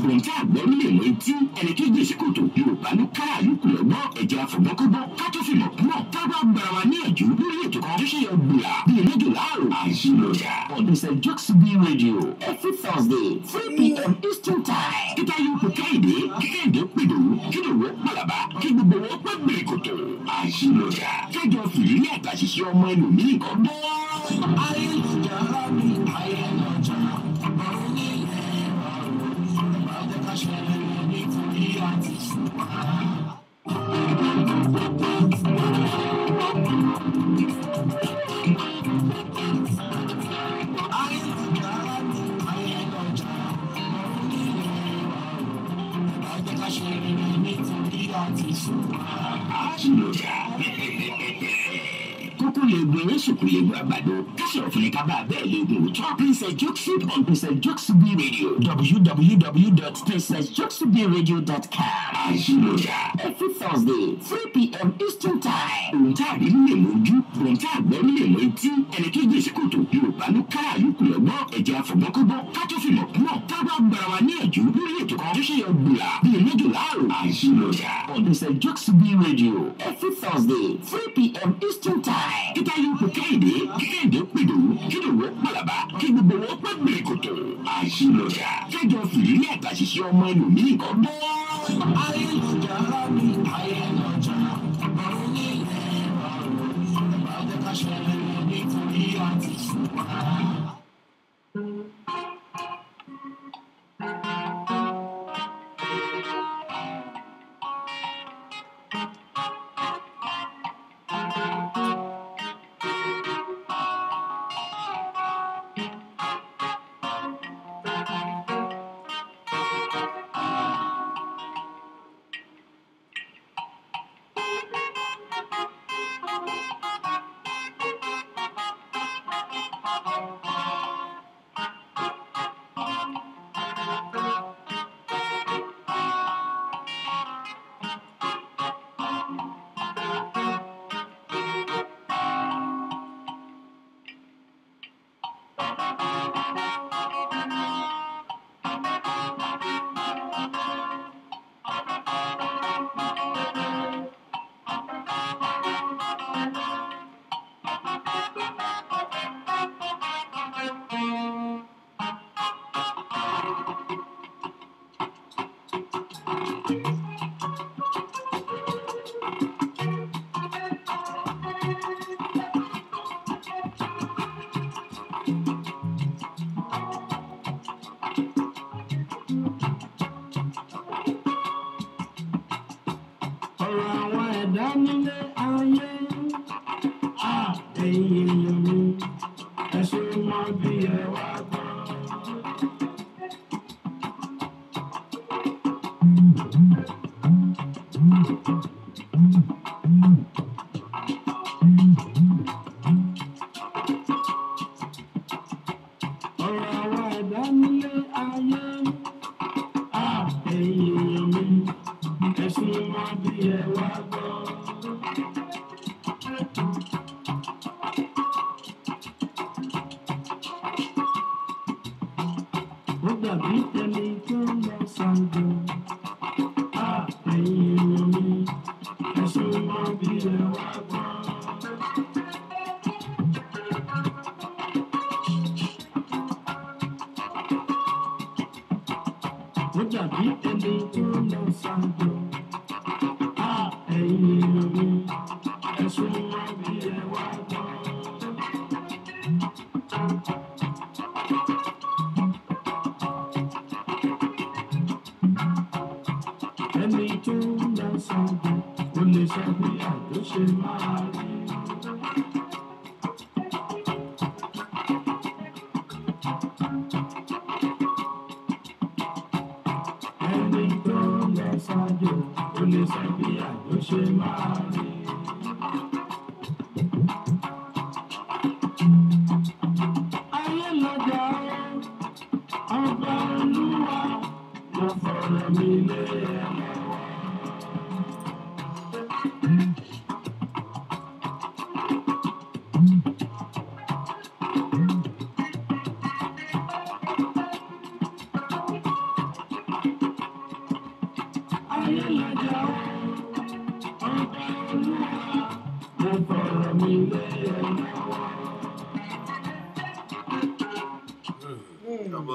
gbọ̀ntà àgbọ̀n lè mọ etí ẹni tó gbèsè kòtò Yorùbá ló kára yòókù lọ́gbọ́n ẹ̀jẹ̀ àfọ̀mọ́kọ́gbọ́n ká tó fi mọ̀ mọ̀ tábà gbàrà wa níyànjú lórí ètò kan tó ṣe yọ gbìyà bíi mẹ́jọ láàrò àìsílọ́jà on St. Jokes B Radio every Thursday 3 p.m. Eastern Time. kíkà yóò kó Kẹ́hìndé kíkẹ́hìndé pèdò kí ló wọ́ pàlàbà kí gbogbo wọn pẹ́ gbèrè kòtò àìsílọ́jà kẹjọ fìrírí àtàṣìṣe ọmọ ẹlòmíì kan bọ́. ayélujára mi ayélujára ọ̀run ní ẹ̀rọ àjẹkáṣẹ́ nítorí àti ṣùgbọ́n. Kókó lè gbé sùkú lè gbé àgbàdo kásìrò fún ní ká bá bẹ́ẹ̀ lè gbé òótọ́ Princess Jokes on Princess Jokes B Radio www.princessjokesbradio.com. àìsílọ́jà every Thursday 3 p.m. Eastern Time. òǹtà àbílú lè mójú òǹtà àgbẹ̀rú lè mọ etí ẹni tó gbèsè kòtò Yorùbá ló kára yòókù lọ́gbọ́n ẹ̀jẹ̀ àfọ̀mọ́kọ́gbọ́n ká tó fi mọ̀ mọ̀ tábà gbàrà wa níyànjú lórí ètò kan tó ṣe yọ gbìyà bíi mẹ́jọ láàrò àìsílọ́jà on St. Jokes B Radio every Thursday 3 p.m. Eastern Time. kíkà yóò kó Kẹ́hìndé kíkẹ́hìndé pèdò kí ló wọ́ pàlàbà kí gbogbo wọn pẹ́ gbèrè kòtò àìsílọ́jà kẹjọ fìrírí àtàṣìṣe ọmọ ẹlòmíì kan bọ́. ayélujára mi ayélujára ọ̀run ní ẹ̀rọ àjẹkáṣẹ́ nítorí àti ṣùgbọ́n.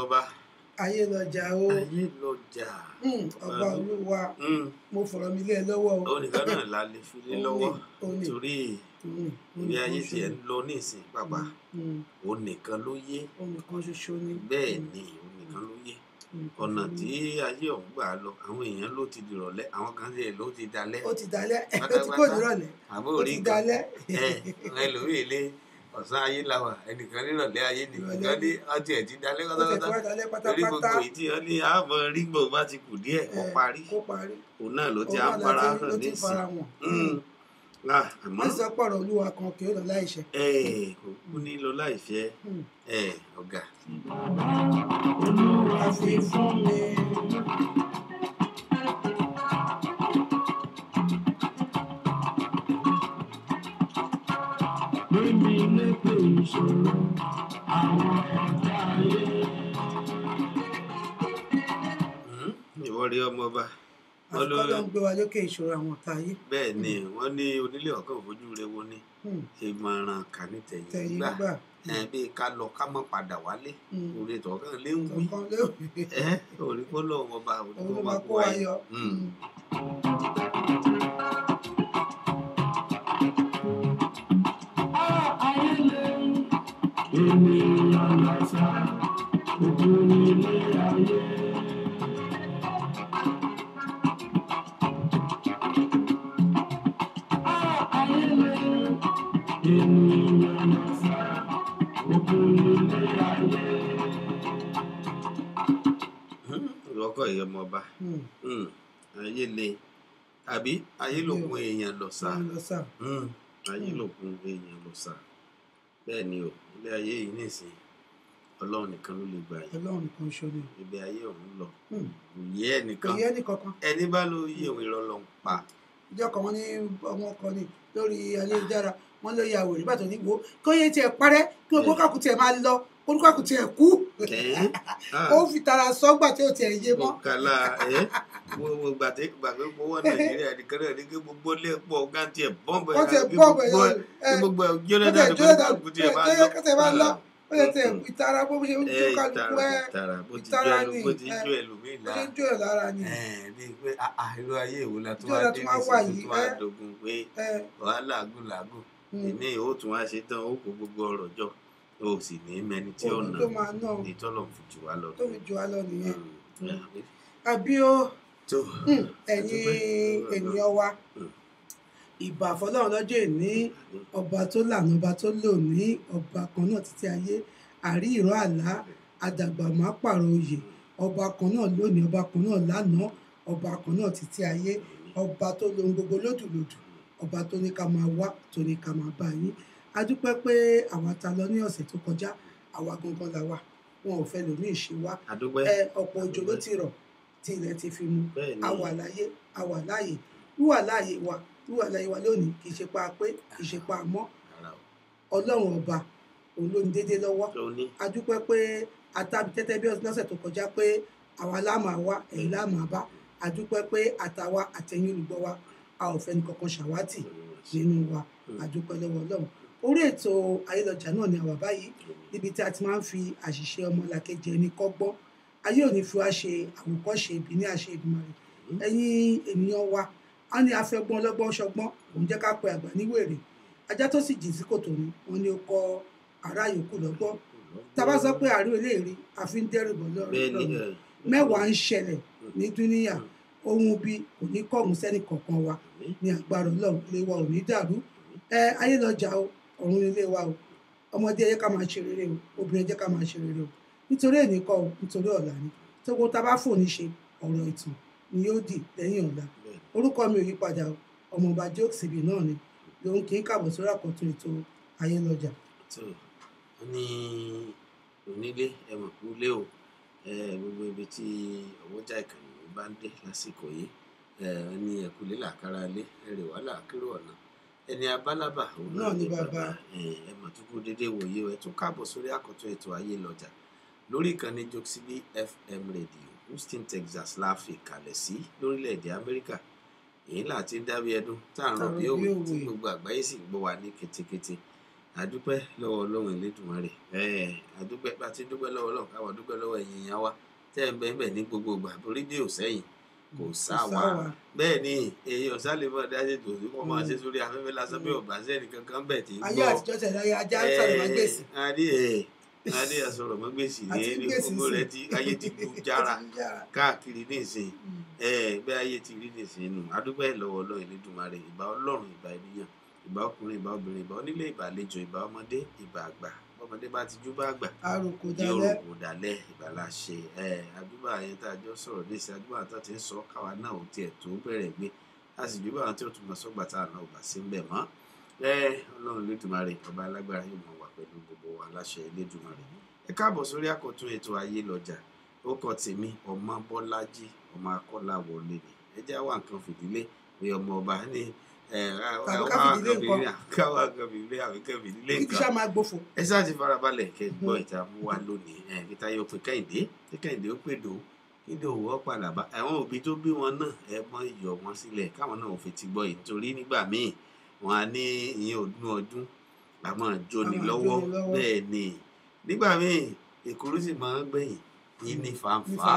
Ọba ayé lọjà o ayé lọjà ọba olúwa mo fọ̀rọ̀ mi lé ẹ lọ́wọ́ o. ó nìkan náà la lè fi lé lọ́wọ́ nítorí ibi ayé tiẹ̀ ń lọ nísìn pàpà ó nìkan ló yé nìkan ṣoṣo ni bẹ́ẹ̀ ni ó nìkan ló yé ọ̀nà tí ayé ọ̀hún gbà lọ àwọn èèyàn ló ti dìrọ̀lẹ́ àwọn kan sì ló ti dalẹ́ ó ti dalẹ́ ó ti kó nírọ̀lẹ́ ó ti dalẹ́ ẹlòmíì lé ọ̀sán ayé la wà ẹnìkan nírọ̀lẹ́ ayé nìkan ní ọtí ẹ̀ ti dalẹ́ pátápátá torí gbogbo èyí tí wọ́n ní àmọ́ rígbò bá ti kù díẹ̀ kó parí òun náà ló ti á para hàn nísìn àmọ́ sọ pọ̀rọ̀ olúwa kan kì í lọ láìṣẹ. kò kú ní lọ láìṣẹ ọ̀gá. olúwa fi fún mi. Bébí lépe ìṣòro àwọn ọ̀tá ayé. Ìwọ rí ọmọ ọba. Àkọ́lọ́ ń gbé wa lókè ìṣòro àwọn ọ̀tá ayé. Bẹ́ẹ̀ ni wọ́n ní onílé ọ̀kan fojú rẹ wo ni ìmọ̀ràn kà ní tẹ̀yìn gbà bí ká lọ ká mọ̀ padà wálé orí tọ̀kan lé ń wí orí kó lọ́wọ́ ọba orí kó wá kó ayọ̀. Ènìyàn lọ́sà òkú nílé ayé. Ènìyàn lọ́sà òkú nílé ayé. Ìwọ́kọ̀ yìí ọmọ ọba ayé le àbí ayé lòkun èèyàn lọ́sà ayé lòkun èèyàn lọ́sà bẹ́ẹ̀ ni o ilé ayé yìí nìsín ọlọ́run nìkan ló lè gbà yìí ọlọ́run nìkan ṣo ni ibi ayé ọ̀hún lọ òye ẹnìkan kan ẹni bá ló yí òun irọ́ lọ ń pa. ìjọ kan wọn ní ọmọ kan ní lórí ayélujára wọn ló ya wèrè bàtọ ní wo kó yé tiẹ̀ parẹ́ kí gbogbo kàkú tiẹ̀ máa lọ olùkàkú tiẹ̀ kú ó fi tara sọgbà tí ó tiẹ̀ yé mọ́. kàlà gbogbo gbàgbé gbowó nàìjíríà nìkan náà ní kí gbogbo lè pọ̀ ọ̀gá tiẹ̀ bọ́ǹbù ẹ̀ gbogbo ẹ̀ jóná kú tiẹ̀ máa lọ. ó yẹ tẹ ìtara bó ṣe ń jó kálukú ìtara ni bó ti jó ẹlòmíì bó ṣe ń jó ẹ lára ni. bí pé irú ayé ìwò la tún wá dé nísìnyí tó wá dogun pé wàhálà làágùn ìní ó tún wá ṣe tán ó kó gbogbo ọ̀rọ̀ jọ ó sì ní mẹni tí ọ̀nà ìtọ́lọ̀ fi jù wá lọ. tó fi jù wá lọ nìyẹn. àbí ó ẹ̀yin ènìyàn wa ìbà fọlọ́run lọ́jọ́ ìní ọba tó lànà ọba tó lò ní ọba kan náà títí ayé àrí ìró àlá àdàgbà má pààrọ̀ oyè ọba kan náà lónìí ọba kan náà lánàá ọba kan náà títí ayé ọba tó lohun gbogbo lódùlódù ọba tó ní ká máa wá tó ní ká máa bá yín a dúpẹ́ pé àwa ta lọ ní ọ̀sẹ̀ tó kọjá àwa gangan la wà wọn ò fẹ́ lòmíì ṣe wá ọ̀pọ̀ òjò ló ti rọ̀ tí ilẹ̀ ti fi mu àwa láyé àwa láàyè wíwà láàyè wa wíwà láyé wa lónìí kì í ṣe pa pé kì í ṣe pa mọ́ ọlọ́run ọba òun ló ń dédé lọ́wọ́ a dúpẹ́ pé àtàbí tẹ́tẹ́ bí lọ́sẹ̀ tó kọjá pé àwa láàmà wá ẹ̀yin láàmà bá a dúpẹ́ pé àtàwa àtẹ̀yìn olùgbọ́ wa a ò fẹ́ ní kankan ṣàwátì nínú wa a dúpẹ́ lọ́wọ́ ọlọ́run orí ètò ayélujára náà ni àwa báyìí níbi tí a ti máa ń fi àṣìṣe ọmọlàkejì ẹni kọ́gbọ́n ayé òní fi wá ṣe àwòkọ́ṣe ìbí ní àṣẹ Èdùmàrè ẹ̀yin ènìyàn wa a ní afẹ́gbọ́n ọlọ́gbọ́n ṣọgbọ́n òun jẹ́ ká pe àgbà ní wèrè ajá tó sì jìn sí kòtò ni wọ́n ní ó kọ́ ará yòókù lọ́gbọ́n tá a bá sọ pé àárín eléèrí àfi ń dẹ́rù bọ̀ lọ́rùn mẹ́wàá ń ṣẹlẹ̀ ní dúníyà ohun bí kò ní kọ̀ọ̀hún sẹ́nì kọ̀ọ̀kan wa ní agbára Ọlọ́run ilé wa ò ní dàrú ayé lọ́jà o ọ̀run ilé wa o ọmọdé ẹ jẹ́ ká máa ṣe rere o obìnrin ẹ jẹ́ ká máa ṣe rere o nítorí èní kọ́ o nítorí ọ̀la ni tó kó tá a bá fòní ṣe ọ̀rọ̀ ìtàn ni yóò dì lẹ́yìn ọ̀la orúkọ mi ò yí padà ọmọọba Jokes Ibí náà ni lòun kì í kàbọ̀ sórí àkọ́tún ètò ayé lọ́jà. tó o ní onílé ẹ mọ̀ kú lé o gbogbo ibi tí ọwọ́jà ìkànnì bá ń dé lásìkò yìí ní ẹ̀kúlé làkàrà lé ẹ̀rẹ̀ wà láàkérò ọ̀nà ẹni abálábà òun náà ní bàbá ẹ mọ̀ tó kú dédé wòye ẹ tún káàbọ̀ sórí àkọ́tún ètò ayé lọ́jà lórí ìkànnì Jokes Ibí FM rédíò Houston Texas la fi kalẹ̀ sí lórílẹ̀‐èdè Amẹ́ríkà èyí láti ń dábí ẹdún tá à ń rọ̀ bí òwe tí gbogbo àgbáyé sì ń gbọ́ wa ní ketekete àdúpẹ́ lọ́wọ́ Ọlọ́run Elédùmarè àdúpẹ́ bá ti dúpẹ́ lọ́wọ́ Ọlọ́run káwọn dúpẹ́ lọ́wọ́ ẹ̀yin ìyá wa tẹ́ ẹ̀ ń bẹ́ẹ̀ ní gbogbo ìgbà torí bí ò sẹ́yìn kò sá wa bẹ́ẹ̀ ni èèyàn sálẹ̀ mọ́ dájẹ́ tó sí wọ́n máa ṣe sórí afẹ́fẹ́ lásán bí ọ̀bà sẹ́ni kankan bẹ̀ tí ń gbọ́ ayé àtijọ́ tẹ̀lé ayé ajá ń sọ̀rọ̀ máa gbèsè adé àsọ̀rọ̀ mọ́ gbèsè ní gbogbo rẹ̀ tí ayé ti gbó jára káàkiri nísìn bẹ́ẹ̀ ayé ti rí nísìn nù adúpẹ́ lọ́wọ́ Ọlọ́run Elédùmarè ìbà Ọlọ́run ìbà ènìyàn ìbà ọkùnrin ìbà obìnrin ìbà onílé ìbà àlejò ìbà ọmọdé ìbà àgbà ọmọdé bá ti jú bá àgbà yóò dalẹ̀ ìbà láṣẹ àdúbà yẹn tá a jọ sọ̀rọ̀ ní ìsìn àdúbà tó ti ń sọ káwa náà ò tiẹ̀ tó bẹ̀rẹ̀ gbé a sì júbà àwọn tí ó tún mọ sọ́gbà tá a náà ò bá sí ń bẹ̀ mọ́ Ọlọ́run Elédùmarè ọba alágbára yóò mọ̀ wà pẹ̀lú gbogbo wa láṣẹ Elédùmarè ẹ káàbọ̀ sórí àkọ́tún ètò ayé lọ́jà ó kọ tèmi ọmọ Bọ́lájí ọmọ Akọ́láwọlé ni ẹ jẹ́ àwọn nǹkan fìdílé pé ọmọ ọba ní káwá kan fìdílé àfikẹ́ fìdílé nǹkan ẹ sáà ti farabalẹ̀ kẹ́ gbọ́ ìta mú wa lónìí kíta yóò pe Kẹ́hìndé ó pè dò kíndé òwò ọ̀padà bá àwọn òbí tó bí wọn náà ẹ mọ́ iyọ̀ wọn sílẹ̀ káwọn náà ò fi ti gbọ́ yìí nítorí nígbà míì wọn á ní ìyẹn ọdún àmọ́ jóni lọ́wọ́ bẹ́ẹ̀ ni nígbà míì èkúrú sì máa ń gbẹ̀yìn yìí ní fàǹfà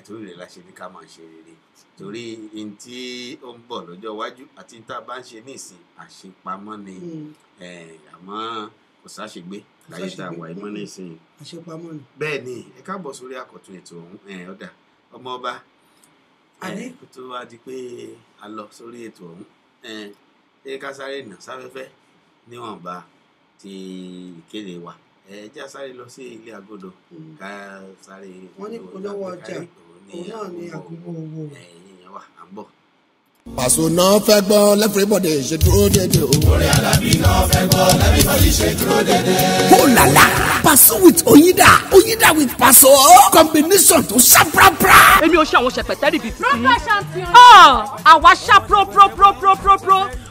torí rẹ̀ la ṣe ní ká máa ṣe rere torí n tí ó ń bọ̀ lọ́jọ́ iwájú àti tá a bá ń ṣe nísìn àṣepamọ́ ni àmọ́ kò sáṣegbé láyé tá a wà mọ́ nísìn àṣepamọ́ ni. bẹ́ẹ̀ ni ẹ káàbọ̀ sórí àkọ́tún ètò ọ̀hún ọ̀dà ọmọ ọba kó tó wá di pé a lọ sórí ètò ọ̀hún ṣé ká sáré nà sáfẹ́fẹ́ níwọ̀nba ti ìkéde wa jẹ́ sáré lọ sí ilé agodo ká sáré wọ́n ní polówó ọjà òun náà ní àgùnbó owó èèyàn wà à ń bọ̀. Pàṣọ náà fẹ́ gbọ́ everybody ṣe dúró dédé o. Orí Alábí náà fẹ́ gbọ́ everybody ṣe dúró dédé. Oh la la! Pàṣọ with Oyinda with Pàṣọ combination tó ṣá prapra. Èmi ò ṣe àwọn ṣẹpẹtẹ́rì bíi títí. Proper champion. Àwa ṣá pro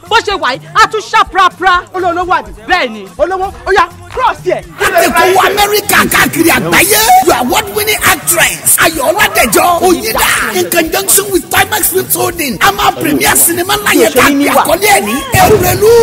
bó ṣe wà yìí a tún ṣá prapra. Olówó àbí. Bẹ́ẹ̀ ni. Olówó ó yá cross yẹ. Àtẹ̀kọ́ Amẹ́ríkà káàkiri àgbáyé. Your award-winning actress Ayọ̀ Ọládẹ̀jọ Oyinda in conjunction with Timex Films Holding. A máa premier sinimá láyé káàkiri àkọlé ẹ̀ ní Èrèlú.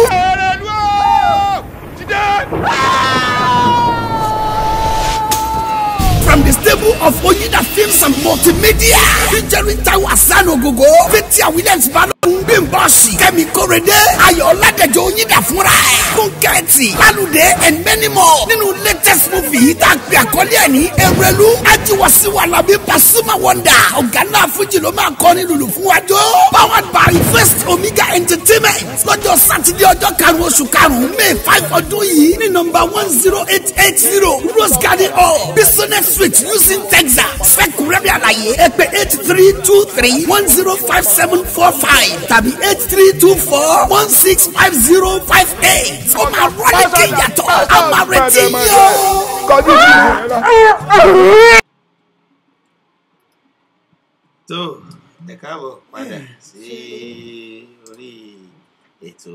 From the stable of Oyinda Films and Multimedia, featuring Taiwo Hassan Ogogo, Fathia Williams Balogun, Bimboshi, Kemi Korede, Ayọ̀ Ọládẹ̀jọ Oyinda fúnra ẹ̀, Funkẹ́ẹ̀tì, Lálùdé and many more. Nínú latest movie yìí tá a gbé àkọlé ẹ̀ ní Èrèlú, Ajiwasiu Alabi Pasuma Wonder, ọ̀gá náà Fújì ló máa kọ́ ní lùlù fún wájú. Powered by First Omega Entertainment. Lọ́jọ́ Sátidé ọjọ́ karùn-ún oṣù karùn-ún May 5 ọdún yìí ní nọ́mbà 10880 Rose Garden Hall, Business Street, Houston, Texas. Fẹ́kùrẹ́rẹ́ àlàyé ẹ pè 8323105745 tàbí 8324165058. Ó máa rọ́lẹ̀ kí ìyàtọ̀ a máa retí yín o. tó ẹ káàbọ̀ padà sí orí ètò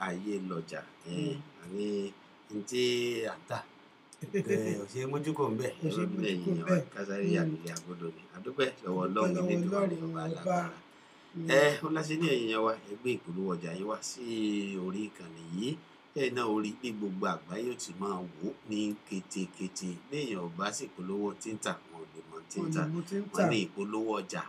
ayé lọ́jà àní ntí àtà ṣe mójúkò ń bẹ lẹ́yìn kásáré àgbègbè àgọdọ ni àdúpẹ́ lọ́wọ́ Ọlọ́run Elédùmarè ọba alágbára ó láti ní ẹ̀yin wa ẹgbẹ́ ìpolówó ọjà yín wá sí orí ìkànnì yìí bẹ́ẹ̀ náà orí bí gbogbo àgbáyé ò ti máa wò ní ketekete léèyàn ọba sì polówó tíńtà wọn ò lè mọ tíńtà wọn ní ìpolówó ọjà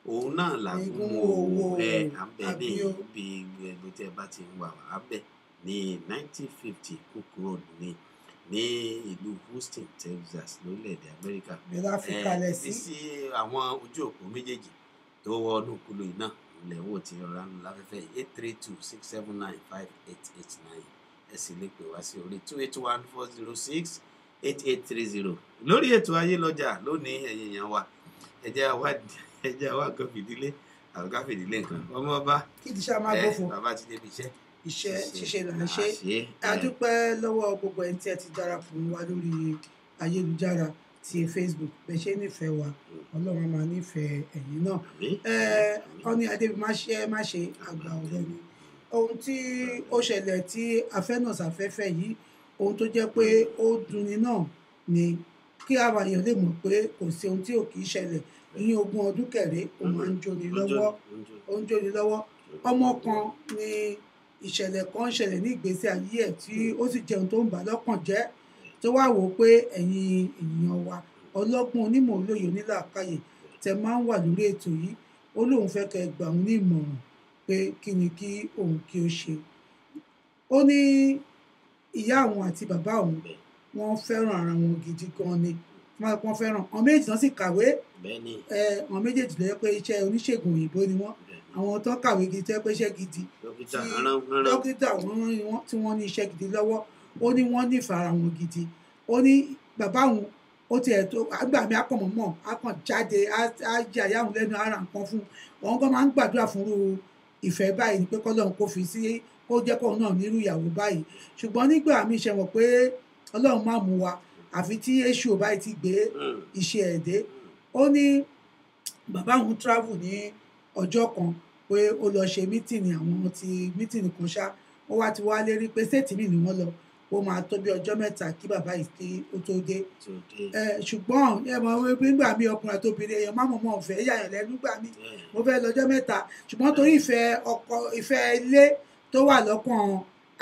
òun náà làgùn owó à ń bẹ ní ibi ẹgbẹ́ tí ẹ bá ti ń wà wá à ń bẹ ní 1950 Cook Road ní ìlú Houston, Texas lórílẹ̀‐èdè Amẹ́ríkà sí àwọn ojú òpó méjèèjì tó wọnú kúlò iná ilẹ̀ wo ti rọra ń láfẹ́fẹ́ 832-679-5889 ẹ sì lè pè wá sí orí 281-406-8830 lórí ètò ayé lọ́jà lónìí ẹ̀yin èèyàn wa ẹ jẹ́ àwa kan fìdílé àwọn ká fìdílé nǹkan ọmọ ọba kí ti ṣá máa gbófo bàbá ti débi iṣẹ́ ṣíṣe là ń ṣe. A dúpẹ́ lọ́wọ́ gbogbo ẹni tí ẹ ti darapọ̀ mọ́ wa lórí ayélujára ti Facebook bẹ́ẹ̀ ṣe nífẹ̀ẹ́ wa Ọlọ́run máa nífẹ̀ẹ́ ẹ̀yin náà. Wọ́n ní adébí má ṣe àgbà ọ̀rẹ́ ni ohun tí ó ṣẹlẹ̀ tí afẹ́nàṣàfẹ́fẹ́ yìí ohun tó jẹ́ pé ó dunni náà ni kí àwọn èèyàn lè mọ̀ pé kò sí ohun tí ò kì í ṣẹlẹ̀ ìyẹn ogún ọdún kẹrẹ ó máa ń jóni lọ́wọ́ ó ń jóni lọ́wọ́ ọmọ kan ní ìṣẹ̀lẹ̀ kan ṣẹlẹ̀ ní ìgbésí ayé ẹ̀ tí ó sì jẹun tó ń bà lọ́kàn jẹ́ tó wá wò ó pé ẹ̀yin ènìyàn wa ọlọ́gbọ́n onímọ̀ olóye onílàákàyè tẹ máa ń wà lórí ètò yìí ó lóun fẹ́ kẹ́ gbà òun ní ìmọ̀ràn pé kí ni kí òun kí ó ṣe ó ní ìyá àwọn àti bàbá òun wọ́n fẹ́ràn ara wọn gidi gan ni wọ́n fẹ́ràn àwọn méjèèjì náà sì kàwé àwọn méjèèjì ló yẹ pé iṣẹ́ oníṣègùn òyìnbó ni wọ́n àwọn tó kàwé gidi tó yẹ pé iṣẹ́ gidi dókítà tí wọ́n ní iṣẹ́ gidi lọ́wọ́ ó ní wọ́n nífẹ̀ẹ́ ara wọn gidi ó ní bàbá òun ó tiẹ̀ tó àgbà mi akọ̀mọ̀mọ̀ akàn jáde á jẹ́ àyà òun lẹ́nu ara nǹkan fún òun kan máa ń gbàdúrà fúnrú ìfẹ́ báyìí ni pé kọ́lọ́run kó fi sí kó jẹ́ kóun náà nírú ìyàwó báyìí ṣùgbọ́n nígbà mi ṣe mọ̀ pé ọlọ́run má mú wa àfi tí èṣù ò báyìí ti gbé iṣẹ́ ẹ̀ dé ó ní bàbá òun travel ní ọjọ́ kan pé ó lọ ṣe mítìnì àwọn ti mítìnì kan ṣá ó wá ti wá lérí pé séètì mi ni wọ́n lọ ó máa tó bí ọjọ́ mẹ́ta kí bàbá yìí kí ó tó dé ṣùgbọ́n ẹ mọ̀ nígbà mi ọkùnrin àti obìnrin èèyàn má mọ̀ ọ̀fẹ́ yàyàn lẹ́nu gbà mí mo fẹ́ lọ́jọ́ mẹ́ta ṣùgbọ́n torí ìfẹ́ ilé tó wà lọ́kàn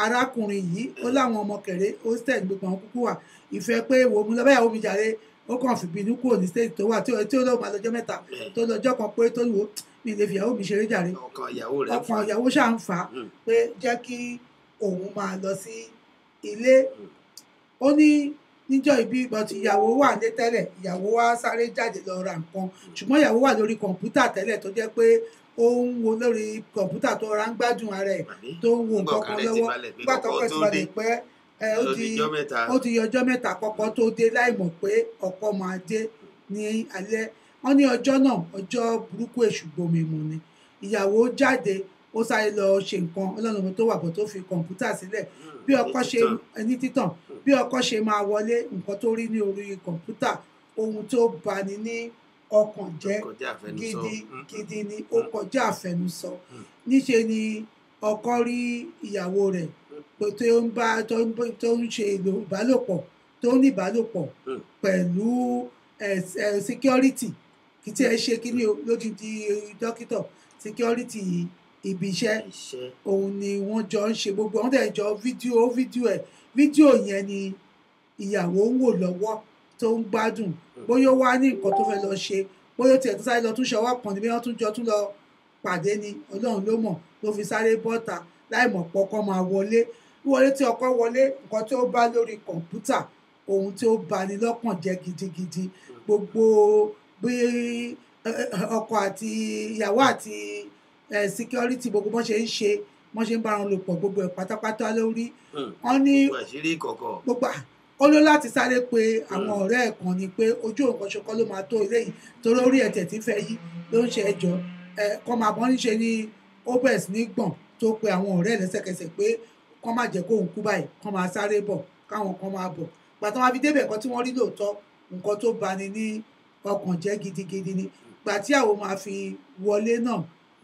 arákùnrin yìí ó láwọn ọmọ kẹrẹ hostel gbogbo àwọn kúkú wà ìfẹ́ pé wo mu lọ báyàwó mi jàre ó kàn fìbínú kúrò ní stage tó wà tí ó lọ́ọ́ máa lọ́jọ́ mẹ́ta tó lọ́jọ́ kan pé tó wò mi lè fìyàwó mi ṣeré jàre ọkàn ìyàwó ṣáà ń fà á pé jẹ́ kí òun máa lọ sí ilé ó ní níjọ́ ìbí ìgbọ̀tí ìyàwó wà ní tẹ́lẹ̀ ìyàwó wá sáré jáde lọ ra nǹkan ṣùgbọ́n ìyàwó wà lórí kọ̀ǹpútà tẹ́lẹ̀ tó jẹ́ pé ó ń wo lórí kọ̀ǹpútà tó ra ń gbádùn ara ẹ̀ tó ń wo nǹkan kan lọ́wọ́ nígbà tó kọ̀ sí balẹ̀ pẹ́ ó ti yọjọ́ mẹ́ta kọ́kọ́ tó dé láì mọ̀ pé ọkọ máa dé ní alẹ́ wọ́n ní ọjọ́ náà ọjọ́ burúkú èṣù gbomimu ni ìyàwó jáde ó sáré lọ ṣe nǹkan ọlọ́run tó wà bọ̀ tó fi kọ̀ǹpútà sílẹ̀ bí ọkọ ṣe ní títàn bí ọkọ ṣe máa wọlé nǹkan tó rí ní orí kọ̀ǹpútà ohun tó bani ní ọkàn jẹ́ gidi ni ó kọjá àfẹnusọ níṣe ni ọkọ rí ìyàwó rẹ̀ tó ń ṣe ìbálòpọ̀ tó ní ìbálòpọ̀ pẹ̀lú security kì í tí ẹ ṣe kí ni lódìdí dókítà security ibi iṣẹ́ òun ni wọ́n jọ ń ṣe gbogbo àwọn tẹ̀ jọ fídíò yẹn ni ìyàwó ń wò lọ́wọ́ tó ń gbádùn bóyá ó wá ní nǹkan tó fẹ́ lọ ṣe bóyá ó tiẹ̀ tó sáré lọ tún ṣọwọ́ kan níbi wọ́n tún lọ pàdé ni ọlọ́run ló mọ̀ ló fi sáré bọ́ta láì mọ̀ pọ̀ ọkọ máa wọlé tí ọkọ wọlé nǹkan tí ó bá lórí kọ̀ǹpútà ohun tí ó bani lọ́kàn jẹ́ gidigidi gbogbo bí ọkọ àti ìyàwó àti security gbogbo bọ́n ṣe ń bára wọn lò pọ̀ gbogbo ẹ̀ pátápátá lórí wọ́n ní gbogbo ó ló láti sáré pé àwọn ọ̀rẹ́ ẹ̀ kan ni pé ojú nǹkan ṣokọ́ ló máa tó eléyìí torí orí ẹ̀tẹ̀ tí fẹ́ yí ló ń ṣe ẹjọ́ kọ́ máa bọ́n níṣe ní obes ní gbọ̀n tó pe àwọn ọ̀rẹ́ ẹ̀ lẹ́sẹ̀kẹsẹ̀ pé kọ́ máa jẹ́ kó òun kú báyìí kọ́ máa sáré bọ̀ káwọn kan máa bọ̀ gbàtà wọn fi débẹ̀ kan tí wọ́n rí lóòótọ́ nǹkan tó bani ní ọkàn jẹ́ gidigidi ni gbà tí àwọn máa fi wọlé náà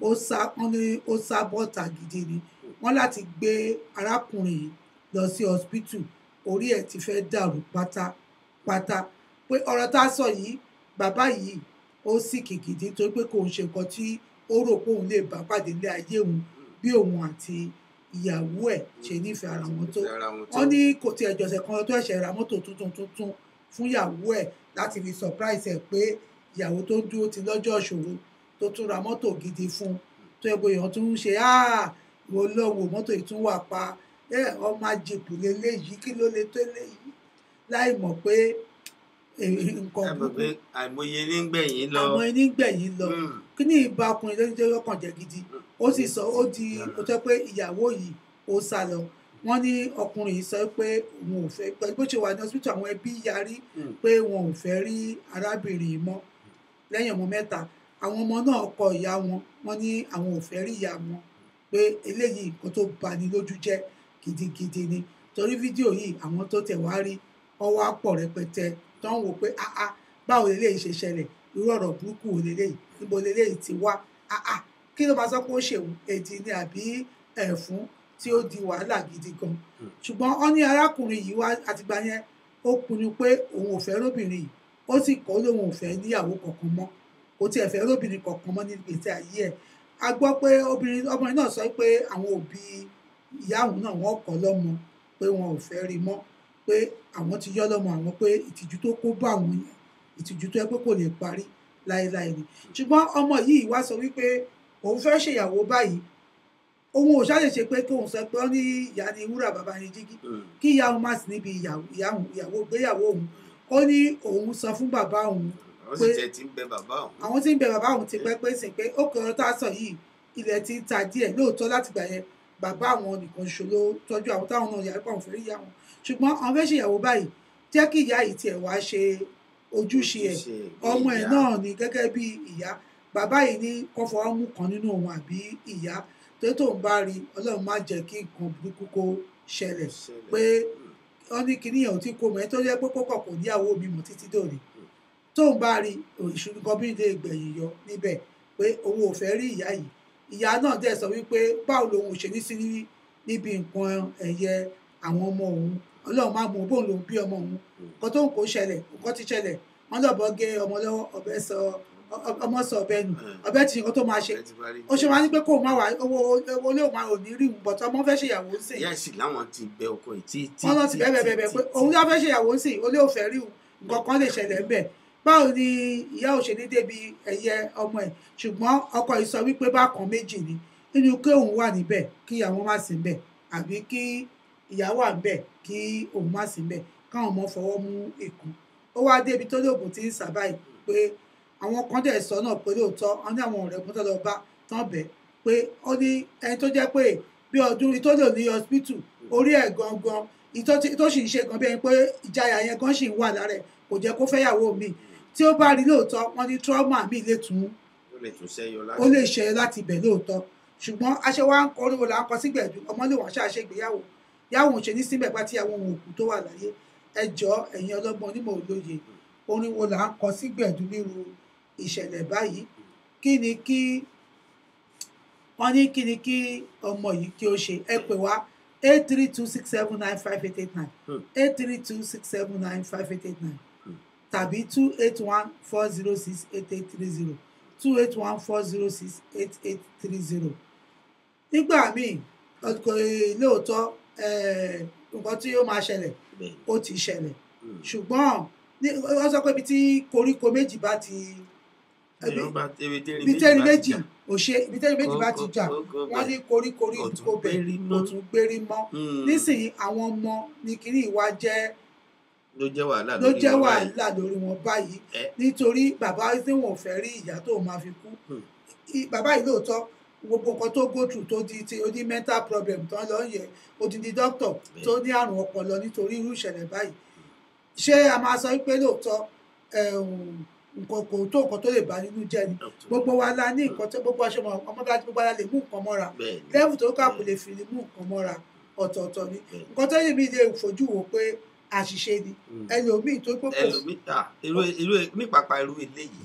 ó sá bọ́ta gidi ni wọ́n láti gbé arákùnrin yìí lọ sí hospital orí ẹ̀ ti fẹ́ dàrú pátápátá pé ọ̀rọ̀ tá a sọ yìí bàbá yìí ó sì kìkìdí torí pé kò ń ṣe nǹkan tí ó rò pé òun lè bá pàdé ilé ayé òun bí òun àti ìyàwó ẹ̀ ṣe nífẹ̀ẹ́ ara wọn tó wọ́n ní kò tiẹ̀ jọ̀sẹ̀ kan tó ẹ̀ṣẹ̀ ra mọ́tò tuntun fún ìyàwó ẹ̀ láti fi surprise ẹ̀ pé ìyàwó tó ń dúró ti lọ́jọ́ ìṣòro tó tún ra mọ́tò gidi fún tó ẹgbẹ́ èèyàn tún ń ṣe ìwọ lọ́wọ́ mọ́tò ìtún wà pa ọmọ àjèpù lélẹ́yìí kí ló lè tó léyìí láì mọ̀ pé nǹkan pé àìmọye nígbẹ̀yìn lọ kí ni ìbá ọkùnrin lórí tó lọ́kàn jẹ́ gidi ó sì sọ ó tẹ́ pé ìyàwó yìí ó sá lọ wọ́n ní ọkùnrin yìí sọ pé òun ò fẹ́ pẹ̀lú bó ṣe wà ní hospital àwọn ẹbí yarí pé wọn ò fẹ́ rí arábìnrin yìí mọ́ lẹ́yìn ọmọ mẹ́ta àwọn ọmọ náà kọ ìyá wọn wọ́n ní àwọn ò fẹ́ rí ìyá wọn pé eléyìí nǹkan tó bani lójú jẹ́ gidigidi ni torí fídíò yìí àwọn tó tẹ̀ wá rí ọwọ́ àpọ̀ rẹpẹtẹ tó ń wò pé báwo leléyìí ṣe ṣẹlẹ̀ irú ọ̀rọ̀ burúkú wo leléyìí níbo leléyìí ti wá kí ló máa sọ pé ó ṣèwò èdè ni àbí ẹ̀fún tí ó di wàhálà gidi gan ṣùgbọ́n ó ní arákùnrin yìí wá àtìgbà yẹn ó pinnu pé òun ò fẹ́ lóbìnrin yìí ó sì kọ́ lóun ò fẹ́ níyàwó kankan mọ́ kò tiẹ̀ fẹ́ róbìnrin kankan mọ́ ní ìgbésí ayé ẹ̀ a gbọ́ pé ọmọbìnrin náà sọ pé àwọn òbí ìyá òun náà wọ́n kọ́ lọ́mọ pé wọn ò fẹ́ rí mọ́ pé àwọn ti yọ́ lọ́mọ àwọn pé ìtìjú tó kó bá àwọn yẹn ìtìjú tó yẹ pé kò lè parí láéláé ni ṣùgbọ́n ọmọ yìí wá sọ wípé òun fẹ́ ṣèyàwó báyìí òun ò ṣáà lè ṣe pé kóun sọ pé ó ní ìyá ni wúrà bàbá ni jígí kí ìyá òun má sí níbi ìyàwó ìgbéyàwó òun ó ní òun sọ fún bàbá òun pé àwọn tí ń bẹ bàbá òun ti pẹ́ pé sìn pé ó kọ́ tá a sọ yìí ilẹ̀ ti ta díẹ̀ lóòótọ́ láti gbà yẹn bàbá àwọn nìkan ṣòro tọ́jú àwọn táwọn náà yàrá pàwọn fẹ́ rí ìyá wọn ṣùgbọ́n àwọn fẹ́ ṣèyàwó báyìí jẹ́ kí ìyá yìí tiẹ̀ wá ṣe ojúṣe ẹ̀ ọmọ ẹ̀ náà ni gẹ́gẹ́ bí ìyá bàbá yìí ní kó fọwọ́ mú kan nínú òun àbí ìyá tó tóun bá rí ọlọ́run má jẹ́ kí nǹkan burúkú kó ṣẹlẹ̀ pé wọ́n ní kinní yẹn ò tí kó mọ̀ ẹ́ tó yẹ pé kókò kò níyàwó mi mọ̀ títí dòní tóun bá rí ìṣúná kan bí ilé ìgbẹ̀yìn yọ níbẹ̀ pé òun ò fẹ́ rí ìyá yìí ìyá náà dẹ̀ sọ wípé báwo lòun ò ṣe ní sí níbi nǹkan ẹ̀yẹ àwọn ọmọ òun ọlọ́run máa mú bóun lòun bí ọmọ òun nǹkan tó ń kó ṣẹlẹ̀ nǹkan ti ṣẹlẹ̀ wọ́n lọ́bọ̀ gé ọmọ lọ́wọ́ ọmọ sọ ọbẹ̀ nù ọbẹ̀ tí nǹkan tó máa ṣe ó ṣe wá ní pé kó o máa wà owó olé òun máa ò ní rí òun bọ̀tọ̀ ọmọ fẹ́ ṣèyàwó sí i. ìyá ìsìn láwọn ti bẹ ọkọ yìí tí wọ́n lọ ti bẹ́ẹ̀ pé òun yá fẹ́ ṣèyàwó sí i olé ò fẹ́ rí òun nǹkan kan lè ṣẹlẹ̀ ńbẹ̀ báwo ni ìyá ò ṣe ní débi ẹ̀yẹ ọmọ ẹ̀ ṣùgbọ́n ọkọ yìí sọ wípé bákan méjì ni nínú kí òun wà níbẹ̀ kí àwọn má sí níbẹ̀ àbí kí ìyá wà níbẹ̀ kí òun má sí níbẹ̀ káwọn ọmọ fọwọ́ mú èkó ó wá débi tó lóògùn tí ń sàbáyé pé àwọn kan dẹ̀ sọ náà pé lóòótọ́ wọn ní àwọn ọ̀rẹ́ kan tó lọ bá tán bẹ̀ pé ó ní ẹni tó jẹ́ pé bí ọdún tó lò ní hospital orí ẹ̀ gangan tó sì ń ṣe gan bí ẹni pé ìjayà yẹn gan sì ń wà lára ẹ̀ kò jẹ́ kó fẹ́yàwó mi tí ó bá rí lóòótọ́ wọn ní trauma mi lè tún ó lè ṣe láti ibẹ̀ lóòótọ́ ṣùgbọ́n aṣẹ wa ń kọrin wo là ń kọ sígbẹ̀dù ọmọ lè wọ́n ṣàṣe ìgbéyàwó yàwó ń ṣe ní síbẹ̀ pá tí àwọn òkú tó wà láyé ẹjọ́ ẹ̀yin ọlọ́gbọ́n onímọ̀ olóye orin wo là ń kọ sígbẹ̀dù nírú ìṣẹ̀lẹ̀ báyìí kí ni kí ọmọ yìí kí ó ṣe ẹ pè wá 8326795889 8326795889 tàbí 28140688830 28140688830 nígbà míì lóòótọ́ nǹkan tí ó máa ṣẹlẹ̀ ó ti ṣẹlẹ̀ ṣùgbọ́n wọ́n sọ pé ibi tí koríko méjì bá ti ibi tẹ́ni méjì bá ti jà wọ́n ní koríkorí ìdúkò bẹ̀ kò tún gbérí mọ́ nísìnyí àwọn ọmọ ní kíní ìwà jẹ́ ló jẹ́ wàhálà lórí wọn báyìí nítorí bàbá tí wọn ò fẹ́ rí ìyá tó máa fi kú bàbá yìí lóòótọ́ gbogbo nǹkan tó go through tó di ti oní mental problem tó ń lọ yẹ odindi doctor tó ní àrùn ọpọlọ nítorí irú ìṣẹ̀lẹ̀ báyìí ṣé a máa sọ pé lóòótọ́ nǹkan kò tó nǹkan tó lè bá nínú jẹ́ ni gbogbo wa la ní nǹkan tó gbogbo aṣọ ọmọ bá gbogbo ara lè mú nǹkan mọ́ra lẹ́wù tó kà kò lè fi mú nǹkan mọ́ra ọ̀tọ̀ọ̀tọ̀ ni nǹkan tó yẹ mi lè fojú wo pé àṣìṣe ni ẹlòmíì tó gbogbo nípapá irú eléyìí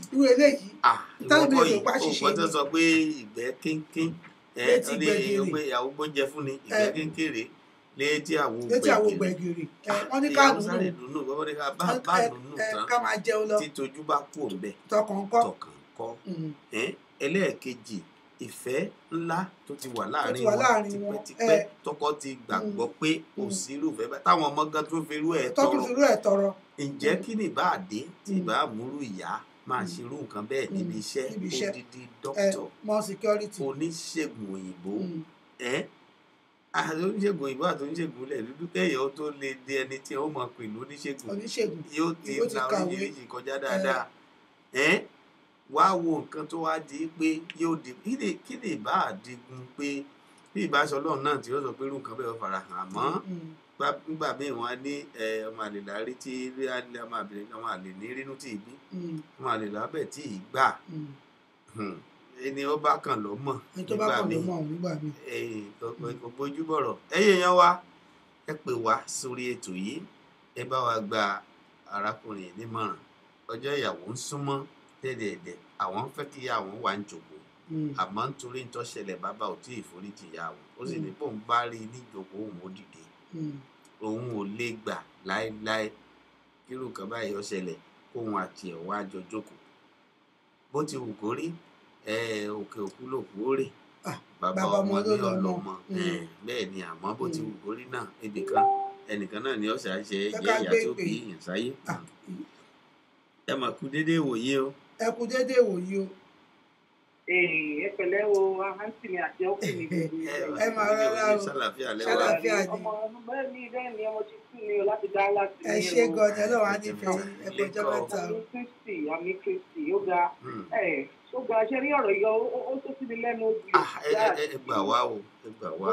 táwọn mi lè pa àṣìṣe ni. ó sọ pé ìgbẹ́ kínkín pé ìyàwó gbóúnjẹ fún ni ìgbẹ́ kínkín rèé létí àwọn gbẹ̀gìrì wọ́n ní ká dùnú bọ́bọ́ ní ká bá dùnú tán ká máa jẹun lọ títojú bá kú òǹbẹ tọkàn kọ́ ẹlẹ́ẹ̀kejì ìfẹ́ ńlá tó ti wà láàrin wọn tipẹ́tipẹ́ tọkọ ti gbàgbọ́ pé kò sí irúfẹ́ bẹ́ẹ̀ táwọn ọmọ gan tó fi irú ẹ̀ tọrọ ǹjẹ́ kí ni bá dé tí ìbá múrú ìyá máa ṣe irú nǹkan bẹ́ẹ̀ níbi iṣẹ́ odidi dókítà oníṣègùn òyìnbó oníṣègùn òyìnbó àti oníṣègùn ilẹ̀ dúdú kẹ́yọ̀ tó lè di ẹni tí ó mọ̀ pẹ̀lú oníṣègùn yóò ti la oríṣiríṣi kọjá dáadáa wá wo nǹkan tó wá di pé yóò di kí lè bá àdigun pé bí ìbáṣọ ọlọ́run náà tí ó sọ pé irú nǹkan bẹ́ẹ̀ fara hàn àmọ́ nígbà míì wọ́n á ní ọmọ àlè lárí tí ọmọ àlè ní rínú tí ì bí ọmọ àlè lábẹ́ tí ì gbà ẹni ó bá kàn ló mọ̀ nígbà míì kò bójú bọ̀rọ̀ ẹ̀yin èèyàn wa ẹ pè wá sórí ètò yìí ẹ bá wa gba arákùnrin nímọ̀ràn ọjọ́ ìyàwó ń súnmọ́ dẹ́dẹ̀ẹ̀dẹ̀ àwọn fẹ́ kí àwọn wà ń jòkó àmọ́ nítorí tó ṣẹlẹ̀ bàbá ò tí ì foríjì ìyá wọn ó sì ní bóun bá rí níjòkó òun ó dìde òun ò lè gbà láéláé kírú kan báyìí ó ṣẹlẹ̀ kóun àti ẹ̀ wá jọ jókòó bó ti wù kó rí òkè òkú lòkú ó rè bàbá bàbá ọmọ ọmọ ní ló lọ́mọ. ọlọ́mọ bẹ́ẹ̀ ni àmọ́ bó ti wù kó rí náà ibìkan ẹnìkan náà ni ọ̀sà ṣe jẹ́ ká ìyá gbé tó ìpè. bí ìyàn sáyé ẹ mà kú déédéé wòye o. ẹ kú déédéé wòye o. ẹ pẹ̀lẹ́ o àǹtí mi àti ọkùnrin mi. ẹ máa rárá o ṣàlàfíà lẹ́wà ṣàlàfíà ni. ọmọ bẹ́ẹ̀ ni ọmọ ti kú ni o láti dá láti ẹ ṣe gan ni Ọlọ́run á nífẹ̀ẹ́ yín ẹ kú ọjọ́ mẹ́ta o. àmì kristi ó ga ṣe rí ọ̀rọ̀ yọ ó tó sí mi lẹ́nu ojú. ẹ gbà wá o ẹ gbà wá.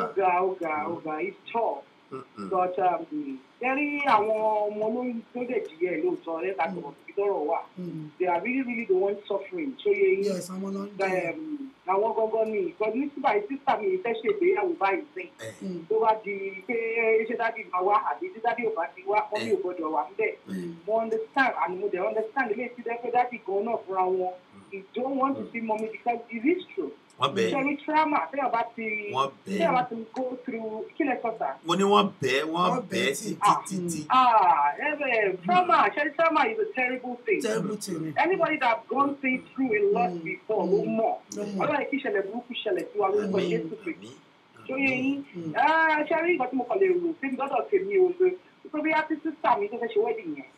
ó ga it's tough. but ṣe rí àwọn ọmọ olóyún tó dẹ̀ jìyẹ lóòótọ́ ẹ̀ ká sọ̀rọ̀ síbi tọ́rọ̀ wà. they are really the ones suffering. so yẹ yín yes ọmọ ló ń jẹ. àwọn gangan ni ìkọ́ni nígbà tí sísà mi fẹ́ ṣe ìgbéyàwó báyìí sìn tó bá di pé ṣé dádì máa wá àbí tí dádì ò bá ti wá wọ́n ní ò gbọ́dọ̀ wà níbẹ̀. mo understand and mo dẹ̀ understand ilé tí dẹ́pẹ́ dádì gan náà fúnra wọn you don't want to see mommy because it is true. wọ́n bẹ̀ ṣe rí trauma téèyàn bá ti go through kí lẹ sọ sà. mo ní wọ́n bẹ̀ títí. Trauma is a terrible thing. Anybody that have gone through a lot before ló mọ̀. Ọlọ́run kí ìṣẹ̀lẹ̀ burúkú ṣẹlẹ̀ sí wa lórúkọ Jésù Kristi. Ṣóyè yín, ṣe rí ìgbà tí mo kàn lè rò sí gbọ́dọ̀ tèmi o lè tó bí àti sísà mi tó fẹ́ ṣe wedding yẹn.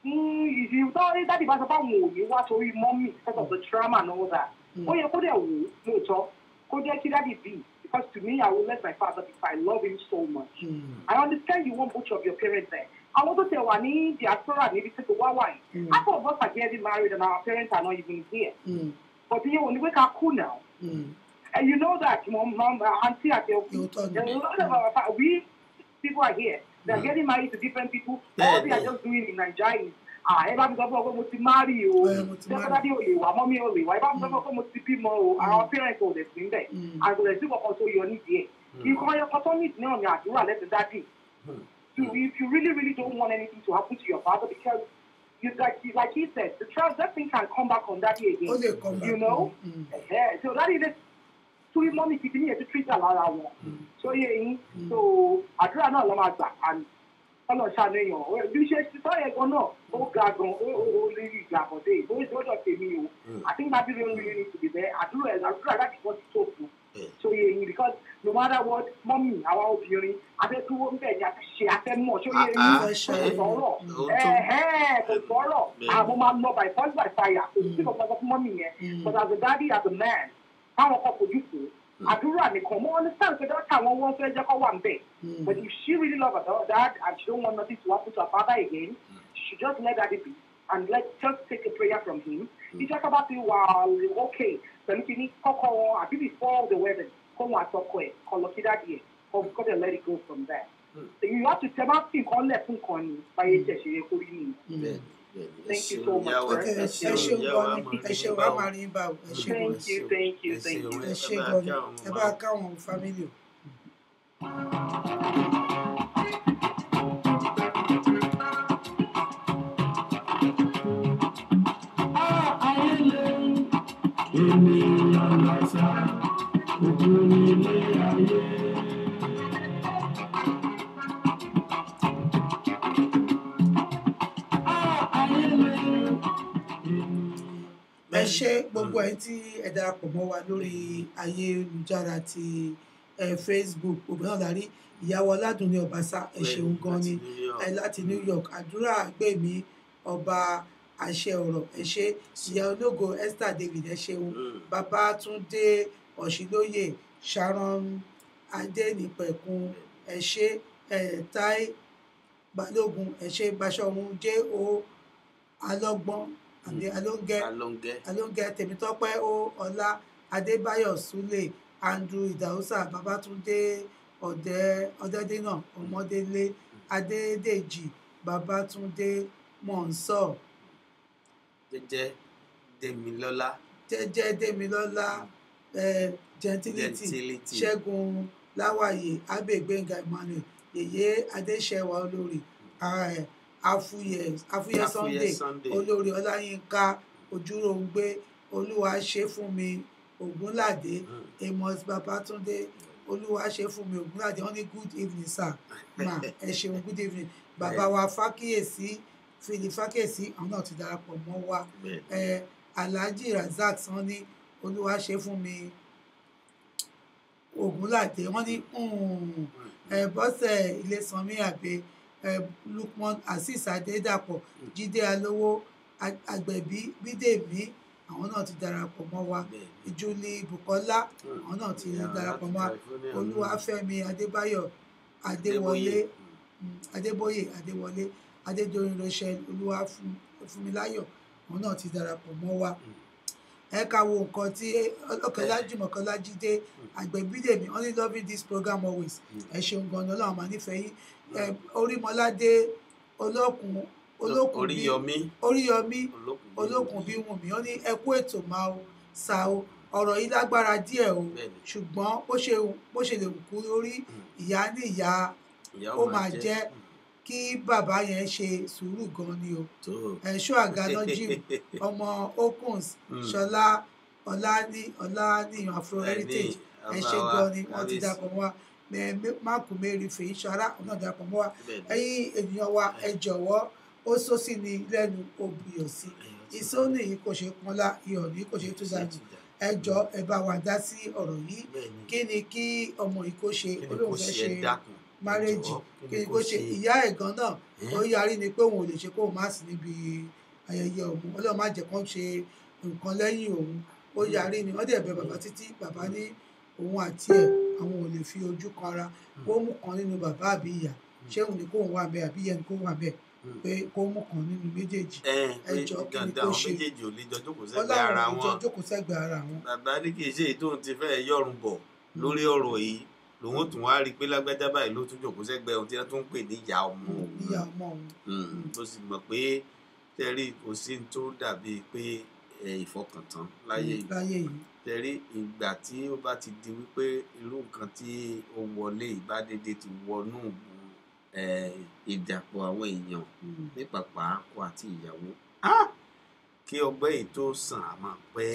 Ìdí tó rí dáàdì bá sọ fáwọn òní wá torí mọ́mì because of the trauma and all that. Ó yẹ kó dẹ̀ wò ó lóòótọ́ kó jẹ́ kí dáàdì bí. Because to me, I will let my father be. I love him so much. I understand you want both of your parents there. I want to tell Wani, diaspora, maybe to Hawaii. Half of us are getting married and our parents are not even here. But you only wake up cool now. And you know that, mom, auntie, a lot of our people are here. They're getting married to different people. All they are just doing in Nigeria is ẹ bá mi sọ fún ọ pé mo ti marry o dẹ́kọ̀dádì ò lè wá mọ́mí ò lè wá ẹ bá mi sọ fún ọ pé mo ti bímọ o àwọn parents ò lè sí ń bẹ̀ àgùlẹ̀ sí kọ̀ọ̀kan tó yọ nídìí ẹ̀ nǹkan ẹyọkan tó nídìí náà ni àdúrà lẹ́sìn dádì if you really don't want anything to happen to your father because like he said that thing can come back on daddy again you know so daddy dey tó yí mọ́mí kìkì ní ẹ̀ tó treat lára wọn so yẹ yín so àdúrà náà lọ́ máa gbà and ọlọ́run ṣàníyàn bí ṣe ti sọ yẹn gan náà ó ga gan ó lè rí ìgbà àbọ̀dé ìgbóhùn tèmi o I think that really need to be there àdúrà láti wọ́n ti tó fún so yẹ yín because no matter what mọ́mì àwa obìnrin abẹ́túwó ń bẹ̀ ni a ti ṣe afẹ́mọ̀ so yẹ yín kò sọ̀rọ̀ àwọn máa lọ by force by fire kò sí kò sọ fún mọ́mì yẹn but as a daddy as a man káwọn kọ fojú fò àdúrà nìkan mo understand pé dọ́kítà àwọn wọn fẹ́ jẹ́ kó wà ń bẹ̀ but if she really love her dad and she don't want nothing to happen to her father again she should just let daddy be and just take a prayer from him ìjọba bá ti wà okay pẹ̀lú kí ní kọ́kọ́ wọn àbí before the wedding kó wọn àtọkọ ẹ̀ kọ́ lọ sí dáàdì ẹ̀ kọ́ dẹ̀ let it go from there so you have to tell me fi nǹkan lẹ̀ fún nǹkan ni báyé tẹ̀ ṣe yẹ kó rí nìyẹn. Thank you so much. Ẹ ṣeun gan ni ẹ ṣeun wá máa rí bá o ẹ ṣe gan Thank you. ẹ ṣe gan ni ẹ bá káwọn fámìlì o. Ènìyàn lásán, òkú nílé ayé. Ẹ ṣe gbogbo ẹ̀ tí ẹ darapọ̀ mọ́ wa lórí ayélujára ti Facebook gbogbo náà la rí ìyàwó Ọládùnní Ọbaṣá ẹ ṣeun gan ni láti New York àdúrà gbèmí ọba àṣẹ ọ̀rọ̀ ẹ ṣe ìyá ológo Esther David ẹ ṣeun Babátúndé Ọ̀ṣìlóyè Sharon Adénípẹ̀kun ẹ ṣe Tai Balógun ẹ ṣe Báṣọ̀run J.O. Alọ́gbọ́n àbí Alóńgẹ́ Tèmítọ́pẹ́ O Ọlá Adébáyọ̀ Súlè Andrew Ìdáhùsà Babátúndé Ọ̀dẹ́dínà Ọmọdélé Adédèjì Babátúndé Mọ̀nsọ̀ Jẹ́jẹ́ Dèmilọ́lá Gentility Ṣẹ́gun Láwàyè Abbey Gbénga Emmanuel Yèyé Adéṣẹwà Olórí Afúyẹ́ Sunday Olórí Ọláyínká Ojúròǹgbé Olúwaṣẹ́fúnmi Ògúnládé Amos Babátúndé Olúwaṣẹ́fúnmi Ògúnládé wọ́n ní good evening sir ma ẹ ṣeun good evening bàbá wa Fákíyèsí Philip Fákíyèsí àwọn náà ti darapọ̀ mọ́ wa Alhaji Razak wọ́n ní olúwa ṣe fún mi Ògúnládé wọ́n ní Bọ́sẹ̀ Ilésanmí Àbẹ Lukman Azeez Adédàpọ̀ Jídé Alówó Àgbẹ̀bí Bídèmí àwọn náà ti darapọ̀ mọ́ wa Julie Bukola àwọn náà ti darapọ̀ mọ́ wa Olúwafẹ́mi Adébáyọ̀ Adébóyè Adéwọlé Adédoyin Rochelle Olúwafúnmiláyọ̀ àwọn náà ti darapọ̀ mọ́ wa ẹ ká wo nǹkan tí Jùmọ̀kọ́lá Jídé Àgbẹ̀bídèmí only loving this program always ẹ ṣeun gan-an Ọlọ́run máa nífẹ̀ẹ́ yín Orímọládé Oríyọmí Olókùn bí Wùnmí ó ní ẹ kú ètò máa ó sa ó ọ̀rọ̀ yìí lágbára díẹ̀ o ṣùgbọ́n bó ṣe lè kú lórí ìyá ní ìyá ó máa jẹ́ kí bàbá yẹn ṣe sùúrù gan ni o ẹ̀ṣọ́ àgànà jim ọmọ Okuns Ṣọlá Ọláníyàn Afro Heritage ẹ̀ṣẹ̀ gan ni wọ́n ti dàpọ̀ wá máàkù mẹ́rin fèyí ṣara ọ̀nà dàpọ̀ mọ́ wa ẹ̀yin ènìyàn wa ẹ jọ̀wọ́ ó sósì ní lẹ́nu òbíyọ̀ sí ìsóní yìí kò ṣe pọ́nlá iyọ̀ ní kò ṣe tó dájú ẹ jọ̀ọ́ ẹ bá wa dá sí ọ̀rọ̀ yìí kí ni kí ọmọ yìí kó ṣe olóhùn fẹ́ ṣe márẹ́jì kí ni kó ṣe ìyá ẹ̀gán náà ó yarí ni pé òun ò lè ṣe kó má sí níbi ayẹyẹ òun Ọlọ́run má jẹ́ kán ṣe nǹkan lẹ́yìn òun ó yarí ni wọ́n dẹ̀ bẹ̀ bàbá títí bàbá ní òun àti ẹ̀ àwọn ò lè fi ojú kan ara kó mú kan nínú bàbá àbí ìyá ṣé òun ni kóun wà bẹ́ẹ̀ àbí ìyá ni kóun wà bẹ́ẹ̀ pé kó mú kan nínú méjèèjì ẹ jọ̀ọ́ kí ni kó ṣe Ọlọ́run ò jọ jókòó sẹ́gbẹ̀ẹ́ ara wọn. bàbá ní kì í ṣe èyí tóun ti fẹ́ yọrùn bọ̀ lórí ọ̀rọ̀ yìí lòun tún wá rí i pé lágbájá báyìí ló tún jókòó sẹ́gbẹ̀ẹ́ ohun tí wọ́n tún ń pè ní ìyá ọmọ òun tó sì mọ̀ pé tẹ́rí kò sí ní tó dàbí pé ìfọkàntán láyé yìí tẹ́rí ìgbà tí ó bá ti di wípé irú nǹkan tí ó wọlé ìbádédé ti wọnú ìdàpọ̀ àwọn èèyàn ní pàpà akọ àti ìyàwó kí ọgbẹ́ yìí tó sàn á máa pẹ́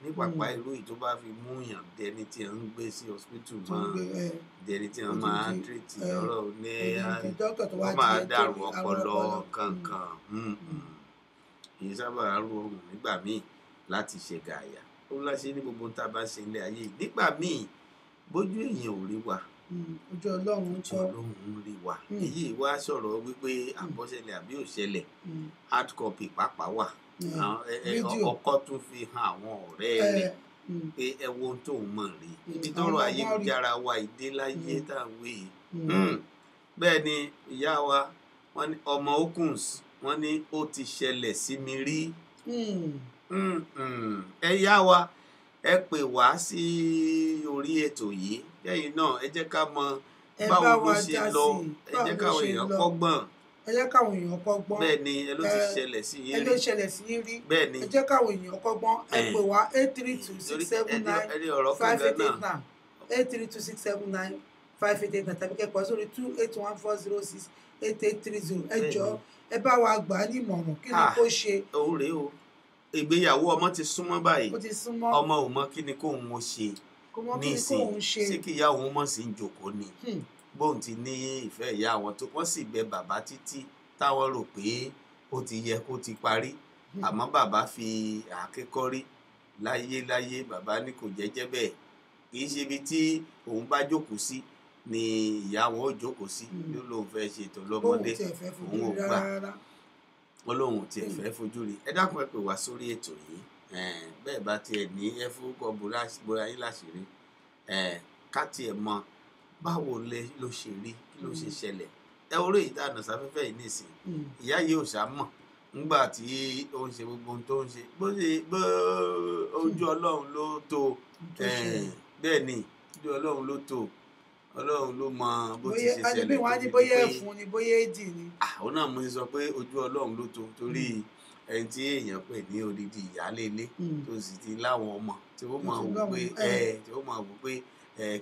ní pàpà irú yìí tó bá fi mú yàn dẹni tí wọ́n ń gbé sí hospital mọ́ dẹni tí wọ́n máa ń tírètì ọ̀rọ̀ ní wọ́n máa dàrú ọpọlọ kankan èyí sábà rọrùn nígbà míì láti ṣe gààyà ó láṣẹ ní gbogbo tá a bá ṣe ilé ayé nígbà míì bójú èèyàn ò rí wa ojú Ọlọ́run rí wa èyí wá sọ̀rọ̀ wípé àbọ̀ṣẹlẹ̀ àbí òṣẹlẹ̀ hard copy pàápàá wà ọkọ tún fi hàn àwọn ọ̀rẹ́ rẹ̀ pé ẹ wo ohun tóun mọ̀ rí ibi tọ́rọ̀ ayélujára wa ìdè láyé tá à ń wé yìí bẹ́ẹ̀ ni ìyá wa wọ́n ní ọmọ Okuns wọ́n ní ó ti ṣẹlẹ̀ sí mi rí ẹ yá wa ẹ pè wá sí orí ètò yìí lẹ́yìn náà ẹ jẹ́ ká mọ báwo ló ṣe lọ ẹ jẹ́ káwọn èèyàn kọ́gbọ́n bẹ́ẹ̀ ni ẹ ló ti ṣẹlẹ̀ sí yín rí bẹ́ẹ̀ ni ẹ jẹ́ káwọn èèyàn kọ́gbọ́n ẹ pè wá 832-679-5889 832-679-5889 tàbí kẹ́kọ̀ọ́ sórí 281-406-8830 ẹ jọ̀ọ́ ẹ bá wa gbà á nímọ̀ràn kí ni kó ṣe. òun rèé o ìgbéyàwó ọmọ ti súnmọ́ báyìí ọmọ ò mọ kí ni kóun ó ṣe nísìnyí ṣé kí ìyá òun mọ̀ sí ń jòkó ni bóun ti ní ìfẹ́ ìyá àwọn tó wọ́n sì bẹ bàbá títí táwọn rò pé ó ti yẹ kó ti parí àmọ́ bàbá fi àkékọ́rí láyé bàbá ní kò jẹ́jẹ́ bẹ́ẹ̀ kì í ṣe ibi tí òun bá jókòó sí ni ìyá wọn ó jókòó sí ló lóun fẹ́ ṣètò lọ́mọdé òun ò gbà wọ́n lóun ò tiẹ̀ fẹ́ fojú rí ẹ dákun ẹ pè wá sórí ètò yìí bẹ́ẹ̀ bá tiẹ̀ ní ẹ fúnkọ́ bóra yín láṣìírí ká tiẹ̀ mọ báwo ló ṣe rí kí ló ṣe ṣẹlẹ̀ ẹ orí ìdáná sáfẹ́fẹ́ yìí nìsín ìyá yìí ò ṣàmọ̀ ńgbà tí ó ń ṣe gbogbo ohun tó ń ṣe bó ojú Ọlọ́run ló tó bẹ́ẹ̀ ni ojú Ọlọ́run ló tó Ọlọ́run ló mọ bó ti ṣe ṣẹlẹ̀ àdébí wọn á ní bóyá ẹ̀fún ni bóyá èdè ni. àwọn náà mo ti sọ pé ojú Ọlọ́run ló tó torí ẹni tí èèyàn pè ní odidi ìyáálé ilé tó sì ti láwọn ọmọ tí ó máa wò pé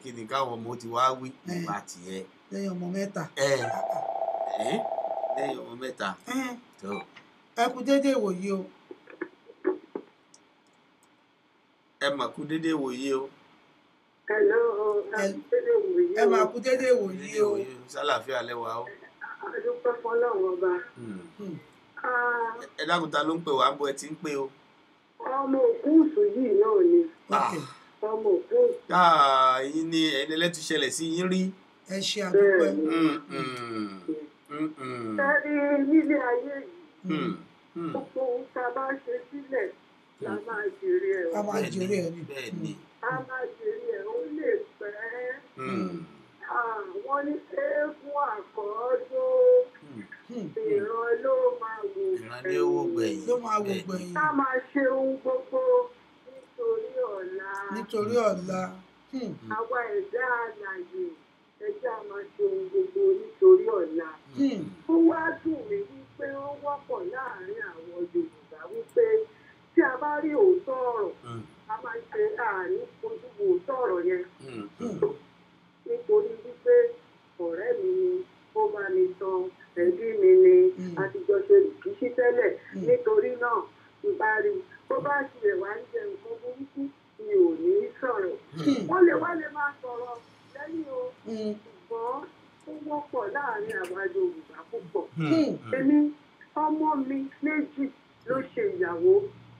kí ni káwọn ọmọ ti wá wí nípa tiẹ̀. lẹ́yìn ọmọ mẹ́ta. lẹ́yìn ọmọ mẹ́ta. ẹ kú déédéé wòye o. ẹ mà kú déédéé wòye o. ẹ mà kú déédéé wòye o. sálàáfíà lẹ́wà o. adúpẹ́ fọlọ́run ọba ẹ dákun ta ló ń pè wá bó ẹ ti ń pè o. ọmọ òkúùsù yìí náà ni. ọmọ òkúùsù. yín ni ẹni ẹlẹ́tù ṣẹlẹ̀ sí yín rí. ẹ ṣe àdúpẹ́. sẹ́rí nílé ayé yìí gbogbo ohun tá a bá ṣe sílẹ̀ la máa jèrè ẹ̀. a máa jèrè ẹ̀ ni. bẹ́ẹ̀ni. a máa jèrè ẹ̀ ó lè pẹ́. wọ́n ní eégún àkọ́jọ́ ìran ló máa wò gbẹ̀yìn. ló máa wò gbẹ̀yìn. ká máa ṣe ohun gbogbo nítorí ọ̀la. nítorí ọ̀la. àwa ẹ̀dá àlàyé ẹjẹ́ a máa ṣe ohun gbogbo nítorí ọ̀la. ó wá dùn mí wípé ó wọ́pọ̀ láàárín àwọn Yorùbá wípé tí a bá rí òótọ́ ọ̀rọ̀ a máa ṣe àárín ojú òótọ́ ọ̀rọ̀ yẹn. nítorí wípé ọ̀rẹ́ mi ni ó bá mi tan ẹbí mi ni àtijọ́ ṣe rìkíṣí tẹ́lẹ̀ nítorí náà ìbárí bó bá tilẹ̀ wá ń jẹ nǹkan burúkú mi ò ní sọ̀rọ̀. wọ́n lè wá lè máa sọ̀rọ̀ lẹ́yìn o ṣùgbọ́n ó wọ́pọ̀ láàárín àwa Yorùbá púpọ̀. èmi ọmọ mi méjì ló ṣe ìyàwó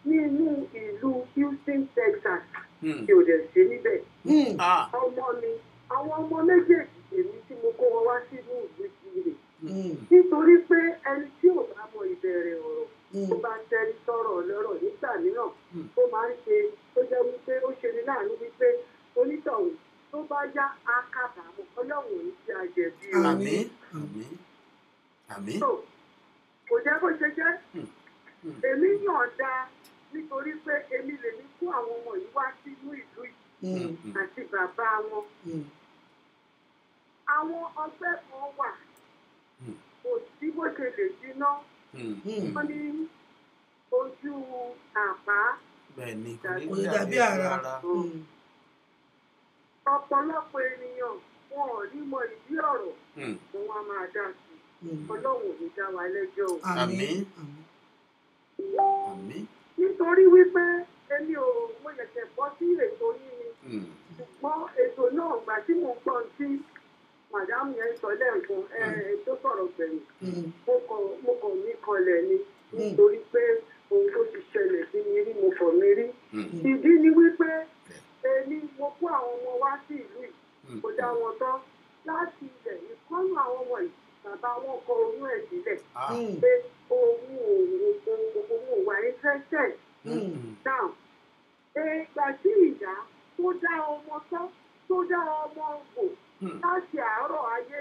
nínú ìlú Houston, Texas tí ò dẹ̀ sí níbẹ̀. ọmọ mi àwọn ọmọ méjèèjì èmi tí mo kó wọn wá sínú ìlú ìjìnlẹ̀ nítorí pé ẹni tí ò bá mọ ìbẹ̀rẹ̀ ọ̀rọ̀ tó bá tẹ́rí sọ̀rọ̀ lọ́rọ̀ nígbà mìíràn ó máa ń ṣe tó jẹ́ wípé ó ṣe ní láàánú wípé onítọ̀hún tó bá yá akábàámọ̀ Ọlọ́run ò ní ti àjẹbí o. àmín àmín àmín. kò jẹ́ bó ṣe jẹ́ èmi yọ̀ǹda nítorí pé èmi lèmi kó àwọn ọmọ yìí wá sínú ìlú yìí àti bàbá wọn. àwọn ọgbẹ́ kan wà kò sí bó ṣe lè jiná wọ́n ní ojú àpá dàbí ara. ọ̀pọ̀lọpọ̀ ènìyàn wọn ò ní mọ ìdí ọ̀rọ̀ wọn a máa dá sí Ọlọ́run ò ní dá wa lẹ́jọ́ o. àmín àmín. nítorí wípé èmi ò mo yẹ̀sẹ̀ bọ́ sí ètò yìí ni ṣùgbọ́n ètò náà gbà tí mo gbọ́ sí màdámù yẹn sọ lẹ́ẹ̀kan tó sọ̀rọ̀ gbẹ̀yìn mo kàn mí kanlẹ̀ ni nítorí pé ohun tó ti ṣẹlẹ̀ sí mi rí mo kàn mí rí. ìdí ni wípé èmi mo kó àwọn ọmọ wá sí ìlú yìí kò dá wọn tán láti ilẹ̀ ìkọ́nù àwọn ọmọ yìí bàbá wọn kọ oyún ẹ̀ sílẹ̀ pé òun ò wà interested now ìgbà tí ìyá tó dá ọmọ tán tó dá ọmọ wò láti àárọ̀ ayé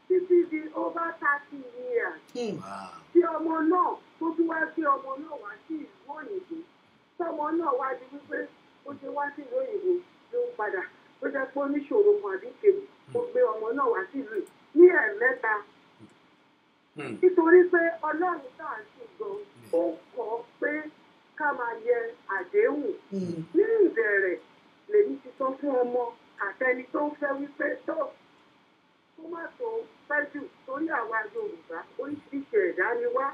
títí di over 30 years tí ọmọ náà tó tún wá sí ọmọ náà wá sí ìlú òyìnbó tọmọ náà wá di wípé ó ṣe wá sí ìlú òyìnbó ló ń padà tó jẹ́ pé oníṣòro kan àdínkèbù ó gbé ọmọ náà wá sí ìlú ní ẹ̀ẹ̀mẹ́ta nítorí pé Ọlọ́run náà sì gan ó kọ́ pé ká máa yẹ àdéhùn ní ìbẹ̀rẹ̀ lèmi ti sọ fún ọmọ àtẹni tó ń fẹ́ wípé tó má tó fẹ́ jù torí àwa Yorùbá oríṣiríṣi ẹ̀dá ni wá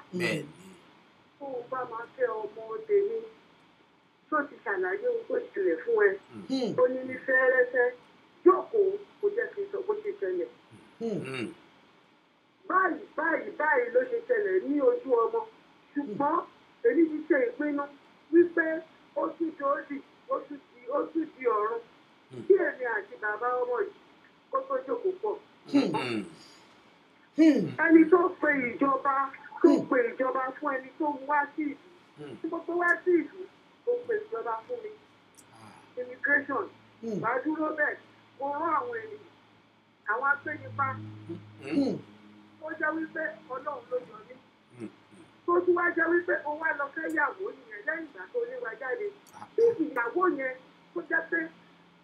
tó o bá máa fẹ́ ọmọ tèmi tó ti ṣàlàyé ohun tó ṣẹlẹ̀ fún ẹ ó ní ní fẹ́rẹ́fẹ́ jókòó kò jẹ́ kí n sọ bó ṣe ṣẹlẹ̀ báyìí ló ṣe ṣẹlẹ̀ ní ojú ọmọ ṣùgbọ́n èmi ti ṣe ìpinnu wípé ó tún di ọ̀run kí èmi àti bàbá ọmọ yìí kó tó jókòó pọ̀. ẹni tó pe ìjọba fún ẹni tó wá sí ìlú tí mo tó wá sí ìlú ó pe ìjọba fún mi immigration bá dúró bẹ́ẹ̀ mo rán àwọn ènìyàn àwọn agbẹnipa ó jẹ́ wípé Ọlọ́run ló yọ mí tó tún wá jẹ́ wípé ó wá lọ fẹ́ yàwó nìyẹn lẹ́yìn ìgbà tó lé wa jáde bí ìyàwó yẹn tó jẹ́ pé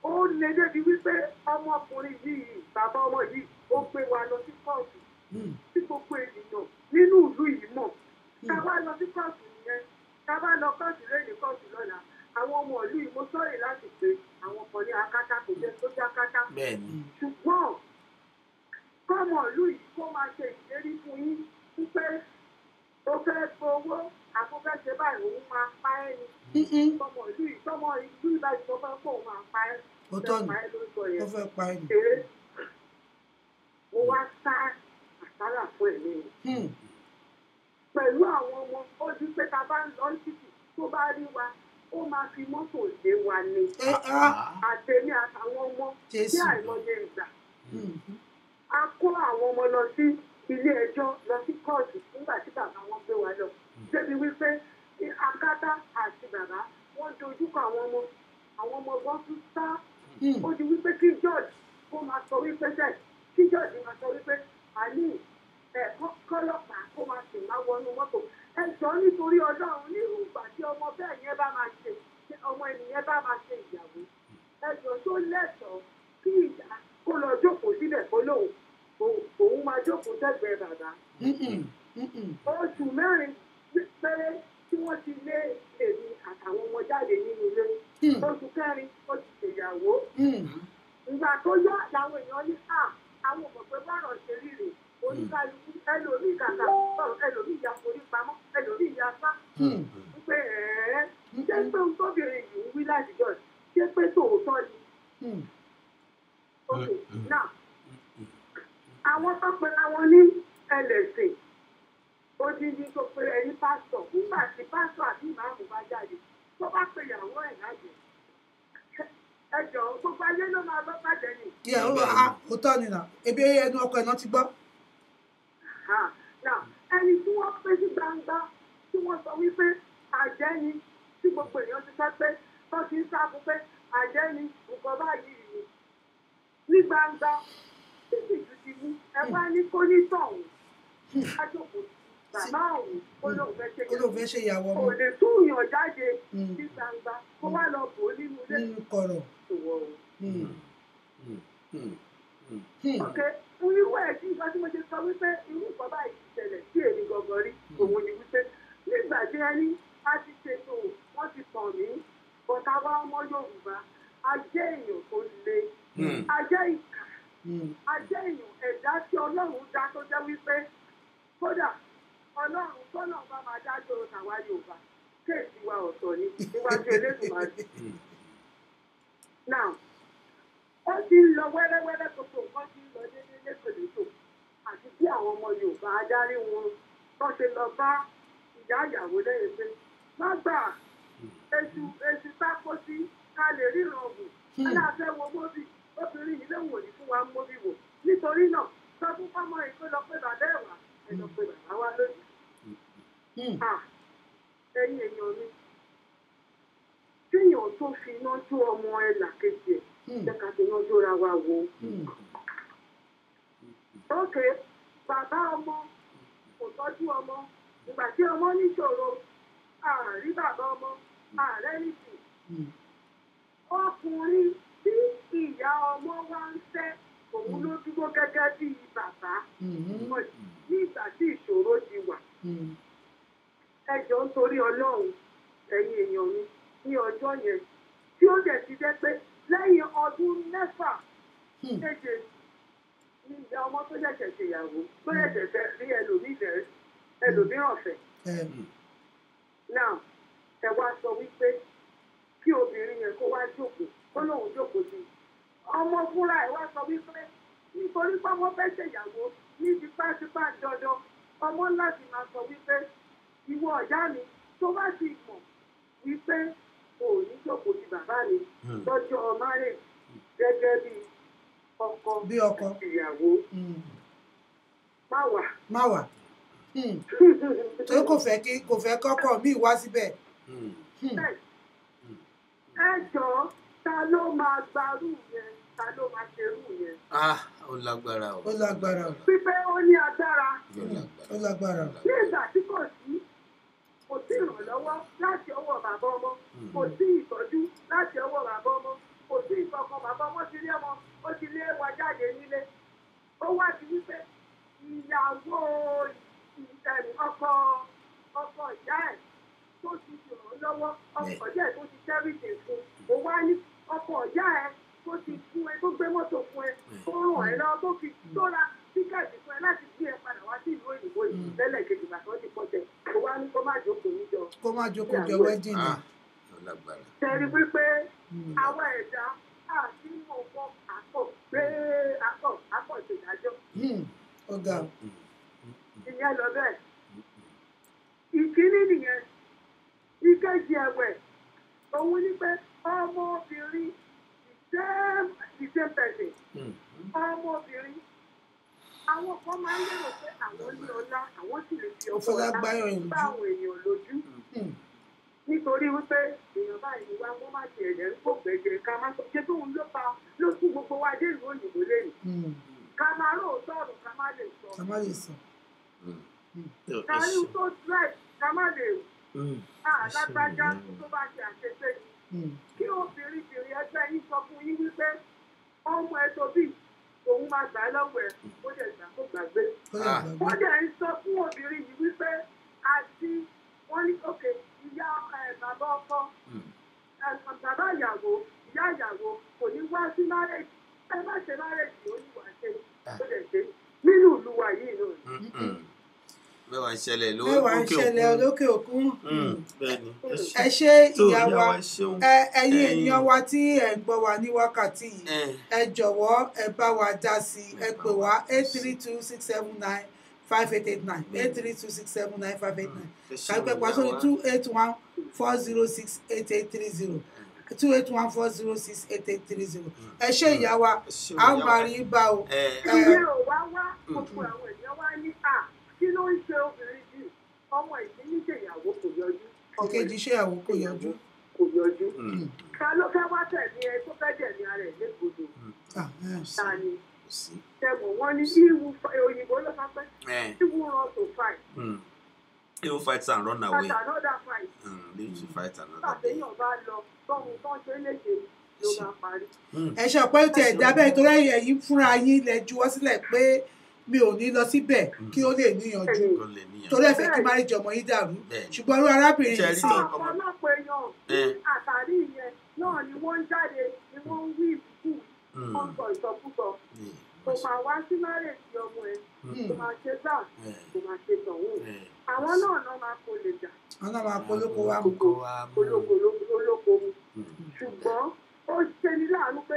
ó lè débi wípé ọmọkùnrin yìí bàbá ọmọ yìí ó gbé wa lọ sí kóòtù tí gbogbo ènìyàn nínú ìlú yìí mọ̀ ká wá lọ sí kóòtù nìyẹn ká bá lọ kóòtù lẹ́yìn kóòtù lọ́la àwọn ọmọ ìlú yìí mo sọ̀rọ̀ láti pé àwọn kan ní akátá kò jẹ́ tó já kátá ṣùgbọ́n kọ́mọ ìlú yìí kó máa ṣe ìlérí fún yín wípé ó fẹ́ gbowó àfọwọ́fẹ́ báyìí òun máa pa ẹ́ ni kọ́mọ ìlú yìí ìbáyìí tó fẹ́ kó òun máa pa ẹ́ ó tọ́ ni ó fẹ́ pa ẹ́ ni. mo wá sá àsálà fún ẹ̀mí mi pẹ̀lú àwọn ọmọ ó di pé ta bá ń lọ títì tó bá rí wa ó máa fi mọ́tò lé wa ni àtẹ̀mí àtàwọn ọmọ ní àìmọye ìgbà a kó àwọn ọmọ lọ sí ilé ẹjọ́ lọ sí kóòtù nígbà tí bàbá wọn gbé wa lọ débi wípé akátá àti bàbá wọ́n dojúkọ àwọn ọmọ gan tún sá ó di wípé kí george kó máa sọ wípé kí george máa sọ wípé àní kọ́lọ́pàá kó máa sì máa wọnú mọ́tò ẹ̀jọ́ nítorí ọlọ́run nírú ìgbà tí ọmọ bẹ́ẹ̀ yẹn bá máa ṣe ọmọ ènìyàn bá máa ṣe ìyàwó ẹ̀jọ́ tó lẹ́tọ̀ọ́ kí ìyá kó lọ jókòó síbẹ̀ kó lóun òun máa jókòó sẹ́gbẹ̀ẹ́ bàbá oṣù mẹ́rin péré tí wọ́n ti lé èmi àtàwọn ọmọ jáde nínú ilé oṣù kẹrin ó ti ṣèyàwó ìgbà tó yá làwọn èèyàn ní àwọn ọmọ pé bárọ̀ ṣe rí rèé oníkálukú ẹlòmíì kàkà ẹlòmíì ya forí pamọ́ ẹlòmíì ya sá wípé ṣé pé ohun tóbìnrin yìí ń wí látijọ́ ṣé pé tòótọ́ ni. ok now àwọn tó pe àwọn ní ẹlẹ́sìn odindi tó pe ẹni pásítọ̀ nígbà tí pásítọ̀ àti ìmáàmù bá jáde tó bá pe ìyàwó ẹ̀ lájẹ̀ ẹjọ́ gbogbo ayé ló máa bọ́ bàjẹ́ ni. òótọ́ ni nà ebi ẹnu ọkọ ẹ̀ náà ti gbọ́. ẹni tí wọ́n pé sí gbangba tí wọ́n sọ wípé àjẹ́ ni tí gbogbo èèyàn ti sọ pé tó ti ń sáfù pé àjẹ́ ni nǹkan báyìí ni ní gbangba títí ju ti mú ẹ wá ní kó ní tọ̀hún lájòkó bàbá òun ó lóun fẹ́ ṣe ìyàwó kò lè tún yàn jáde ní gbangba kó wá lọ bò ó nínú ilé kọ̀rọ̀. ok irú ẹ̀ tí nǹkan tí mo ṣe sọ wípé irú nǹkan báyìí ti ṣẹlẹ̀ sí èmi gangan rí òun ni wípé nígbà tí ẹni a ti ṣètò wọ́n ti tàn mí bọ̀tà wa ọmọ Yorùbá a jẹ́ èèyàn tó le a jẹ́ ìkà a jẹ́ èèyàn ẹ̀dá tí Ọlọ́run dá tó jẹ́ wípé kódà Ọlọ́run tọ́nà bá máa dájọ́ tàwa Yorùbá kéèsì wa ọ̀tọ̀ ni níwájú Elédùmarè. now ó ti ń lọ wẹ́rẹ́wẹ́rẹ́ gbogbo nǹkan ti ń lọ déédéé létòlétò àti bí àwọn ọmọ Yorùbá adarí wọn tó ṣe lọ bá ìyá ìyàwó lẹ́yìn pé má gbà èsì sáko sí ká lè ríran ọ̀gùn aláàfẹ́ wo móbì obìnrin yìí léwu òní fún wa móbì wò nítorí náà sọ fún fọmọ yìí pé lọ pé bàbá ẹ̀ wá ẹ lọ pé bàbá wa lónìí. ẹ̀yin èèyàn mi kéèyàn tó fi iná jó ọmọ ẹ̀ làkejì ẹ̀ jẹ́ ká fi iná jóra wa wò ó. ok bàbá ọmọ kò tọ́jú ọmọ ìgbà tí ọmọ níṣòro àárí bàbá ọmọ ààrẹ nìkú ọkùnrin tí ìyá ọmọ wa ń fẹ́ òun ló dúró gẹ́gẹ́ bí bàbá nígbà tí ìṣòro ti wà. ẹ jọ̀ọ́ nítorí Ọlọ́run ẹ̀yin èèyàn mi ní ọjọ́ yẹn tí ó dẹ̀ ti jẹ́ pé lẹ́yìn ọdún 6 méje ní ìyá ọmọ tó ṣẹ̀ṣẹ̀ ṣèyàwó tó ṣẹ̀ṣẹ̀ fẹ́ rí ẹlòmíràn fẹ́. now ẹ wá sọ wípé kí obìnrin yẹn kó wá jókòó kó lóun jókòó sí ọmọ fúnra ẹ wá sọ wípé nítorí pé ọmọ fẹ́ ṣèyàwó ní tipátipá dandan ọmọ láti máa sọ wípé ìwọ ọ̀yá mi tó bá ti mọ̀ wípé o ò ní jókòó sí bàbá mi lọ́jọ́ márùn gẹ́gẹ́ bí ọkọ ìyàwó má wà tó kò fẹ́ kọ́kọ́ mi wá síbẹ̀. ẹ jọ̀ọ́ ta ló máa gbarú yẹn ta ló máa ṣerú yẹn. ó lágbára o. ó lágbára o. pípẹ́ ó ní agbára. ó lágbára o. ní ìgbà tí kò sí ìrànlọ́wọ́ láti ọwọ́ bàbá ọmọ kò sí ìtọ́jú láti ọwọ́ bàbá ọmọ kò sí ìkọ̀kan bàbá ọmọ ti lé ọmọ ó ti lé wa jáde nílé ó wá ti wípé ìyàwó ọkọ ìyá ẹ̀ tó ti ràn lọ́wọ́ ọkọ ìyá ẹ̀ tó ti tẹ́rìtì fún ó wá ní ọkọ ìyá ẹ̀ tó ti fún ẹ tó gbé mọ́tò fún ẹ tó ràn ẹ́ lọ́wọ́ tó fi tóra tíkẹ́ẹ̀tì fún ẹ láti gbé ẹ padà wá sí ìlú òyìnbó yìí lẹ́lẹ̀ kejì bàtọ́ ti pọ̀ tẹ̀ ó wá ní kó má jókòó níjọ. kó má jókòó jọ wedding ni. tẹ̀rí wípé àwọn ẹ̀dá àti ọkọ̀ àpọ̀ ìṣèdájọ́. ó ga. ìyẹn lọ bẹ́ẹ̀ ìkíní nìyẹn ìkejì ẹ̀wẹ̀ òun ní pé ọmọbìnrin the same person ọmọbìnrin àwọn kan máa ń lérò pé àwọn ní ọlá àwọn sì lè fi ọkọ ọlá bá àwọn èèyàn lójú nítorí wípé èèyàn báyìí ni wá wọ́n má ti ẹ̀jẹ̀ ń kó gbẹ̀gẹ̀ ká má sọ ṣé tóun ló tún gbogbo wa dé ìlú òyìnbó lẹ́yìn ká máa rò sọ̀rọ̀ ká má lè sọ ká rí tó stress ká má lè lágbájá tó bá ṣe àṣeṣe kí obìnrin ẹgbẹ́ yín sọ fún yín wípé ọmọ ẹ tó bí òun máa gbà lọ́wọ́ ẹ̀ ó dẹ̀ gbà kó gbàgbé ó dẹ̀ ń sọ fún obìnrin yìí wípé àti wọ́n ní òkè ìyá bàbá ọkọ bàbá ìyàwó ìyá ìyàwó kò ní wá sí márèjì ẹ má ṣe márèjì ó ní wàá ṣe ó dẹ̀ ṣe nínú ìlú wa yìí náà. mẹ́wàá ń ṣẹlẹ̀ lókè òkun ẹ ṣe ìyá wa ẹ̀yin ènìyàn wa tí ẹ ń gbọ́ wa ní wákàtí yìí ẹ jọ̀wọ́ ẹ bá wa dá sí ẹ pè wá 832-679-5889 832-679-5889 kàgbẹ́ pa sórí 281-406-8830 281-406-8830 ẹ ṣe ìyá wa a ó máa rí bá o. ìwé ò wá gbogbo àwọn èèyàn wá ní kí ló ń ṣe obìnrin yìí ọmọ ìdílé ṣèyàwó kò yọjú. ìkejì ṣèyàwó kò yọjú. ká ló fẹ́ wá tẹ̀lé ẹ tó fẹ́ tẹ̀lé ara ẹ̀ légbodò. ta ni tẹ̀wọ̀n wọn ní òyìnbó ló sọ pé he will run to fight. he will fight and run away. fight another fight. live to fight another day. àtẹ̀yìn ọba lọ tọ́hún tó ń ṣe léṣe ló máa parí. ẹ ṣe ọ̀pẹ́ tí ẹ̀ dábẹ́ torí ẹ̀yin fúnra yín lẹ juwọ́ sílẹ̀ pé mi ò ní lọ síbẹ̀ kí ó lè níyànjú torí ẹ fẹ́ kí má rí jọmọ yín dàrú ṣùgbọ́n irú arábìnrin yìí sí. ọ̀pọ̀lọpọ̀ èèyàn àtàrí ìyẹn náà ni wọ́n ń jáde ni wọ́n ń wí ìbùkún wọ́n sọ ìsọkúsọ kò máa wá sí márèjì ọmọ ẹ kò máa ṣe gbà kò máa ṣe tọ̀hún àwọn náà máa kó lè jà. àwọn náà máa polóko wá mú. olóko mu ṣùgbọ́n ó ṣe ní láàánú pé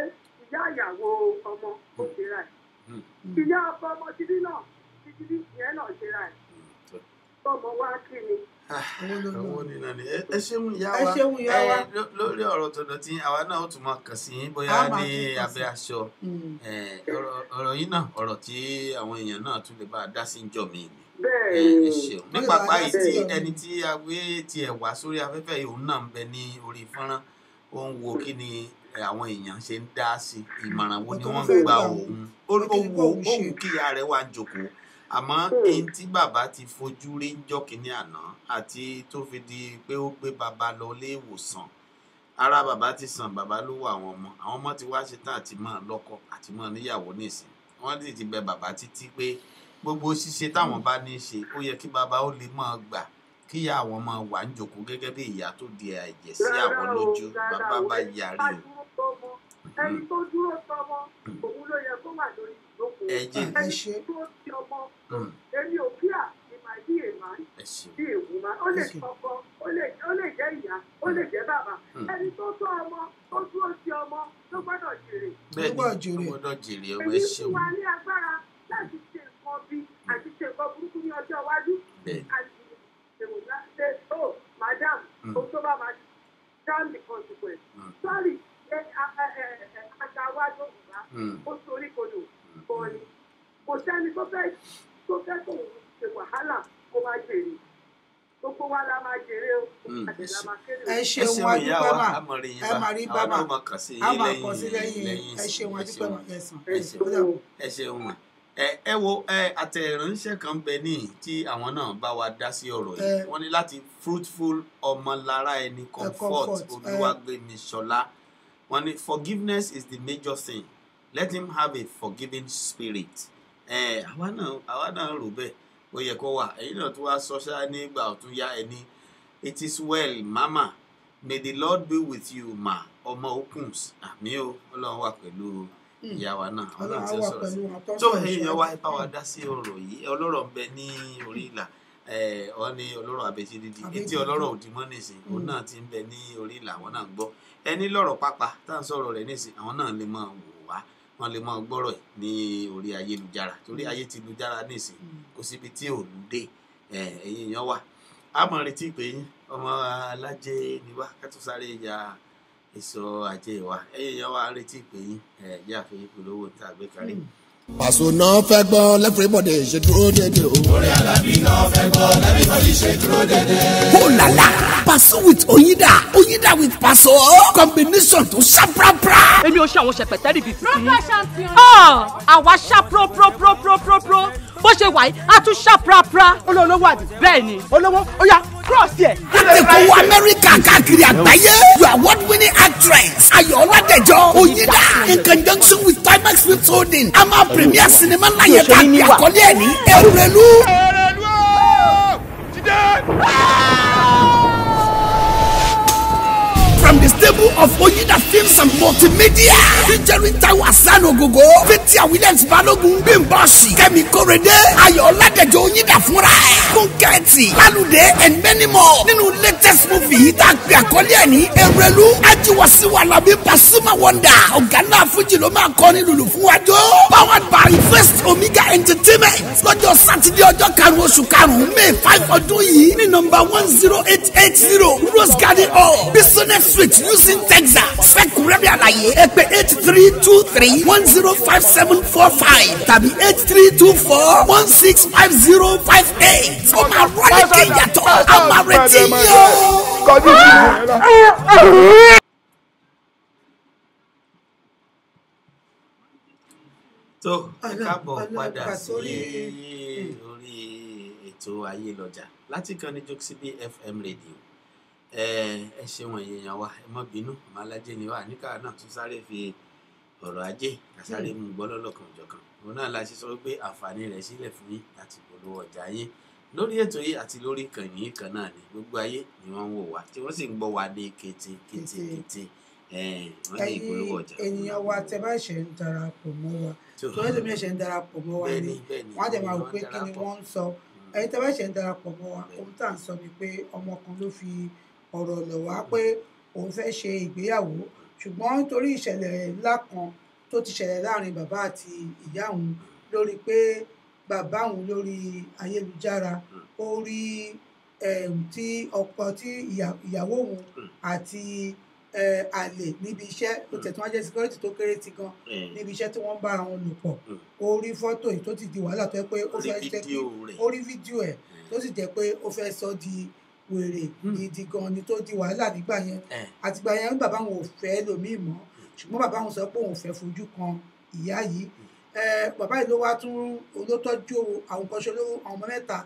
ìyá ìyàwó ọmọ ó ṣe ra ẹ̀ ìyá ọkọ ọmọ títí náà títí ìyẹn náà ṣe ra ẹ̀ tọmọ wá kí ni. owó nínú ni ẹ ṣeun ìyá wa lórí ọ̀rọ̀ tọ̀dọ̀ tí àwa náà ó tún máa kàn sí bóyá ní abẹ́ aṣọ ọ̀rọ̀ yìí náà ọ̀rọ̀ tí àwọn èèyàn náà tún lè bá a dá sí ń jọ mí ni ẹ ṣeun nípa báyìí tí ẹni tí a gbé tiẹ̀ wá sórí afẹ́fẹ́ yìí òun náà ń bẹ ní orí fọ́nrán ó ń wo kí ni àwọn èèyàn ṣe ń dá sí ìmọ̀ràn wo ni wọ́n ń gba òun ó wù kí ìyá rẹ̀ wá ń jókòó àmọ́ èyí tí bàbá ti fojú rí ń jọ́ kínní àná àti tó fi di pé ó gbé bàbá lọ ilé ìwòsàn ara bàbá ti sàn bàbá ló wà àwọn ọmọ ti wá ṣetán àti máa lọ́kọ àti máa níyàwó nísìn wọ́n sì ti bẹ bàbá títí pé gbogbo ṣíṣe táwọn bá ní í ṣe ó yẹ kí bàbá ó lè máa gbà kí ìyá àwọn máa wà ń jókòó gẹ́gẹ́ bí ìyá tó di àìjẹ́ sí àwọn lójú bàbá bá yarí o. ẹni tó dúró tọmọ òun ló yẹ kó wà lórí ìjókòó ẹni tó ti ọmọ èmi ò kíá ìmọ̀ bí èèmọ̀ bí èwù máa ó lè kọ́kọ́ ó lè jẹ́ ìyá ó lè jẹ́ bàbá ẹni tó tọ́ ọmọ tó dúró ti ọmọ ló gbọ́dọ̀ jèrè. bẹ́ẹ̀ni ó gbọ́dọ̀ jèrè ọmọ ẹ ṣeun. èyí fún wa ní agbára láti ṣe nǹkan bí àti ṣe nǹkan burúkú ní ọjọ́ iwájú àti ìròyìn ṣe madam tó bá máa down the consequence sorry àtàwájú òwúrọ̀ ó sorí kodò bọ́ọ̀lì kò sẹ́ni tó fẹ́ kó ṣe wàhálà kó máa jèrè gbogbo wa la máa jèrè o àtẹ̀lá máa kéré o. ẹ ṣeun wá dúpẹ́ mà ẹ máa rí bàbá a máa kàn sí lẹ́yìn ẹ ṣeun wá dúpẹ́ mà ẹ ṣeun mà ẹ wo àtẹ̀ránṣẹ́ kan bẹ ní tí àwọn náà bá wa dá sí ọ̀rọ̀ yìí wọ́n ní láti fruitful ọmọlára ẹni comfort Olúwagbémiṣọlá wọ́n ní forgiveness is the major thing let him have a forgiving spirit àwa náà rò bẹ́ẹ̀ ó yẹ kó wà ẹ̀yin náà tó wá sọ ṣáá nígbà ọ̀tún yá ẹni it is well mama may the Lord be with you ma ọmọ okuns àmì o Ọlọ́run wà pẹ̀lú ìyá wa náà Ọlọ́run ti sọ̀rọ̀ sí tó èèyàn wá bá wa dá sí ọ̀rọ̀ yìí ọlọ́rọ̀ ń bẹ ní orí ìlà ọ ní ọlọ́rọ̀ abẹ́tí dídí etí ọlọ́rọ̀ òdìmọ́ nìsín òun náà ti ń bẹ ní orí ìlà àwọn náà ń gbọ́ ẹni lọ́rọ̀ pápá tá à ń sọ̀rọ̀ rẹ̀ nìsín àwọn náà lè máa wò wá wọn lè máa gbọ́rọ̀ ní orí ayélujára torí ayé ti lujára nìsín kò síbi tí ò lù dé ẹ̀yin èèyàn wà a mọ̀ retí pé ọmọ alájẹ ni wá ká tó sáré ya èso ajé wa ẹ̀yìn yẹn wá retí pé ẹ̀yà àfihàn ìpolówó tá a gbé kárí. Pàṣọ náà fẹ́ gbọ́ lẹ́fẹ̀rẹ́bọ̀dé ṣe dúró dédé o. Orí Alábí náà fẹ́ gbọ́ lẹ́fẹ̀rẹ́bọ̀dé ṣe dúró dédé. Oh la la! Pàṣọ with Oyinda, Oyinda with Pàṣọ. Combination tó ṣàprápra. èmi ò ṣe àwọn ṣẹpẹtẹrì bíi títí. Proper champion. àwa ṣá pro bó ṣe wà yìí a tún ṣá prapra. olówó àbí. bẹ́ẹ̀ ni. olówó ó yá cross yẹ. Àtẹ̀kọ̀ wọ Amẹ́ríkà káàkiri àgbáyé. You are award-winning actress. Ayọ̀ Ọládẹ̀jọ Oyinda in conjunction with Timex Films Holding. A máa premier sinimá láyé káàkiri àkọlé ẹ̀ ní Èrèlú. From the stable of Oyinda Films and Multimedia, featuring Taiwo Hassan Ogogo, Fathia Williams Balogun, Bimboshi, Kemi Korede, Ayọ̀ Ọládẹ̀jọ Oyinda fúnra ẹ̀, Funkẹ́ẹ̀tì, Lálùdé and many more. Nínú latest movie tá a gbé àkọlé ẹ̀ ní Èrèlú, Ajiwasiwa Alabi Pasuma Wonder, ọ̀gá náà Fújì ló máa kọ́ ní lùlù fún wájú. Powered by First Omega Entertainment. Lọ́jọ́ Sátidé ọjọ́ karùn-ún oṣù karùn-ún May 5 ọdún yìí ní nọ́mbà 10880 Rose Garden Hall, Business Suite, Houston, Texas. Fẹ́kùrẹ́rẹ́ àlàyé ẹ pè 8323105745 tàbí 8324165058. Ó máa rọ́ọ̀lì kí ìyàtọ̀ á máa retí yóò. tó ẹ káàbọ̀ padà sí orí ètò ayé lọ́jà láti kan ní Jokesibi FM radio. Ẹ ṣeun èèyàn wa ẹ má bínú ọmọ alájẹ ni wà níkà náà tún sáré fi ọ̀rọ̀ ajé àsáré mú gbọ́ lọ́lọ́kan òjọ̀kan òun náà la ṣe sọ pé àǹfààní rẹ̀ sílẹ̀ fún yín láti polówó ọjà yín lórí ètò yìí àti lórí ìkànnì yìí kan náà ni gbogbo ayé ni wọ́n ń wò wá tí wọ́n sì ń gbọ́ wá ní kété wọ́n ní ìpolówó ọjà. ènìyàn wa tẹ bá ṣe ń darapọ̀ mọ́ wa torí ẹlòmí ṣe ń darapọ̀ mọ́ wa ni wọ́n á jẹ́ máa wò pé kí ni wọ́n ń sọ ẹ̀yin tẹ bá ṣe ń darapọ̀ mọ́ wa ohun tá à ń sọ ni pé ọmọ kan ló fi ọ̀rọ̀ lọ̀ wá pé òun fẹ́ ṣe ìgbéyàwó ṣùgbọ́n nítorí ìṣẹ̀lẹ̀ ńlá kan tó ti ṣẹlẹ̀ láàrin bàbá àti ìyá òun lórí pé bàbá òun lórí ayélujára ó rí tí ọkọ tí ìyàwó òun àti àlè níbi iṣẹ́ tó tẹ̀ tí wọ́n jẹ́ security tó kéré ti gan níbi iṣẹ́ tí wọ́n ń bára wọn lò pọ̀ ó rí fọ́tò yìí tó ti di wàhálà tó yẹ pé ó fẹ́ jẹ́ kí ó rí fídíò ẹ̀ tó sì jẹ́ pé ó fẹ́ sọ di wèrè gidi gan ni tó di wàhálà nígbà yẹn àtìgbà yẹn bàbá wọn ò fẹ́ lòmíì mọ́ ṣùgbọ́n bàbá wọn sọ pé òun fẹ́ fojú kan ìyá yìí bàbá yìí ló wá tún olótọ́jú àwọn kan ṣe olówó àwọn ọmọ mẹ́ta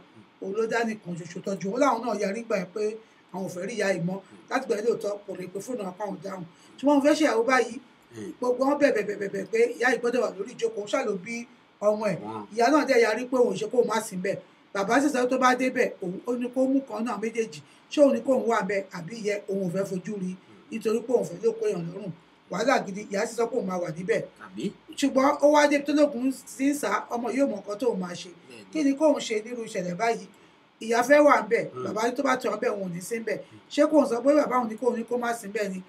òun ló dá nìkan ṣoṣo tọ́jú wọn láwọn náà yarí gbà pé àwọn ò fẹ́ rí ìyá yìí mọ́ láti gbà lóòótọ́ kò lè pe fóònù apá òun dáhùn tí wọ́n fẹ́ ṣèyàwó báyìí gbogbo wọn bẹ̀bẹ̀ pé ìyá yìí gbọ́dọ̀ wà lórí ìjókòó ṣàlò bí ọmọ ẹ̀ ìyá náà dẹ̀ yarí pé òun ṣe kó má sí bẹ́ẹ̀ bàbá sísẹ tó bá débẹ̀ òun ó ní kó mú kan náà méjèèjì ṣé òun ní kóun wà bẹ́ẹ̀ àbí ìyẹ òun ò fẹ́ fojú rí nítorí pé òun fẹ́ ló kó èèyàn lọ́rùn wàhálà gidi ìyá sísọ pé òun máa wà níbẹ̀ ṣùgbọ́n ó wá dé tó lóògùn sí ń sá ọmọ yóò mọ nǹkan tóun máa ṣe kí ni kóun ṣe nírú ìṣẹ̀lẹ̀ báyìí ìyá fẹ́ wà ńbẹ̀ bàbá tó bá tọ̀ ọ́bẹ̀ òun ò ní sí ńbẹ̀ ṣé kóun sọ pé bàbá òun ní kóun ní kó má sí ńbẹ̀ ni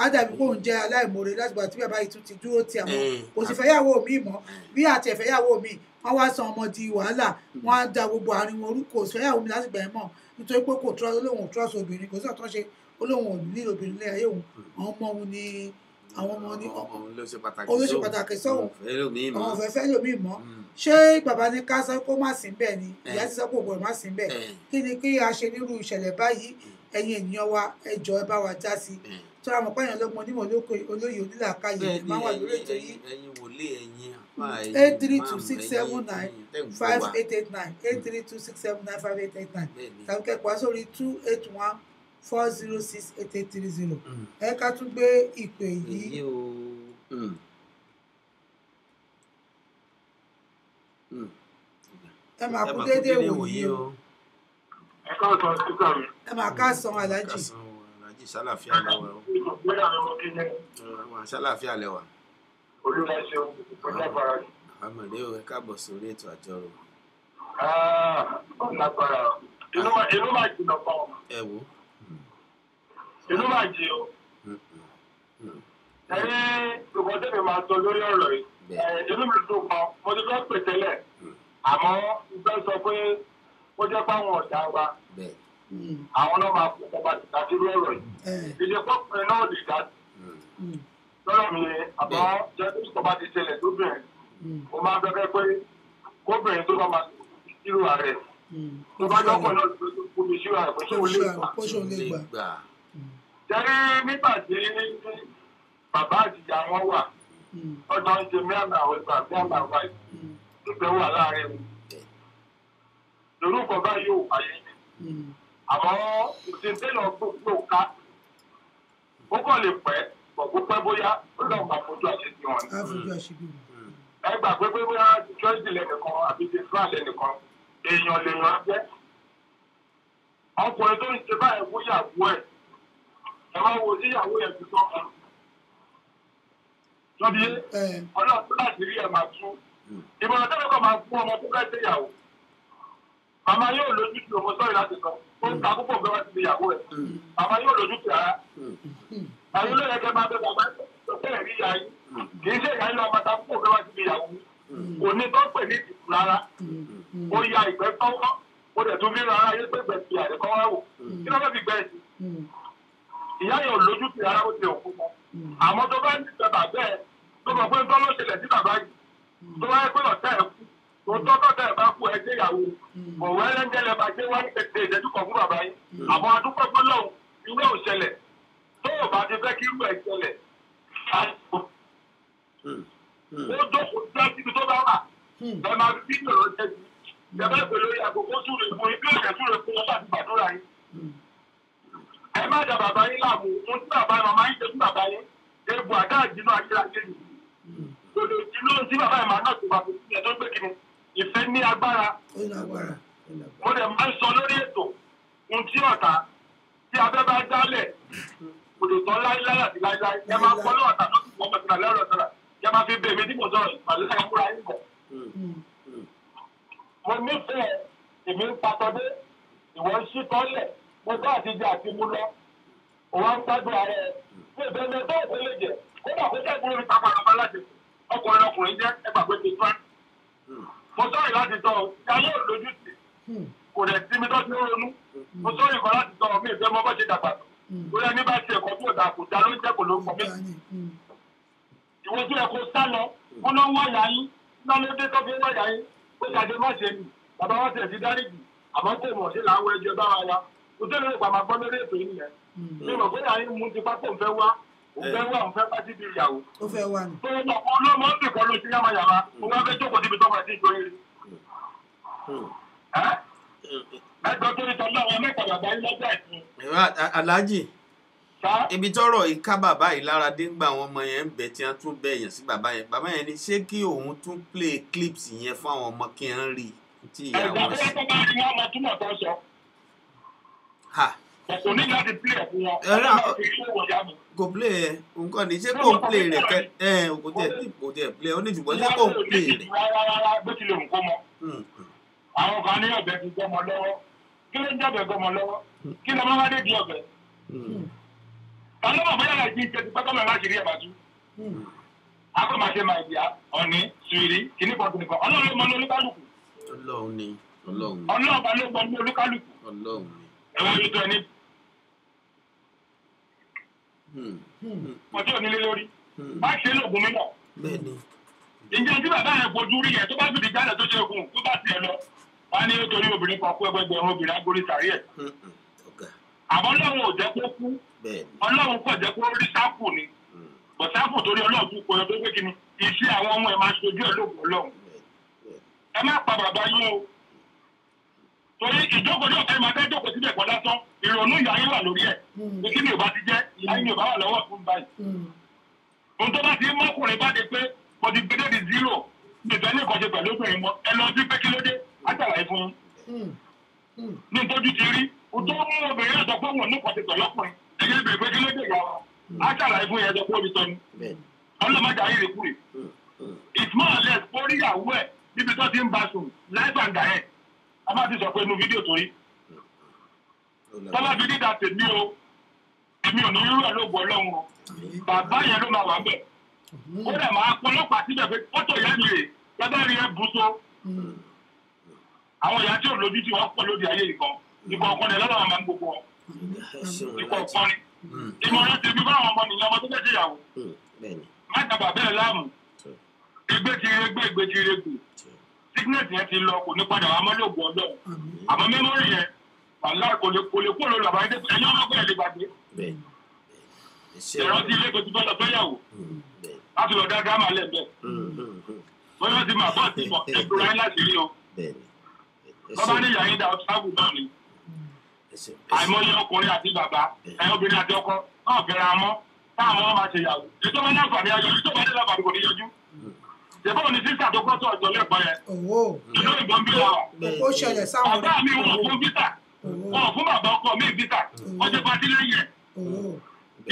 ádàbí kóun jẹ́ aláìmoore láti gbà tí bàbá yìí tún ti dúró ti àwọn kò sì fẹ́yàwó mi mọ́ bí àti ẹ̀fẹ́yàwó mi wọ́n wá san ọmọ di wàhálà wọ́n á da gbogbo àárín wọn orú kò fẹ́yàwó mi láti gbà ẹ̀ mọ́ nítorí pé kò trọ́ olóhùn ò trọ́sọ obìnrin kò sí ọ̀tọ́ ṣe olóhùn ò nílò obìnrin lé ayé òun àwọn ọmọ òun ni àwọn ọmọ ní olóṣè pàtàkì sóhun àwọn ọ̀fẹ́ fẹ́ lómi mọ́ ṣé bàbá ní ká sọ kó má sí bẹ́ẹ̀ ni ìyá ti sọ pé òun má sí bẹ́ẹ̀ kí ni kí a ṣe nírú ìṣẹ̀lẹ̀ báyìí ẹ̀yin ènìyàn wa ẹ jọ̀ọ́ ẹ bá wa já sí tó ra mọ̀ pé èèyàn lọ́gbọ̀n onímọ̀ olóyè onílàákàyè máa wà lórí ètò yìí 83267958889 83267958889 tàbí kẹ́kọ̀ọ́ sórí 281406830 ẹ ká tún gbé ìpè yìí. ẹ máa kú déédéé wòye o ẹ máa ká san aláàjì. Ṣàlàfíà lẹ́wà o. Ṣàlàfíà lẹ́wà. Olúwa ṣeun, ọlágbára. Àmọ̀dé o, ẹ káàbọ̀ sórí ètò àjọrò. Ọlágbára. Inú máa jìnà pa ọ. Ẹ wo. Inú máa jì o. Ẹni ìwọ́n tẹ́lẹ̀ máa sọ lórí ọ̀rọ̀ yìí. Inú mi dùn kan, mo ti fẹ́ pè tẹ́lẹ̀. Àmọ́ ìgbẹ́ sọ pé ó jẹ́ páwọn ọ̀dà wa. àwọn náà máa fún ọba tìtàkì lọ́rọ̀ yìí ìdíje pọ́pẹ́ náà lè dá lọ́rọ̀ mi àbọ̀ jẹ́ tó tọ́ba ti ṣẹlẹ̀ lóbìnrin mo máa bẹ́ẹ̀ pé kóbìnrin tó bá máa ṣírò ààrẹ tó bá jọ́pọ̀ náà tó kú mi ṣírò ààrẹ pé ṣé o lè gbà. jẹ́rí nígbà tí bàbá àtìyá wọn wà ọjọ́ ń ṣe mẹ́àmà àwọn ìgbà mẹ́àmà wáyé nígbà wà láàrin wọn lórúkọ báyìí ò wáyé àmọ́ òṣèǹtẹ́lọ̀ gbogbo ká ó kàn lè pẹ́ pọ̀ pẹ́ bóyá ó lọ́ọ̀ máa fojú àṣetì wọn ni. ẹ gbà pé bóyá jọ́sì lẹ́nìkan àbí ti fúlàṣì ẹnìkan èèyàn lèèyàn jẹ́ ọkùnrin tó ń ṣe báyìí fún ìyàwó ẹ̀ ẹ wá wo sí ìyàwó ẹ̀ fi tọ́ kan lọ́bí ọlọ́ọ̀tún láti rí ẹ̀ máa tú ìmọ̀ràn tẹ́lẹ̀ kan máa fún ọmọ tó fẹ́ ṣe ìyàwó màmá yóò lójú tí ọmọ sọ́ọ̀rì láti sọ ó ń ta púpọ̀ bẹ́ẹ̀ wá sí ìyàwó ẹ̀ màmá yóò lójú tí ara àwọn olóyè ẹgbẹ́ máa bẹ bàbá tó fẹ́ẹ̀ rí ìyá yìí kì í ṣe ìyá yìí lọ́ọ́ máa ta púpọ̀ bẹ́ẹ̀ wá sí ìyàwó kò ní tó pè ní ìdìbò rárá ó ya ìgbẹ́ tọ́wọ́ ó dẹ̀ tún ríra ara yé pé gbẹ̀sì àdékọ́ wá wò kí ló fẹ́ fi gbẹ̀sì ìyá yẹn ò lójú tí ara ó ti òkú mọ́ àmọ́ tó bá ń ti bàbá bẹ́ẹ̀ tó mọ̀ pé ń tọ́ ló ṣẹlẹ̀ sí bàbá yìí tó bá yẹ pé ọ̀tá ẹ̀ kú tó tọ́tọ́ ẹ̀ bá kú ẹgbẹ́ ìyàwó òwò ẹlẹ́ńgẹ́lẹ́ máa gbé wá ní tètè ìdẹ́jú kan fún bàbá yìí àmọ́ adúpẹ́ gbọ́dọ̀ ìwé ò ṣẹlẹ̀ tó o bá ti fẹ́ kí irú ẹ̀ ṣẹlẹ̀ ó jókòó sí ibi tó bá wà ẹ máa fi fídíò lọ jẹ́ sí ẹ bá ìpè lórí àgùkù súre fún ibi òkè súre fún ọba àti gbàdúrà yìí ẹ má dà bàbá yín láàmú ohun tí bàbá màmá yín ṣe fún bàbá yín egbò àdá àjínú ayérayé nìyí lòdì ìdílé tí bàbá yìí máa náà tó bá fi sílẹ̀ tó gbé kiri ìfẹ́ ní agbára mo dẹ̀ máa ń sọ lórí ètò ohun tí ọ̀tá tí abẹ́ bá dálẹ̀ kò lè tán láíláí àti láíláí ẹ máa kọ́ lọ́ọ̀tà tó ti wọ́n pẹ̀sìnà lẹ́rọ̀ sọ̀rọ̀ ẹ máa fi bẹ̀ mí dípò sọ̀rọ̀ ìpàlẹ́ ẹ̀kúra yín bọ̀. mo nífẹ̀ẹ́ èmi ń patọ́dé ìwọ ń ṣí tọ́lẹ̀ mo bá àtijọ́ àti mú lọ òun ń gbádùn ara ẹ̀ fún ìbẹ̀rẹ̀ tó ìpínlẹ̀ jẹ kódà kó jẹ́ ìgbóhùn ìtàkùn àlọ́mọ láti ọkùnrin jẹ́ ẹgbàgbé ti fẹ́. mo sọ̀rọ̀ láti tọ́ ìyá yóò lójú sí kò dẹ̀ sí mi tó ti ronú mo sọ̀rọ̀ ìkọ́ láti tọ́ mi ìfẹ́ mọ́ bọ́ ṣe dàgbà tó lórí ẹni bá ti ẹ̀kọ́ tó dà kò dá ló ń jẹ́ kò ló ń kọ́ mi. ìwọ tó yẹ kó sá lọ wọn ló ń wáyà yín náà ló dé tó fi ń wáyà yín ó ṣàdé má ṣe nì bàbá wa tẹ̀ sí dáríjì àmọ́ kò mọ̀ sí làwọn ẹjọ́ bá wa ya kò tó lórí ìpamọ́ gbọ́ lórí ètò yìí yẹn mi mọ̀ pé àyín mú ti pápó òun fẹ́ wá òun fẹ́ bá síbi ìyàwó. ó fẹ́ wá ní. tó lọ ọlọ́mọ ń bìkọ́ ló ti yàmà yàrá òun wá fẹ́ jókòó síbi tó máa ti ìjòyè rí. ẹgbẹ́ tó ní tọ́lá àwọn mẹ́ta bàbá yín lọ́jà ìsìn. Alhaji ibi tọ́rọ̀ ìka bàbá yìí lára dé ńgbà àwọn ọmọ yẹn ń bẹ tí wọ́n tún bẹ èèyàn sí bàbá yẹn ní ṣé kí òun tún play clips yẹn fún àwọn ọmọ kí wọ́n rí tí ìyá wọn sí. ẹ̀gbọ́n tó bá rí wọn máa túmọ̀ tó sọ. kò ní láti play fún wọn. kò play ẹ nǹkan ní ṣé kò ń play rẹ kò tẹ play ó ní ṣùgbọ́n ṣé kò ń play rẹ. rárá bó tilẹ̀ ń kó mọ. àwọn kan ní ọ̀bẹ ti gbọ́mọ lọ́wọ́ kí ló ń jẹ́ ọ̀bẹ gbọ́mọ lọ́wọ́ kí ló máa wá dé di ọ̀bẹ. Kàlọ́ bóyá láti ṣe ti pẹ́kọ́ mẹ́rin láti rí ẹ̀bà tú. Akọ́ máa ṣe máa ìyá ọ̀ní ṣùrí kìíní kan tó nìkan. Ọlọ́run ló mọ ní olúkálùkù. Ọlọ́run ni Ọlọ́run. Ọlọ́run bá ló mọ ní olúkálùkù. Ọlọ́run ni. Ẹ̀wọ̀n yóò tó ẹni. Ọjọ́ onílé lórí. Má ṣe lóògùn mímọ̀. Bẹ́ẹ̀ni. Ǹjẹ́ tí bàbá yẹn fojú rí yẹn tó bá fìdí jáde tó ṣe ogun tó bá tiẹ̀ lọ. Wọ́n á ní nítorí obìnrin kan kú ẹgbẹgbẹ̀rún obìnrin agbórí sàrí ẹ̀. Àmọ́ Ọlọ́run ò jẹ́ kó kú. Ọlọ́run kò jẹ́ kó rí sáàpù ni bọ̀sáàpù torí Ọlọ́run tún pọ̀yọ́ tó gbé kí ni iṣẹ́ àwọn ọmọ ẹ̀ máa ṣojú ẹ̀ lóògùn Ọlọ́run ẹ má pa bàbá yín o torí ìjókòó náà ẹ máa fẹ́ jókòó síbẹ̀ kọ́ lásán ìrònú ìyá yín wà lórí ẹ̀ ní kí ni ò bá ti jẹ́ ìyá yín ò bá wà lọ́wọ́ fún báyìí ohun tó bá ti mọ́kùnrin bá di pé kò ti gbédé di zero ìfẹ́ ní ìkọ́ṣe pẹ̀lú obìnrin mọ́ ẹ lọ sí pé kí ló dé á ṣàlàyé fún yín ní ìtọ́jú ti rí o tó mú obìnrin àtọ́ pé wọn ní ìkọ́ṣe pẹ̀lú ọkùnrin ẹ̀yẹ́ bèrè pé kí ló dé ìyá wa á ṣàlàyé fún yẹn ẹjọ́ pé omi tọ́ni ọlọ́mọdé ayé rẹ̀ kúrè it's more or less orí ìyàwó ẹ̀ níbi tó ti ń bá sùn life and direct a máa ti sọ pé inú fídíò torí tọ́lá fi dídà tèmi o èmi ò ní irú ẹ̀ ló gbọ́ lọ́hùn o bàbá yẹn ló máa wà bẹ̀ ó dẹ̀ máa pọlọ́pàá síbẹ̀ pé fọ́tò ìyá mi rè lábẹ́ rí ẹ bú so àwọn ìyá tí ò lójú tí wọ́n pọ̀ lóde ayé nìkan ikọ̀ ọ̀kan ẹ̀ lọ́dọ̀ máa ń gbogbo ọ̀ ikọ̀ ọ̀kan ni ìmọ̀ràn tèmi bá àwọn ọmọ nìyẹn ọmọ tó fẹ́ ṣèyàwó má dàbà bẹ́ẹ̀ láàmú ẹgbẹ́ ti regbè sickness yẹn ti lọ kò ní padà wà mọ́lẹ́ògùn ọlọ́run àmọ́ mẹ́mórì yẹn wàhálà kò lè kúrò lórí àbáyé ẹ̀yìn ọmọ ọgbẹ́ ẹ̀ lè gbàgbé ìrántí ilé tó ti fẹ́ lọ fẹ́yàwó láti lọ dá dáàmà lẹ́ẹ̀bẹ̀ bóyá ti máa bọ́ sí ìmọ̀ ẹ̀dùn ráyé láti rí o bọ́bá ní ìyá yín dá ọtí áàbù náà ni àìmọye ọkùnrin àti bàbá obìnrin àti ọkọ náà fẹ́ra mọ́ táwọn ọmọ máa ṣe yàwó ètò wọn ní àǹfààní ayọ̀ ètò wọn ní àǹfààní kò ní yọjú ṣèbọ̀ ní sísà tó kọ́ tó ọ̀jọ̀ lẹ́ẹ̀kọ́ yẹn inú ìbọn bí wà ó ṣẹlẹ̀ sáwọn ọ̀gá mi wọ̀ fún bítà wọ̀ fún bàbá ọkọ mi bítà ọjọ́ pàtí lẹ́yìn ẹ̀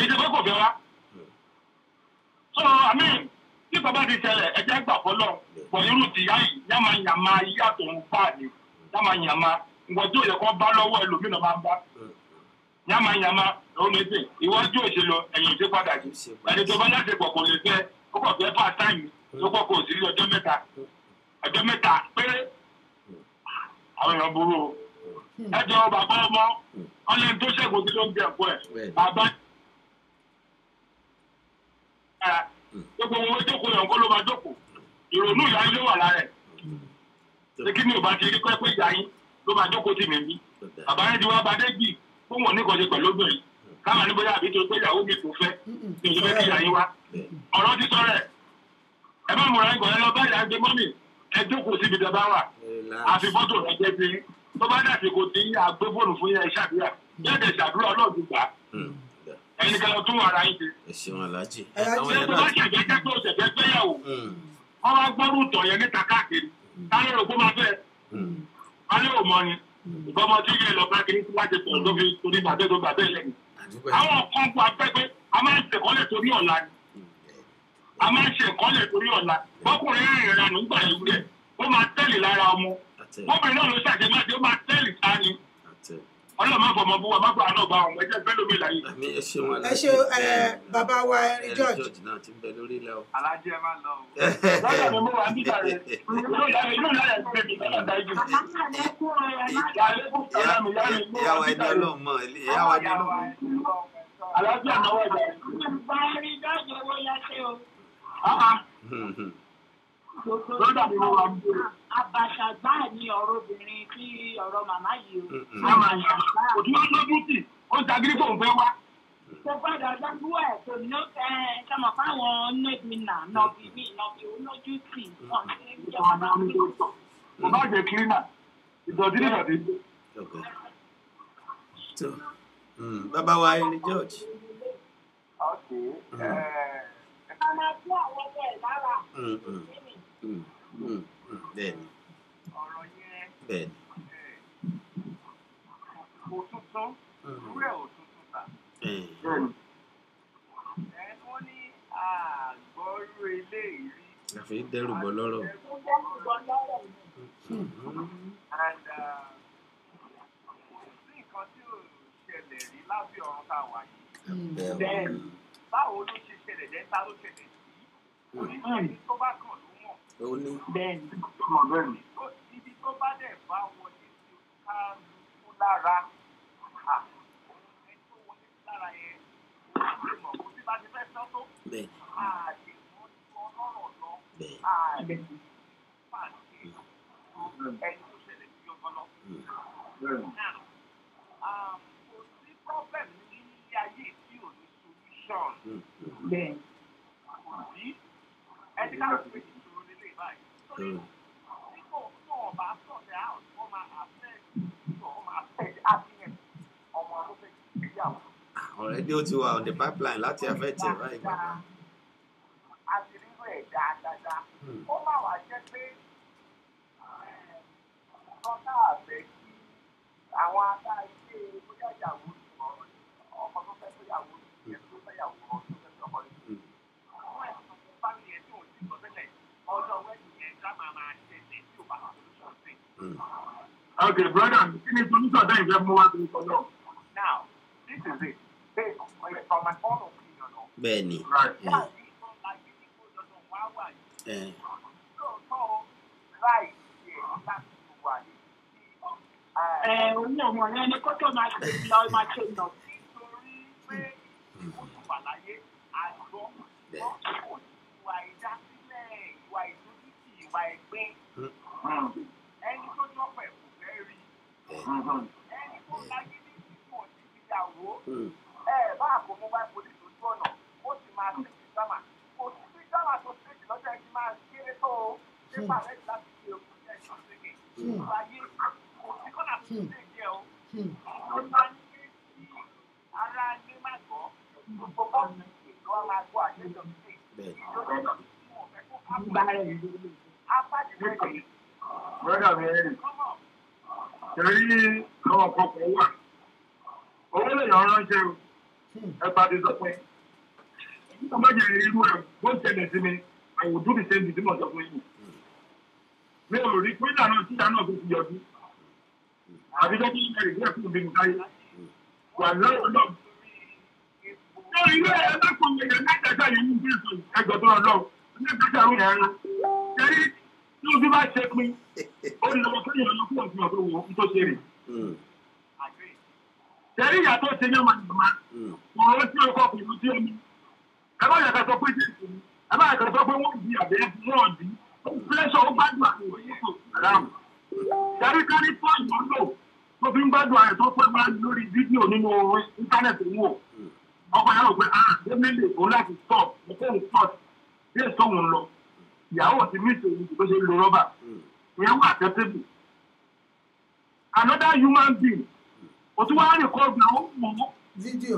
ìjọba kò fẹ́ wá. so àmì tí bàbá ti ṣẹlẹ̀ ẹ̀jẹ̀ gbà fọlọ́ pọ̀ irú ti yá yìí yàmàyàmà yíyàtọ̀ ń bá ní yàmàyàmà nǹkan tí ò yẹ kó bá lọ́wọ́ ẹlòmíràn máa ń bá yàmàyàmà lòun lè dé iwájú òṣèlú ẹ̀yìn òṣè padà jù ẹni tó bá láti pọ̀ kò lè fẹ́ ó kọ̀ fẹ́ part time tó kọ́ kò sí ọjọ́ mẹ́ta péré àwọn èèyàn burú o ẹjọ́ bàbá ọmọ ọlẹ́ni tó ṣẹ́gun tí ló ń jẹ ẹ̀kọ́ ẹ̀ bàbá gbogbo owó jókòó yàn kó ló máa jókòó ìrònú ìyá yín ló wà lára ẹ̀ ṣé kí ni ò bá ti rí pẹ́ ìyá yín ló máa jókòó tì mí bí bàbá yẹn ti wá bá dé gbì fún wọn níkànṣe pẹ̀lú obìnrin káwọn ní bóyá àbí tó gbé ìyàwó mi kò fẹ́ kí n fẹ́ kí ìyá yín wá ọ̀rọ̀ ti sọ rẹ̀ ẹ má múra ń gbọ̀n ẹ lọ bá ìyá gbé mọ́mì ẹ jókòó síbi tẹ bá wà àfi fọ́tò rẹ jẹ́ bí tó bá dàsí kò tí àgbé fóònù fún yẹn ṣàdúrà yẹ́dẹ̀ ṣàdúrà ọlọ́ọ̀dún gbà ẹnìkan lọ tún ara yín ṣe. ẹ ṣeun aláàjì. ṣé tó bá ṣẹ̀fẹ̀ jẹ́ pé òṣèfẹ́ fẹ́yàwó wọ́n wá gbọ́rù tọ̀ yẹn níta káàkiri táyé rò kó máa fẹ́ wálé ò mọ ni ìbọmọ tí yẹ lọ bá kiri tí wọ́n ti pọ̀ tó fi torí bàbẹ́ tó bàbẹ́ lẹ́yìn. àwọn kan kó afẹ́fẹ́ a máa ń ṣèkọ́lẹ̀ torí ọ̀la ni a máa ń ṣèkọ́lẹ̀ torí ọ̀la bọ́kùnrin rìn ìrànú gbà yìí rẹ̀ ó máa tẹ̀lé lára ọmọ bọ́kùnrin náà ló ṣàjẹmáde ó máa tẹ̀lé sáni ọlọ́run máa fọmọ bú wa má gbà náà bá wọn ẹjẹ fẹ́ lómi láyé. ẹ ṣe bàbá wa ẹni George. alájẹ ẹ máa lọ o. lọ́dọ̀ mi mo wà nígbà rẹ̀ inú ìyá rẹ̀ ṣe mi nígbà dájú. ìyàwó ẹni ọlọ́run mọ̀ ìyàwó ẹni ọlọ́run. alájẹ ànáwó ẹ̀dá rẹ̀. báyìí dájú owó yá sí o. lọ́dọ̀ mi mo wà nígbà rẹ̀. Àbàṣà gbáà ni ọ̀rọ̀ obìnrin tí ọ̀rọ̀ màmá yìí o. Òtún wọn lójú tì, ó ń tagírí kò ń fẹ́ wá. Ṣé gbọ́dọ̀ dájú ẹ̀ tó ní ó fẹ́ sọmọ fáwọn nẹ́gbìnà nọ́bì mí nọ́bì olójú tì wọ́n ṣe ń jẹ́ ọ̀nà mi. Mo bá jẹ kílínà, ìdọ̀tí ní ìdọ̀tí. Bàbá wa ẹni George. Ọmọ tí àwọn ọmọ ẹ̀ lára. Bẹ́ẹ̀ni. Ọ̀rọ̀ yẹn. Bẹ́ẹ̀ni. Kò tuntun, rúrẹ̀ ò tuntun tà. Wọ́n ní àgbọ̀rú ilé ìrí. Àfi dẹ́rù bọ́ lọ́rọ̀. And kò sí nǹkan tí ò ṣẹlẹ̀ rí lábẹ́ ọ̀run tá a wà yìí. Bẹ́ẹ̀ni. Báwo ló ṣe ṣẹlẹ̀ jẹ́ ta ló ṣẹlẹ̀ sí? Oníṣẹ́ tó bá kàn ló mọ̀. Bẹ́ẹ̀ni. Ibi tó bá dẹ̀ bá wọlé sí kálukú lára ẹni tó wọlé sí lára yẹn ó lè mọ̀ kó tí bá ti fẹ́ sọ́ tó ààyè wọn tó ọlọ́rọ̀ lọ ààyè pàṣẹ ẹni tó ṣẹlẹ̀ sí ọkọ lọ. Kò sí problem ní ilé ayé tí ò ní solution. Bẹ́ẹ̀ni. Kò sí ẹni ká ló fi ìṣòro nílé báyìí. Already ó ti wà on the pipeline láti afẹ́ tẹ̀ báyìí bàbá. A ti rí rẹ̀ dáadáa. Ó máa wà jẹ́ pé ọ̀gá àbẹ̀ kí àwọn ará ilé bóyá ìyàwó ọkọ tó fẹ́ fẹ́yàwó ìyẹn tó fẹ́yàwó ọkọ tó fẹ́ ọkọ rẹ̀. Àwọn ẹ̀sùn tó bá yẹn tí ò ti sọ tẹ́lẹ̀ ọjọ́ wẹ́ẹ̀dì yẹn ká máa ṣẹlẹ̀ tí ò bá wà solution sí. Okay, brother, kí ni solution dẹ́yìn fẹ́ mú wá sí ìkọlọ́? Now, this is it. From my own opinion. Bẹ́ẹ̀ni. òun ọmọ yẹn ni kó tó máa ṣe lọ máa ṣe nà. Nítorí pé ó ti wà láyé àgbọ̀ ìwà ìdásílẹ̀ ìwà ìdójútì ìwà ẹ̀gbin ẹni tó jọ́pẹ̀ kò fẹ́ rí ẹni tó láyé ní ìfọ̀ sí ìyàwó bá àkómú bá polisi ojú ọ̀nà ó sì máa ṣe ìsámà kò sí sí ìsámà tó ṣèjì lọ́jọ́ ẹni máa kéré tó o nípa rẹ̀ láti ṣe òkú ẹ̀ ṣọ́ṣẹ́gẹ̀ ìwà ayé kò sí kọ́nà tó ṣe jẹ́ o ó máa ń gbé sí ara ilé má gbọ́ gbogbo bọ́ọ̀lù ìlú wa máa gbọ́ àjẹjọ́ sí ìjọba tí wọ́n fẹ́ kó Brother mi torí àwọn ọ̀pọ̀pọ̀ wà owó lè yàn ránṣẹ́ o ẹgbà ti sọ pé ọmọ jẹ́ irú ẹ̀ bó ṣẹlẹ̀ sí mi àwòdú ti ṣe ń dìdí mọ̀ sọ fún yìí mi ò rí pé ìdáná tí ìdáná tó ti yọjú àbíjọ́ tí ìṣẹ̀lẹ̀ ìgbẹ́ fún mi nìkan yìí wà lọ́wọ́ náà lórí ilé ẹlẹ́kùn yẹn mẹ́tẹ̀ẹ̀ta yìí ní ìgbésọ̀ ẹgbẹ̀ tó lọ mẹ́tẹ̀ẹ̀ta rú yẹn rán torí tí ojú bá ṣe pín ó ní lọ́wọ́ kéèyàn lọ fún ọ̀sìn ọ̀dọ́ wọn tó ṣe rè. Tẹ̀rí ìyá tó ṣe ní ọmọ ìgbìmọ̀ ọ̀rọ̀ tí ó kọ́ pẹ̀lú tí ó ní. Ẹ bá yàtọ̀ sọ pé jésù ni ẹ bá yàtọ̀ sọ pé wọ́n di àbẹ̀ wọ́n di fúlẹ́ṣọ̀ ó gbádùn àti ìwé yíkò àdáhùn. Tẹ̀rí kárí fún ìmọ̀ lò tó fi ń gbádùn ààrẹ tó pẹ̀ máa lórí fídíò nínú íńtánẹ̀tì wò. Ọkọ̀ yàrá òpin Emily òun láti stọ̀ òun stọ̀ bí èso òun lọ. Ìyàwó ti mí ìṣòro tó ṣe lo rọ́bà. Ìyẹn wà acceptable. Another human being o tún wá rìn kọ́ ọ̀gbìn àwọn ọmọ fídíò.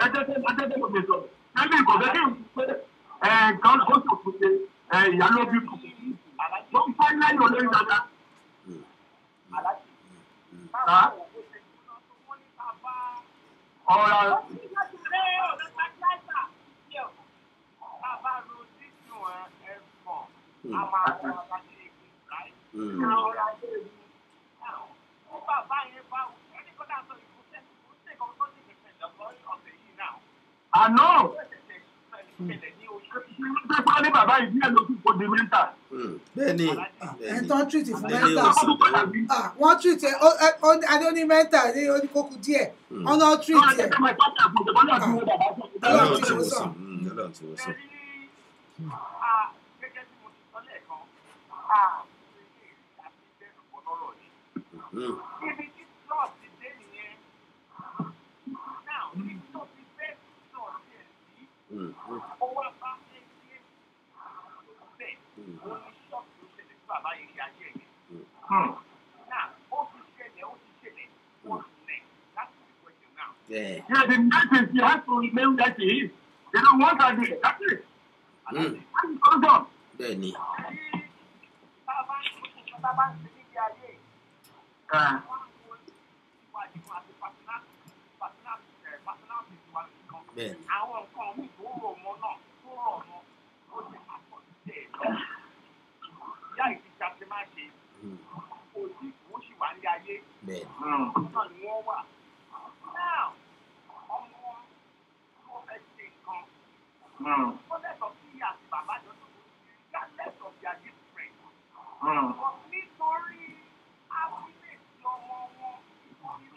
ẹjẹ́ tẹ́lẹ̀ mi sọ ẹbí ìkọ̀fẹ́ kí n pé nǹkan kó tó fún ṣe ìyá ló bí kù ló ń fẹ́ lẹ́yìn olóyún dáadáa. ọ̀rọ̀ àná pípa ní bàbá ìdí ẹ̀ ló tún kò di mẹ́ta. Bẹ́ẹ̀ni. Ẹ̀ tán tírìtì fún mẹ́ta. Wọ́n tírìtì adóní mẹ́ta ní oníkókù díẹ̀. Ọ̀nà tírìtì ẹ̀. Ọlọ́run ti wò sàn. Ọlọ́run ti wò sàn. Gẹ́gẹ́ bí mo ti sọ lẹ́ẹ̀kan, ibi tí trust ti dé nìyẹn. Now, ibi tó ti fẹ́ trust ẹ̀ sí, ó wá bá fẹ́ gbé bẹ́ẹ̀, ó ní ṣọ́ọ̀kì tó ṣẹlẹ̀ sí bàbá yìí rí ayé yẹn. Now, ó ti ṣẹlẹ̀, wọ́n lẹ̀ láti fi question now. Yeah, the message you have to remain that he is. They don't want that day. That's it. Bẹ́ẹ̀ni. Àwọn nǹkan mi tó rọ̀ mọ́ náà tó rọ̀ mọ́ ó ti àkọsílẹ̀ lọ. Ìyá ìdíjà ti máa ṣe òsì ìwò sì wà ní ayé. Náà ni wọ́n wà. Now, ọmọ tó fẹ́ ṣe nǹkan. Ó lẹ́tọ̀ọ́ sí ìyá àti bàbá jọ tó kù sí regardless of their difference. Nítorí happiness ọmọ wọn,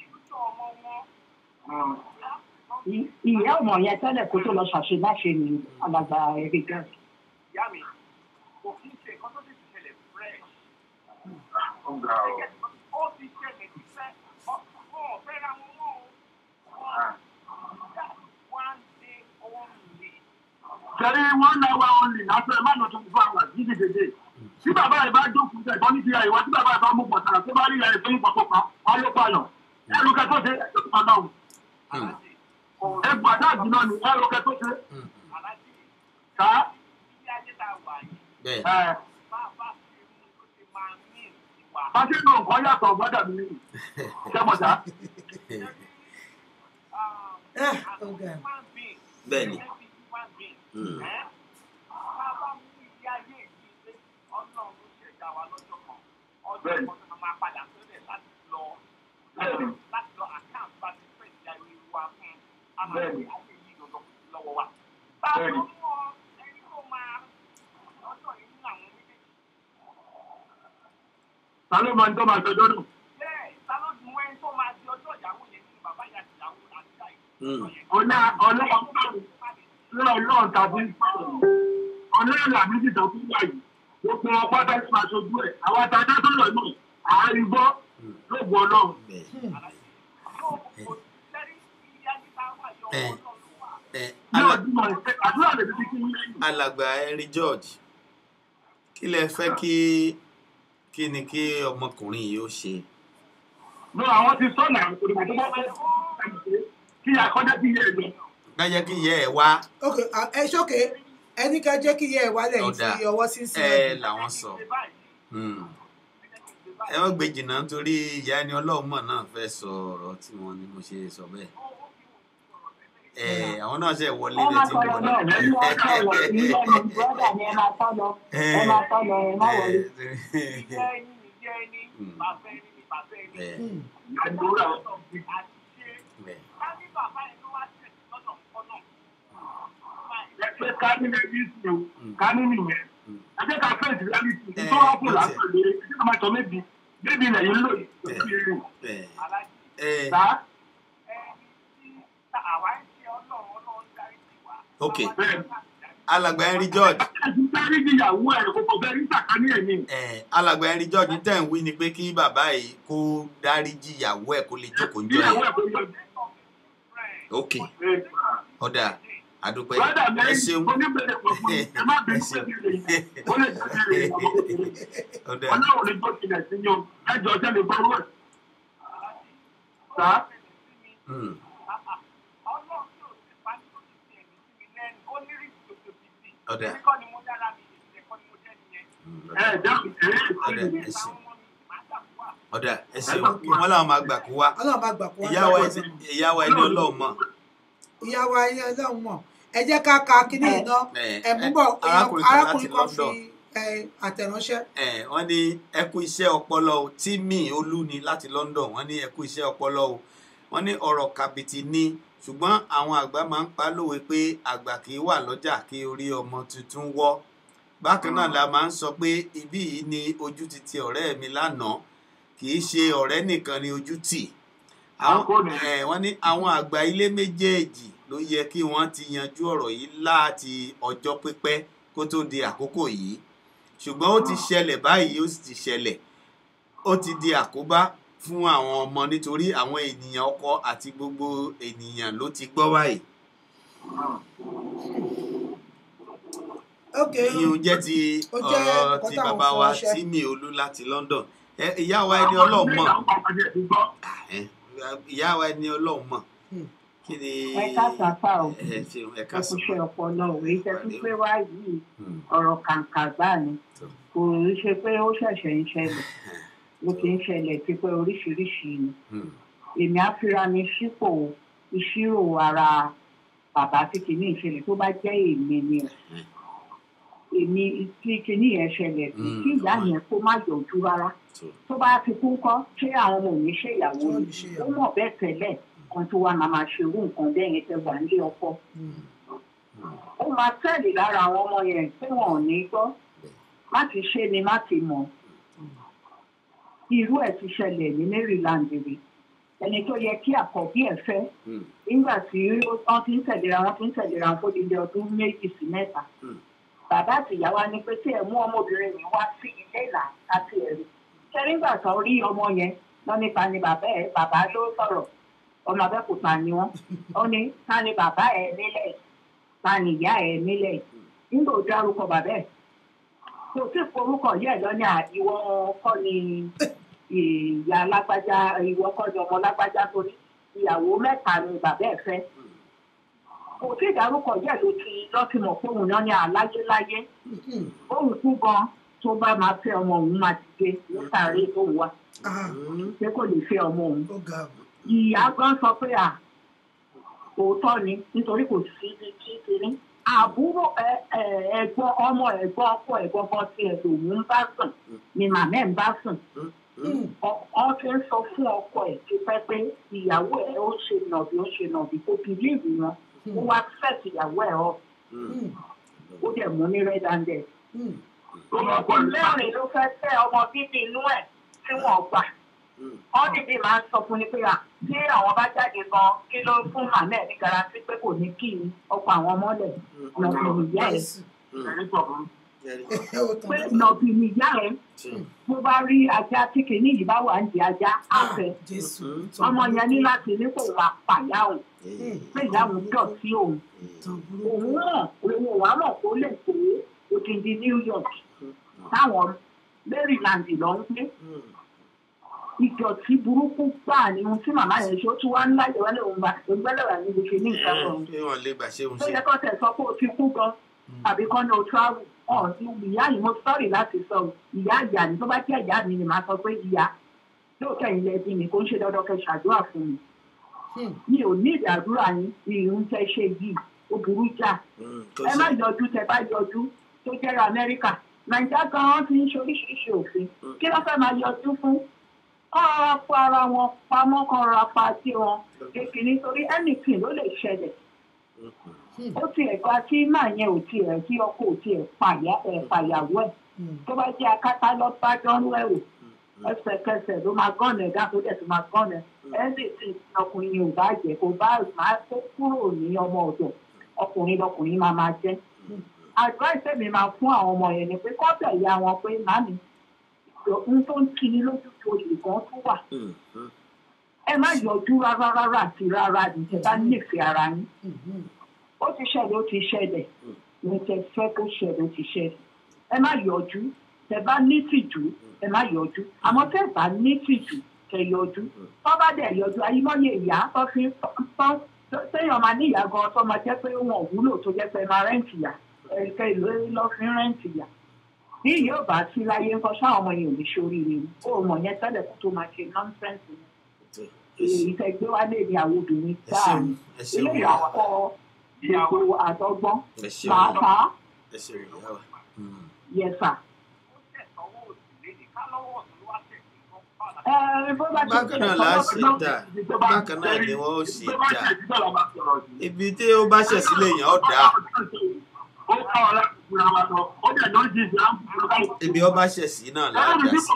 ìfúnjọ ọmọ wọn. Ìyá ọmọ yẹn tẹ́lẹ̀ kó tó lọ ṣàṣemáṣe ní alàgbà ẹ̀rí gan. Ìyá mi, kò kí ń ṣe nǹkan tó ti ṣẹlẹ̀ fresh. Ó ti ṣẹlẹ̀ ti fẹ́ ọ̀pọ̀ fẹ́ra wọn mọ́ o. One day only. Ṣẹ̀rí 1 hour only after a man or 24 hours dídì dédé. Tí bàbá rẹ̀ bá jókòó tẹ̀ tọ́ ní ti àìwá tí bàbá rẹ̀ bá mú pọ̀tàrà tó bá rí ìyá rẹ̀ fún ìpàkópa, wọ́n ló pààyàn. Ẹ̀rù kẹ́ tó ṣe ẹ̀jọ̀ tó máa náà wù. Ẹgbàá náà jùlọ ní ẹ̀rù kẹ́ tó ṣe. Ká. Bá ṣe nù nǹkan yàtọ̀ gbọ́dọ̀ mi nìyí. Ṣẹ́mọ̀dá. Bẹ́ẹ̀ni. Ta ló máa ń tọ́ máa ṣọjọ́ nù? ọlọ́run tàbí ọlọ́run làbí ti tàbí wáyé gbogbo ọpá bẹ́ẹ̀ máa ṣojú ẹ̀ àwọn àtàjá tó lọ náà àárín gbọ́ lóògùn ọlọ́run. alàgbà Henry George kí lẹ fẹ́ kí ni kí ọmọkùnrin yìí ó ṣe. no àwọn ti sọ náà kò dìbò tó bá fẹ́ kí akọ́jọ́ kí yẹ ẹ lọ. ká jẹ́ kí yẹ ẹ wá. ok ẹ ṣókè ẹni ká jẹ́ kí yẹ ẹ wá lẹ́yìn tí ọwọ́ sí sí. ẹ làwọn sọ ẹ wọ́n gbé jìnnà nítorí ìyá ẹni ọlọ́run mọ̀ náà fẹ́ sọ ọ̀rọ̀ tí wọ́n ní mo ṣe sọ bẹ́ẹ̀. Àwọn náà ṣe wọlé lè ti wọlé. Ok, alàgbà Henry George. Alàgbà Henry George tẹ̀ ń wí ni pé kí bàbá yìí kó dáríjì ìyàwó ẹ̀ kó lè jókòó ń jọ yẹn. Ok, ọ̀dà àdúpẹ́ ẹ ṣeun. Ọ̀dà ọ̀dà ẹ ṣeun wọn làwọn máa gbà kú wa ìyá wa ẹni ọlọ́run mọ̀. ìyá wa ẹni ọlọ́run mọ̀ ẹ jẹ́ ká ka kíní iná ẹ̀ mú bọ̀ arákùnrin kan fi àtẹ̀ránṣẹ́. wọ́n ní ẹ kú iṣẹ́ ọpọlọ o Tímì Olú ni láti London wọ́n ní ẹ kú iṣẹ́ ọpọlọ o wọ́n ní ọ̀rọ̀ kàbìtì ni ṣùgbọ́n àwọn àgbà máa ń pa lówe pé àgbà kì í wà lọ́jà kí orí ọmọ tuntun wọ́. Bákan náà la máa ń sọ pé ibí yìí ni ojú ti ti ọ̀rẹ́ mi lánàá kì í ṣe ọ̀rẹ́ nìkan ni ojú tì. Wọ́n ní àwọn àgbà ilé méjèèjì ló yẹ kí wọ́n ti yanjú ọ̀rọ̀ yìí láti ọjọ́ pípẹ́ kó tó di àkókò yìí ṣùgbọ́n ó ti ṣẹlẹ̀ báyìí ó sì ti ṣẹlẹ̀ ó ti di àkóbá fún àwọn ọmọ nítorí àwọn ènìyàn ọkọ àti gbogbo ènìyàn ló ti gbọ́ báyìí. ìyún jẹ́ ti ọ̀rọ̀ ti bàbá wa Tímì Olú láti London. Ìyá wa ẹni Ọlọ́run mọ̀ ìyá wa ẹni Ọlọ́run mọ̀ kí ni. ẹ káàsán fà ó ẹ kúṣẹ́ ọpọlọ òwe iṣẹ́ tó pé wá yìí ọ̀rọ̀ kàǹkà gbà ni kò rí ṣe pé ó ṣẹ̀ṣẹ̀ ń ṣẹlẹ̀ ló ti ń ṣẹlẹ̀ ti pé oríṣiríṣi ni èmi á fira mi sípò ìṣirò ara bàbá tí kìíní ìṣẹ̀lẹ̀ tó bá jẹ́ èmi ni èmi tí kìíní yẹn ṣẹlẹ̀ kí ìyá yẹn kó má yọjú rárá tó bá ti kú kọ́ ṣé àwọn ọmọ òní ṣe ìyàwó ni ó mọ̀ bẹ́ẹ̀ tẹ́lẹ̀ kan tó wá máa ṣe irú nǹkan bẹ́ẹ̀ yẹn tẹ́ wà nílé ọkọ ó máa tẹ̀lé lára àwọn ọmọ yẹn tí wọn ò ní gbọ́ má ti ṣe ni má ti mọ̀ irú ẹ̀ ti ṣẹlẹ̀ ní Maryland rí ẹni tó yẹ kí àkọ́bí ẹ̀ fẹ́ nígbà tí wọ́n ti ń tẹ̀léra wọn fún dídé ọdún 2 sí 3 bàbá àtìyá wa ní pé tí ẹ mú ọmọbìnrin mi wá sí ilé ìlà àti ẹ̀rí ṣe nígbà tó rí ọmọ yẹn lọ nípa ni bàbá ló sọ̀rọ̀ ọmọ Abẹ́òkúta ni wọ́n ó ní ta ni bàbá ẹ̀ nílẹ̀ ta ni ìyá ẹ̀ nílẹ̀ nígbà ó dárúkọ bàbá ẹ̀ kò sí forúkọ yẹ lọ́ní ìwọ kọ́ ni ìyá lágbájá ìwọ kọ́ ni ọmọ lágbájá torí ìyàwó 3 ni bàbá ẹ̀ fẹ́ kò sí ìdárúkọ yẹ ló ti lọ́tìmọ̀ fóun náà ní àláyéláyé òun kú gan tó bá máa fẹ́ ọmọ òun máa dìde látàrí tó wà pé kò lè fẹ́ ọmọ òun ìyá gan sọ pé òótọ́ ni nítorí kò sí ibi tí kiri àbúrò ẹ̀gbọ́n ọmọ ẹ̀gbọ́n ọkọ ẹ̀gbọ́n kan tí ẹ̀ lòun ń bá sùn ni màmá ẹ̀ ń bá sùn ọ ti ń sọ fún ọkọ ẹ̀ ti pẹ́ pé ìyàwó ẹ̀ ó ṣe nàbí kò bìlíìfù wọn ó wá fẹ́ẹ̀tì ìyàwó ẹ̀ ọ ó dẹ̀ mú ní red handed mẹ́rin ló fẹ́ fẹ́ ọmọ bíbí inú ẹ̀ tí wọ́n gbà wọ́n dìde máa ń sọ fún ni pé tí àwọn bá jáde gan kí ló fún màmá ẹ̀ ní garanti pé kò ní kí ọkọ̀ àwọn mọ́lẹ̀ lọ́kùnrin ìyá ẹ̀ pé nọ̀bì ni ìyá ẹ̀ bó bá rí ajá tí kìíní yìí bá wà ń di ajá àfẹ́ ọmọ yẹn ní láti ní kò wá pàyà òun pé ìyá òun dọ̀tí òun òun wà mọ̀ kó lè pé òdìdí New York táwọn Maryland lọ ń gbé ìdọ̀tí burúkú gbà ní ohun tí màmá yẹn ṣe ó tún wá ńlá ìwọlé òun bá ògbẹ́lẹ̀wà ní ibi ní nǹkan kan tó yẹ kó tẹ̀ sọ pé o ti kú gan àbí kọ́ ní o travel ìyá yìí mo sọ́ọ̀rì láti sọ ìyá ìyá ni tó bá jẹ́ ìyá mi ni màá sọ pé ìyá lóòótọ́ ilẹ̀ ẹbí mi kò ń ṣe dandan kẹ́ ṣàdúrà fún mi mi ò ní ìdàdúrà yín ìrún tẹ́ ṣe yìí ó burú jà ẹ má yọjú tẹ́ bá yọjú tó jẹ́ Amẹ́ríkà Nàìjíríà gan-an ti ń ṣe oríṣiríṣi òfin kí ló fẹ́ máa yọjú fún kọ́ra pa ara wọn pamọ́ kọ́ra pa sí wọn kékeré nítorí anything ló lè ṣẹlẹ̀ ó tiẹ̀ gba tí máa yẹn ò tiẹ̀ tí ọkọ ò tiẹ̀ pàyàwó ẹ̀ tó bá jẹ́ akátá lọ́pàájọ́ ń wẹ̀wò ẹsẹ̀kẹsẹ̀ ló máa gọ́ọ̀nù ẹ̀dá tó dẹ̀ tó máa gọ́ọ̀nù ẹ̀ẹ́dì tí ọkùnrin yẹn ò bá jẹ́ kó bá máa tó kúrò ní ọmọ ọ̀dọ̀ ọkùnrin lọkùnrin máa jẹ́ advice mi máa fún àwọn ọmọ yẹn ni pé kọ́ bẹ̀ ya wọn pé màmí ohun tó ń kiri lójú tó lè gan tó wà ẹ má yọjú rárá àti rárá ní tẹ́ bá nífẹ̀ẹ́ ara yín ó ti ṣẹlẹ̀ ó ti ṣẹlẹ̀ ní tẹ́ fẹ́ kó ṣẹlẹ̀ ó ti ṣẹlẹ̀ ẹ má yọjú tẹ́ bá nítìjú ẹ má yọjú àmọ́ tẹ́ bá nítìjú kẹ́ yọjú tó bá dẹ̀ yọjú ayímọ́yé ìyá tó fi téèyàn máa ní ìyá gan tó máa jẹ́ pé wọn ò wúlò tó jẹ́ pé máa rẹ́ǹtì yà ẹ̀ka ìlú lọ́ fi rẹ́ǹtì yà bí yóò bá sí láyé ńkọ́ sáwọn ọmọ yẹn ò ní ṣoríire ni ó mọ̀ yẹn tẹ́lẹ̀ kó tó máa ṣe nọ́ńsẹ́ǹsì ìfẹ̀gbé wa lè ní àwọn obìnrin dáa ní ilé ìyàwó gbogbo àtọgbọ́n máa fà á yẹsà. bákan náà la ṣe dà bákan náà ni wọ́n ó ṣe dà ibi tí ó bá ṣẹ̀ sílẹ̀ yẹn ó dà ibi ó bá ṣẹ̀ sí náà láàdá sí.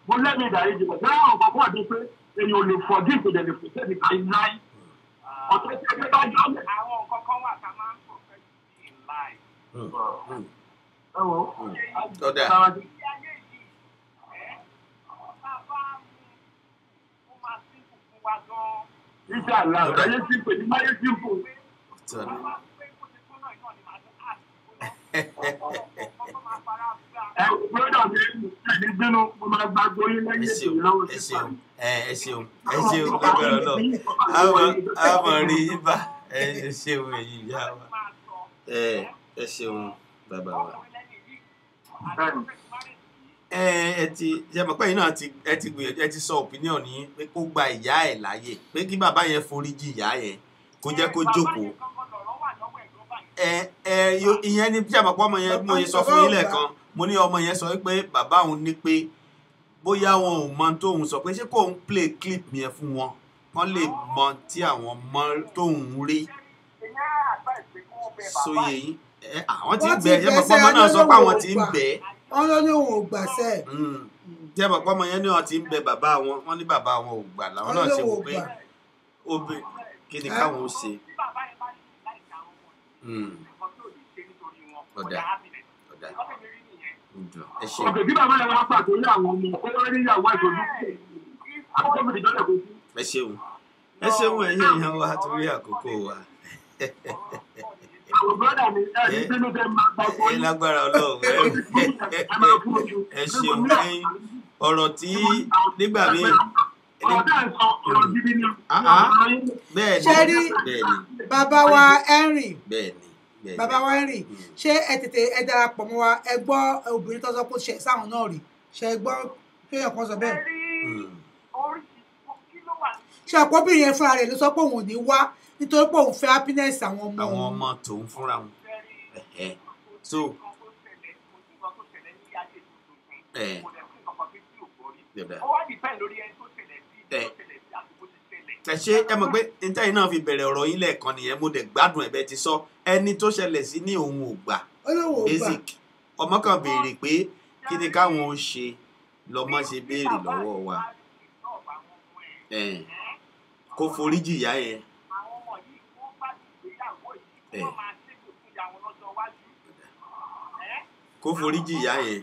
mo lẹ́mìí ìdáríjì bọ̀ bẹ́ẹ̀ àwọn ọ̀pọ̀ àti pé èyí ò lè fọ̀dí ìpèdè lè fòṣẹ́ ní káyí láì ọ̀tọ̀ tí ẹgbẹ́ bá jọ àwọn nǹkan kan wà tá a máa ń sọ fẹ́ sí láì. ọ̀dà. iṣẹ́ àlá ọ̀dáyé sí pé ní máyé sí fò. Brother mi ẹni gbénu mo máa gba gbóyè lẹ́yìn ètò ìlọ́wọ́ sí pa. ẹ ṣeun lágbára náà a mọ̀ rí ibà ẹ ṣeun èyí ìyá wa ẹ ṣeun bàbá wa. ẹ ti ṣe mọ̀ pé yìí náà ẹ ti sọ opinion yín pé kó gba ìyá ẹ̀ láàyè pé kí bàbá yẹn foríjì ìyá yẹn kó jẹ́ kó jókòó. ìyẹn ni bí àmọ̀pọ̀ ọmọ yẹn mo yẹ sọ fún yín lẹ́ẹ̀kan mo ní ọmọ yẹn sọ pé bàbá òun ní pé bóyá wọn ò mọ tóun sọ pé ṣé kò ń play clip yẹn fún wọn kán lè mọ tí àwọn mọ tóun rí sóye yín àwọn tí ń bẹ yẹn mọ̀ pé ọmọ náà sọ pé àwọn tí ń bẹ wọn ló ní òun ò gbàṣẹ. jẹ́ mọ̀ pé ọmọ yẹn ní wọn ti ń bẹ bàbá wọn wọn ní bàbá wọn ò gbà làwọn náà ṣe wò pé obìnrin kí ni káwọn ó ṣe. ọ̀dà ẹ ṣeun. ọ̀kẹ́ bí bàbá yẹn wá pàtó ní àwọn ọmọ kó wọ́n rí ìyàwó àjọ̀dún àkókò mi ìjọ́lẹ̀ kó sí. ẹ ṣeun ẹ̀yin èèyàn wa torí àkókò wa. ẹ lágbára Ọlọ́run ẹ ṣeun ẹ̀yin ọ̀rọ̀ tí nígbà míì. ṣé rí bàbá wa Henry bàbá wa Henry ṣé ẹ tètè ẹ darapọ̀ mọ́ wa ẹ gbọ́ obìnrin tó sọ pé ṣe sáwọn náà rí ṣe ẹ gbọ́ kéèyàn kan sọ bẹ́ẹ̀. ṣé ọ̀pọ̀bìnrin yẹn fúnra rẹ̀ ló sọ pé òun ò ní wá nítorí pé òun fẹ́ happiness àwọn ọmọ àwọn ọmọ tòun fúnra wọn. so ẹ ṣe ẹ mọ̀ pé nítorí náà fi bẹ̀rẹ̀ ọ̀rọ̀ yín lẹ́ẹ̀kan nìyẹn mo dẹ̀ gbádùn ẹ̀bẹ̀ ti sọ ẹni tó ṣẹlẹ̀ sí ní òun ò gbà basic ọmọ kan béèrè pé kí ni káwọn ó ṣe lọ́mọ ṣe béèrè lọ́wọ́ wa kó foríjì ìyá yẹn. Kó foríjì ìyá yẹn.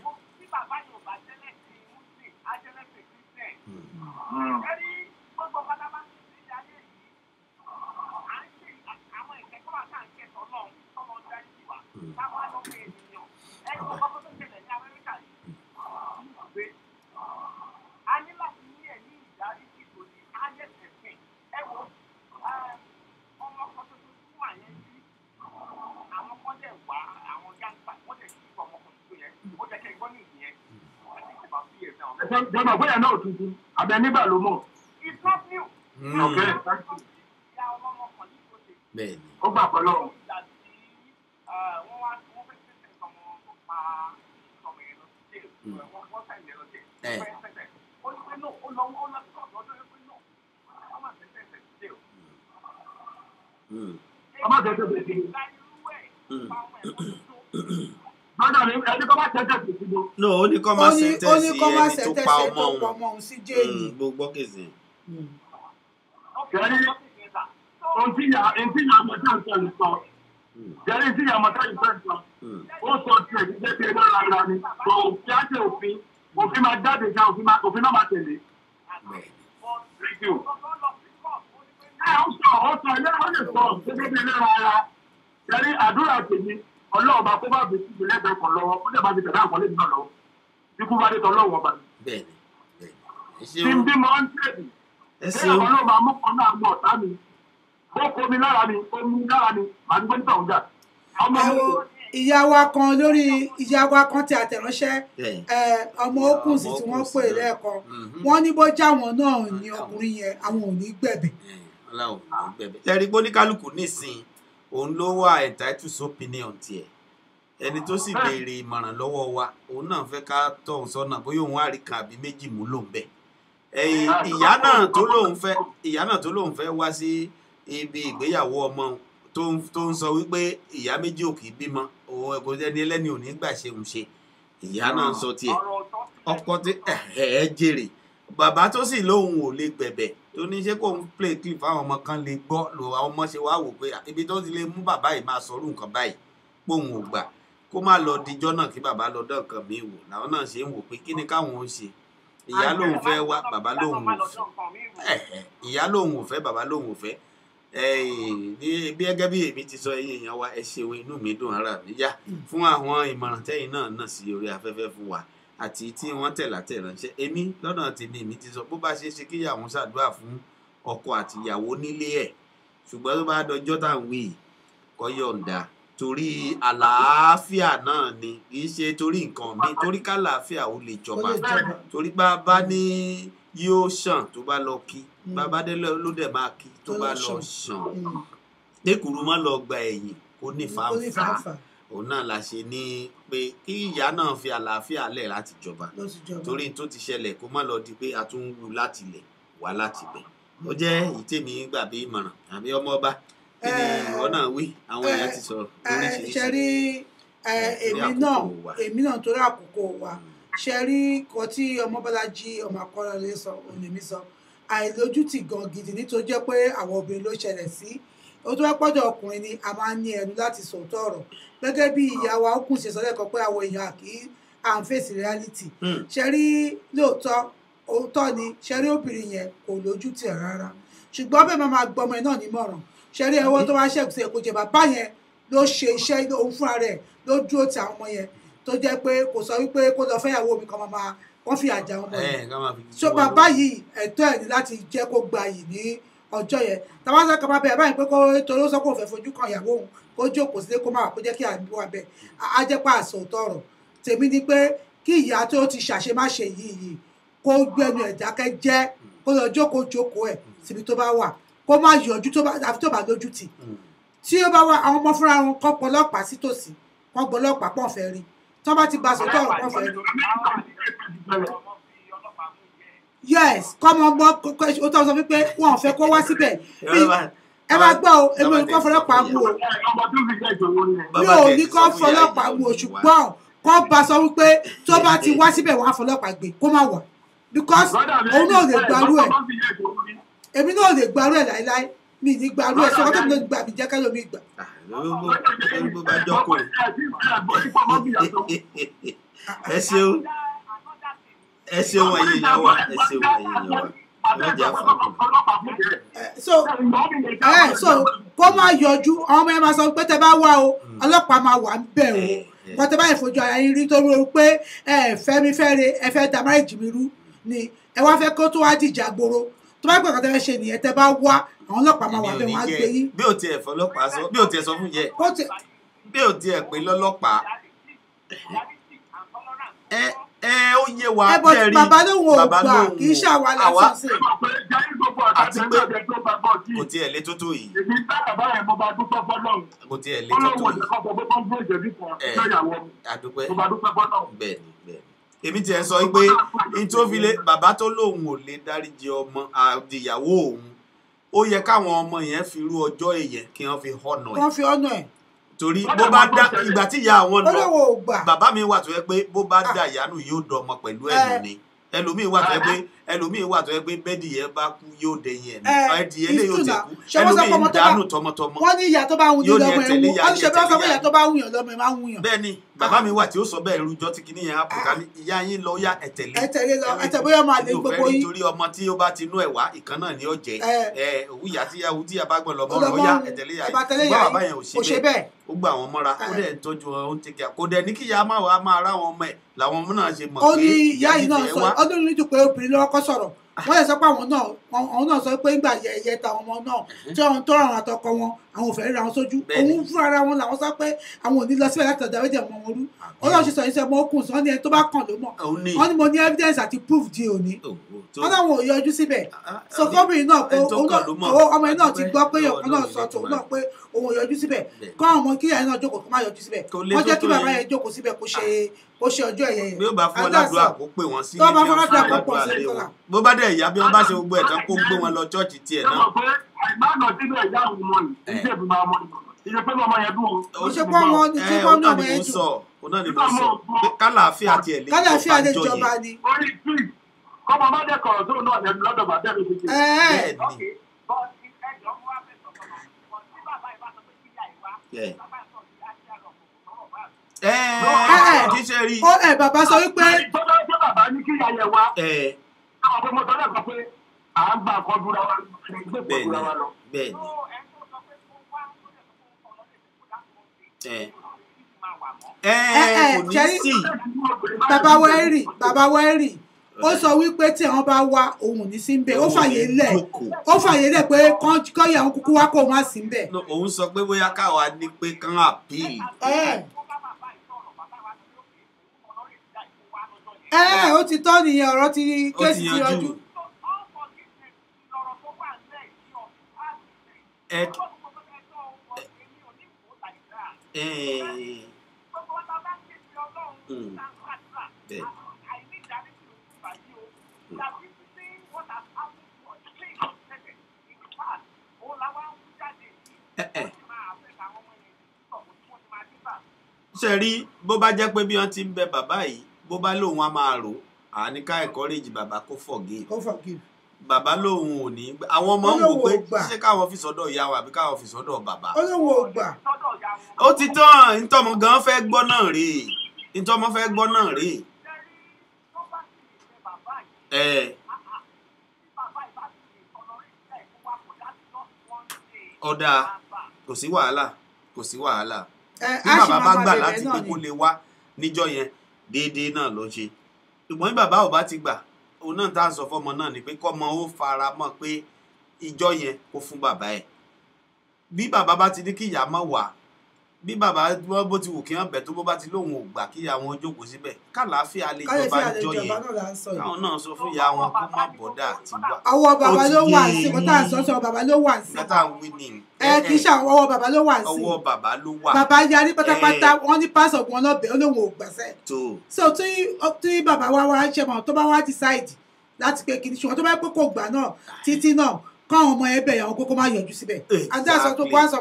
Jọba bóyá náà tuntun abẹ nígbà ló mọ̀. Bẹ́ẹ̀ni. Ó gbà pẹ̀lú ọ. Ọmọ tẹ̀sẹ̀ bèsì. Bọ́dọ̀ ni ẹni kọ́ bá tẹ̀sẹ̀ bèsì lọ. No, ó ní kọ́ máa sẹ́ńtẹ́sì ẹni tó pa ọmọ òun. sí jéèlì. Gbogbo kèsì. Jẹ́rí ohun tí ìyá àmọ́tá ń sọ yìí sọ. Jẹ́rí tí ìyá àmọ́tá yìí fẹ́ sọ. Ó sọ tiẹ̀ ní jẹ́ pé lọ́la ara ni. Kò kí á ṣe òfin. Òfin máa jáde já òfin náà máa tẹ̀lé. Thank you. Ó sọ ilé wọn lè sọ gẹ́gẹ́ bí ilé ara. Jẹ́rí àdúrà tèmi Ọlọ́run bá kó bá fi síbi lẹ́gbẹ̀ẹ́ kan lọ́wọ́ ó dẹ̀ bá fi tẹ̀lé àkọlé mi náà lọ́wọ́. Ikú bá dé tọ́ lọ́wọ́ ọba. Bẹ́ẹ̀ni. Tí n bí mo ń tẹ̀lé. Ṣé Ọlọ́run máa mú kan náà mọ̀ ọ̀tá mi? Ó kó mi lára mi, ó mú lára mi, màá gbé nítorí ọ̀gá. Ìyá wa kan lórí ìyá wa kan tí àtẹ̀ránṣẹ́ ọmọ Okùnsì tí wọ́n pè lẹ́ẹ̀kan wọ́n ní bó jáwọn náà ní ọkùnrin yẹn àwọn ò ní gbẹ̀bẹ̀. Ọlọ́run ò ní gbẹ̀bẹ̀. Tẹ́rí pé oníkálukú nísìnyí òun ló wà entitled to opinion tiẹ̀ ẹni tó sì béèrè ìmọ̀ràn lọ́wọ́ wa òun náà fẹ́ ká tọ̀ ọ́n sọ́nà bóyá òun àrí kan àbí méjì mú lòun bẹ̀. ìyá náà tó lóun fẹ́ wá sí ibi ìgbéyàwó ọmọ tó ń sọ wípé ìyá méjì ò kì í bímọ òun ẹ̀kọ́ ẹni ẹlẹ́ni ò ní gbà ṣe òun ṣe ìyá náà ń sọ tiẹ̀ ọkọ tí jèrè bàbá tó sì lóun ò lè gbẹ̀bẹ̀ tó ní ṣé kó ń play clip fáwọn ọmọ kan lè gbọ́ lò àwọn ọmọ ṣe wá wò pé ibi tó ti lè mú bàbá yìí máa sọrú nǹkan báyìí póun ò gbà kó má lọ dijọ́ náà kí bàbá lọ dán nǹkan míì wò làwọn náà ṣe ń wò pé kí ni káwọn ó ṣe ìyá lòun fẹ́ wá bàbá lòun ò fẹ́ ìyá lòun ò fẹ́ bàbá lòun ò fẹ́ bí gẹ́gẹ́ bí èmi ti sọ ẹ̀yin èèyàn wa ẹ ṣeun inú mi dùn ara mi yá fún àwọn ìmọ̀ràn tẹ́yin náà sí orí afẹ́fẹ́ fún wa àti tí wọ́n tẹ̀látẹ̀ránṣẹ́ èmi lọ́nà tèmi èmi ti sọ bó bá ṣe é ṣe kíyàwó ṣàdúrà fún ọkọ àti ìyàwó nílé ẹ̀ ṣùgbọ́n tó bá dọjọ́ tá à ń wí kó yọ̀ǹda torí àlàáfíà náà ni kì í ṣe torí nǹkan mi torí kálàáfíà ó lè jọba torí bá ní yóò ṣàn tó bá lọ kí bàbá dé ló dẹ̀ máa kí tó bá lọ ṣàn kékùrú má lọ gba ẹ̀yìn kó ní fàáfàá òun náà la ṣe ní pé kí ìyá náà fi àlàáfíà lẹ̀ láti jọba torí tó ti ṣẹlẹ̀ kó má lọ di pé a tún ń wú láti lẹ̀ wá láti bẹ̀ ó jẹ́ ìtèmí gbàgbé ìmọ̀ràn àbí ọmọ ọba kí ni ìwọ náà wí àwọn èèyàn ti sọ oríṣiríṣi. ṣe rí èmi náà torí àkókò wa ṣe rí kan tí ọmọ Bọ́lájí ọmọ Akọ́rẹ́lé sọ òní sọ àìlójútì gan gidi nítorí jẹ́ pé àwọn obìnrin ló ṣẹlẹ̀ sí ó tó wá pọ́dọ̀ ọkùnrin ni a máa ń ní ẹnu láti sòótọ́ ọ̀rọ̀ gẹ́gẹ́ bí ìyá wa ó kùn ṣe sọ lẹ́kọ̀ọ́ pé àwọn èèyàn kì í à ń fèsì reality ṣe rí lóòótọ́ òótọ́ ni ṣe rí obìnrin yẹn kò lójú tì rárá ṣùgbọ́n bẹ́ẹ̀ máa gba ọmọ ẹ̀ náà nímọ̀ràn ṣe rí ẹwọ́ tó wá ṣẹ́kù sí ẹ̀kọ́ jẹ bàbá yẹn ló ṣe iṣẹ́ òun fúnra rẹ̀ ló dúró ti àwọn ọmọ yẹn tó jẹ́ pé kò sọ wípé kó lọ fẹ́yàwó mi kan máa wọ́n fi àjà ọmọ yẹn so bàbá yìí ẹ̀tọ́ ẹ̀ ní láti jẹ́ kó gba yìí ní ọjọ́ yẹn tàbá sọ kaba bẹ́ẹ̀ báyìí pé kó torí ó sọ kó fẹ́ fojú kan ìyàwó òun kó jókòó sílé kó má wà kó jẹ́ kí àdúgbò wà bẹ́ẹ̀ á jẹ́ pé àṣọ òtọ̀rọ̀ tèmi ni pé kí ìyá tó ti ṣàṣemáṣe yìí kó gbẹnu ẹ̀ dákẹ́ jẹ́ kó lọ jókòó ẹ̀ síbi tó bá wà kó má yọjú àfi tó bá lójú tì tí ó bá wà àwọn ọmọ fúnra wọn kọ́ pọlọ́pàá sítòsí kọ́ gbọlọ́pàá pọ̀ fẹ́ rí tí wọ́n bá ti bá sọ̀tọ̀ pọ̀ fẹ́ rí. Yes kọ́mọ gbọ́ ó tọ́ sọ wípé wọn ò fẹ́ kó wá síbẹ̀ ẹ máa gbọ́ o èmi ò ní kọ́ fọlọ́pàá mú o mi ò ní kọ́ fọlọ́pàá mú o ṣùgbọ́n kọ́ bá sọ wípé tó bá ti wá síbẹ̀ wọ́n á fọlọ́pàá gbé kó má wà because òun náà lè gbarú ẹ̀ èmi náà lè gbarú ẹ̀ láéláé mi ní gbarú ẹ̀ sọ́kọ́ tó mi lè gbà mí jẹ́ kẹ́lò mi gbà. bó bá jọ́kọ̀ ẹ ṣeun ẹ̀yin ìyá wa ẹ ṣeun ẹ̀yin ìyá wa ọlọ́jà fún so kó má yọjú àwọn ọmọ yẹn máa sọ pé tẹ bá wá o ọlọ́pàá máa wà ń bẹ̀ o wọ́n tẹ bá ìfojú ara yín rí torí o pé fẹ́mi fẹ́re ẹ fẹ́ da márìjì mi rú ni ẹ wá fẹ́ kó tó wá dìjà gbòòrò tó bá gbọ̀ngàn tẹ fẹ́ ṣe nìyẹn tẹ bá wá àwọn ọlọ́pàá máa wà bẹ́ẹ̀ wọ́n á gbé yín. bí o tiẹ̀ fọlọ́pàá sọ bí o tiẹ̀ sọ fún yẹ bí o tiẹ̀ pé lọ́lọ́pàá ó yé wa tẹ̀rí bàbá lóhùn ò gbà kì í ṣàwa lásán sí. àti pé kò tiẹ̀ lé tó tó yìí. kò tiẹ̀ lé tó tó yìí. àdúpẹ́ bẹ́ẹ̀ ni èmi tiẹ̀ sọ pé n tó fi lé bàbá tó lóhùn ò lè dáríjì ọmọ àdìyàwó òun ó yẹ káwọn ọmọ yẹn fi irú ọjọ́ èyẹ kí wọ́n fi họ́nà ẹ̀. wọ́n fi họ́nà ẹ̀. torí bó bá dá ìgbà tí ìyá àwọn lọ bàbá mi wà tó yẹ pé bó bá dá ìyanu yóò dọmọ pẹ̀lú ẹnu ni ẹlòmíì wà tó yẹ pé bẹ́ẹ̀dì yẹn bá kú yóò dẹ̀yìn ẹ̀dì yẹn lè yóò tẹ̀ kú ẹlòmíì dànù tọmọtọmọ wọ́n ní ìyá tó bá wù ní lọ́mọ ẹ̀ wù wọ́n ní ṣe bí wọ́n sọ pé ìyá tó bá wù yàn lọ́mọ ẹ̀ máa wù yàn. bẹ́ẹ̀ ni bàbá mi wà tí ó sọ bẹ́ẹ̀ rújọ́ tí kìíní yẹn á pòkà ní ìyá yín lọ yá ẹ̀tẹ̀lé bóyá máa lè gbogbo yín. nítorí ọmọ tí ó bá ti nú ẹ̀ wá ìkan náà ni ó jẹ òwú ìyá tí a bá gbọ́n lọ́mọ rẹ̀ ó yá ẹ̀tẹ̀lé yá yín bàbá yẹn ò ṣe bẹ́ẹ̀ ó gbà wọn mọ́ra ó dẹ̀ ń tọ́jú wọn ó ń tẹ̀kẹ́ kò dẹ̀ ní kí ìyá máa rá wọn ọmọ ẹ̀ làwọn ọmọ náà ṣe mọ̀ pé ó ní ìyá yìí náà sọ ọdún ní dùpẹ́ obìnrin lọ́wọ́ kọ́ sọ̀rọ̀ wọ́n lè sọ pé àwọn náà sọ pé ńgbà yẹyẹ táwọn ọmọ náà tí wọ́n tó àwọn àtọkọ wọn àwọn ò fẹ́ ríra wọn sójú òun fúnra ara wọn làwọn sọ pé àwọn ò ní lọ síbẹ̀ láti ọ̀dà méjì ọmọ wọn rú ọlọ́run ṣe sọ yìí sọ ọmọ okùn sọ ní ẹni tó bá kàn ló mọ̀ wọ́n ní mo ní evidence àti proof di òní wọ́n láwọn ò yọjú síbẹ̀ so gómìnà náà pé ọmọ yìí náà ti gbọ́ pé ọ̀kan náà sọ tòun náà pé òun ò yọjú síbẹ̀ kọ́ àwọn ọmọ kíyà náà jókòó kó má yọjú síbẹ̀ wọ́n jẹ́ kí bàbá yẹn jókòó síbẹ̀ kó ṣe ọjọ́ ẹ̀yẹ yẹn. bí ó bá fọ́ ládùúgbò àkó pè wọ́n sí ilé bí wọ́n bó bá dẹ̀ ìyá bí wọ́n bá ṣe gbogbo ẹ̀ tán kó gbé wọn lọ chọ́ọ̀chì tiẹ̀ náà. ìbáná síbẹ̀ ìyá òun mọ̀ ní ìṣe ìbímọ ọmọ ìṣe pé ọmọ yẹn dùn. ìṣe pé ọmọ ìṣe pé ọmọ yẹn dùn. òun náà ni mo sọ pé kálàáfíà tiẹ̀ lè jọba ni. orí tíì kọ́mọ bá dẹ̀ kọ̀rọ̀ tó náà lẹ́nu lọ́dọ̀ bàbá mi ti bàbá sọ wípé. bàbá ní kí ìyá yẹn wá. àwọn ọmọ tó lẹ́kọ̀ọ́ pé à ń gbà kọ́ dúra wa gbé pọ̀ dúra wa lọ. bẹ́ẹ̀ni. kò ní sí. bàbá wẹ́rì ó sọ wípé tí àwọn bá wá òun ò ní sí nbẹ ó fàyè lẹ̀ pé kọ́yì àwọn kúkú wá kó má sí nbẹ. òun sọ pé bóyá káwa ní pé kán àpíìlì. ó ti tọ́ nìyẹn ọ̀rọ̀ ti kéèsì ti yọjú. ṣe rí bó bá jẹ́ pé bí wọ́n ti ń bẹ bàbá yìí bó bá lóun á máa rò àní ká encourage bàbá kó forgive bàbá lóun ò ní àwọn ọmọ ń wò pé ṣé káwọn fi sọ́dọ̀ ìyá wa àbí káwọn fi sọ́dọ̀ bàbá. olówó ò gbà. ó ti tán ntọ́mọ gan fẹ́ gbọ́ náà rèé ntọ́mọ fẹ́ gbọ́ náà rèé. ọ̀dà kò sí wàhálà bí bàbá bá gbà láti pé kó lè wá níjọ́ yẹn déédéé náà ló ṣe ṣùgbọ́n bí bàbá ò bá ti gbà òun náà tá à ń sọ fọ́mọ náà ni pé kọ́mọ ó fara mọ́ pé ìjọ́ yẹn kó fún bàbá ẹ̀ bí bàbá bá ti ní kí ìyá má wà bí bàbá bó ti wù kí wọ́n bẹ̀ tó bó bá ti lóun ò gbà kí ìyá wọn jókòó síbẹ̀ kálàáfíà lè jọba ìjọ́ yẹn káwọn náà sọ fún ìyá wọn kó má bọ́dà ti wá. ọwọ́ bàbá ló wà sí kọ́tà sọ́sọ́ bàbá ló wà sí. kátà ń wí ni. kì í ṣe àwọn ọwọ́ bàbá ló wà sí. ọwọ́ bàbá ló wà. bàbá yarí pátápátá wọn ní pásọ̀ wọn náà bẹ̀ ó lóun ò gbàṣẹ́. so tí bàbá wa ṣe mọ̀ tó bá wá decide láti pé kìíní ṣùgbọ́n tó bá pé kò gbà náà títí náà káwọn ọmọ ẹbẹ̀ ìyàwó kókó má yọjú síbẹ̀ adáṣọ tó kọ́ àṣọ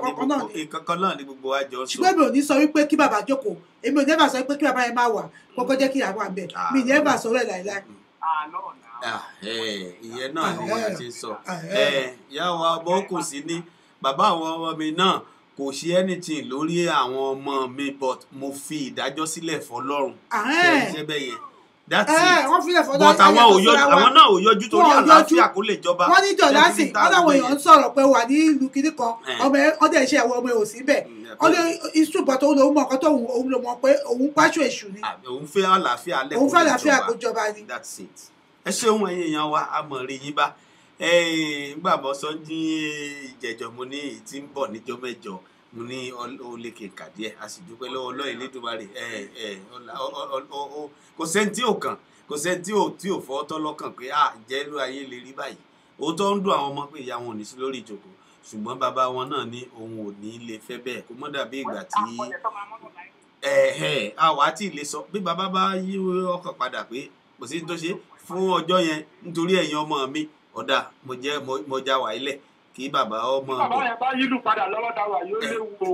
kankan náà ni gbogbo wa jọ sọ. ṣùgbọ́n mi ò ní sọ wípé kí bàbá jókòó èmi ò ní ẹ̀bà sọ wípé kí bàbá yẹn máa wà kọ́kọ́ jẹ́ kí ìyàwó àbẹ̀ mi ní ẹ̀bà sọ̀rọ̀ ẹ̀ láìláì. ìyẹn náà ni a ti sọ ìyá wa ọmọ kò sí ní bàbá àwọn ọmọ mi náà kò ṣe anything lórí àwọn ọmọ mi but mo fi ìdájọ́ sílẹ̀ fọlọ́run ṣe bẹ́ẹ̀ yẹn that's it but àwọn náà ò yọjú torí àlàáfíà kó lè jọba. wọ́n ní jọ̀dá sí ọlọ́wọ́ èèyàn ń sọ̀rọ̀ pé wà ní ìlú kìíní kan ọdẹ iṣẹ́ ìwọ ọmọ ò sí bẹ́ẹ̀ ọdẹ ìṣùpọ̀ tó lòun mọ̀ ọ̀kan tó òun lò mọ̀ pé òun pàṣẹ èṣù ni. òun fẹ́ àlàáfíà kó jọba ni. that's it. ẹ ṣeun ẹ̀yin èèyàn wa a mọ̀ rí yín bá gbàgbọ́ sọ́jí ìjẹ̀jọ́ mo ní ìtí ń bọ̀ níjọ́ mẹ́jọ mo ní olékè kàdí ẹ̀ a sì dúpẹ́ lọ́wọ́ Ọlọ́run Elédùmarè kò sẹ́ni tí ò kàn kò sẹ́ni tí ò fọ́ tọ́ lọ́kàn pé jẹ́ ló ayé lè rí báyìí òótọ́ ń dùn àwọn ọmọ pé ìyá wọn ò ní sí lórí ìjókòó ṣùgbọ́n bàbá wọn náà ní òun ò ní lè fẹ́ bẹ́ẹ̀ kó mọ́ dàbí ìgbà tí àwa tí ì lè sọ bí bàbá bá yí ọkàn padà pé kò sí ní tó ṣe fún ọjọ́ yẹn nítorí ẹ̀yin ọmọ mi ọ̀dà mo já wà ilẹ̀ kí bàbá ọmọ bàbá yẹn bá yílù padà lọ́wọ́ dáwà yóò léwu o.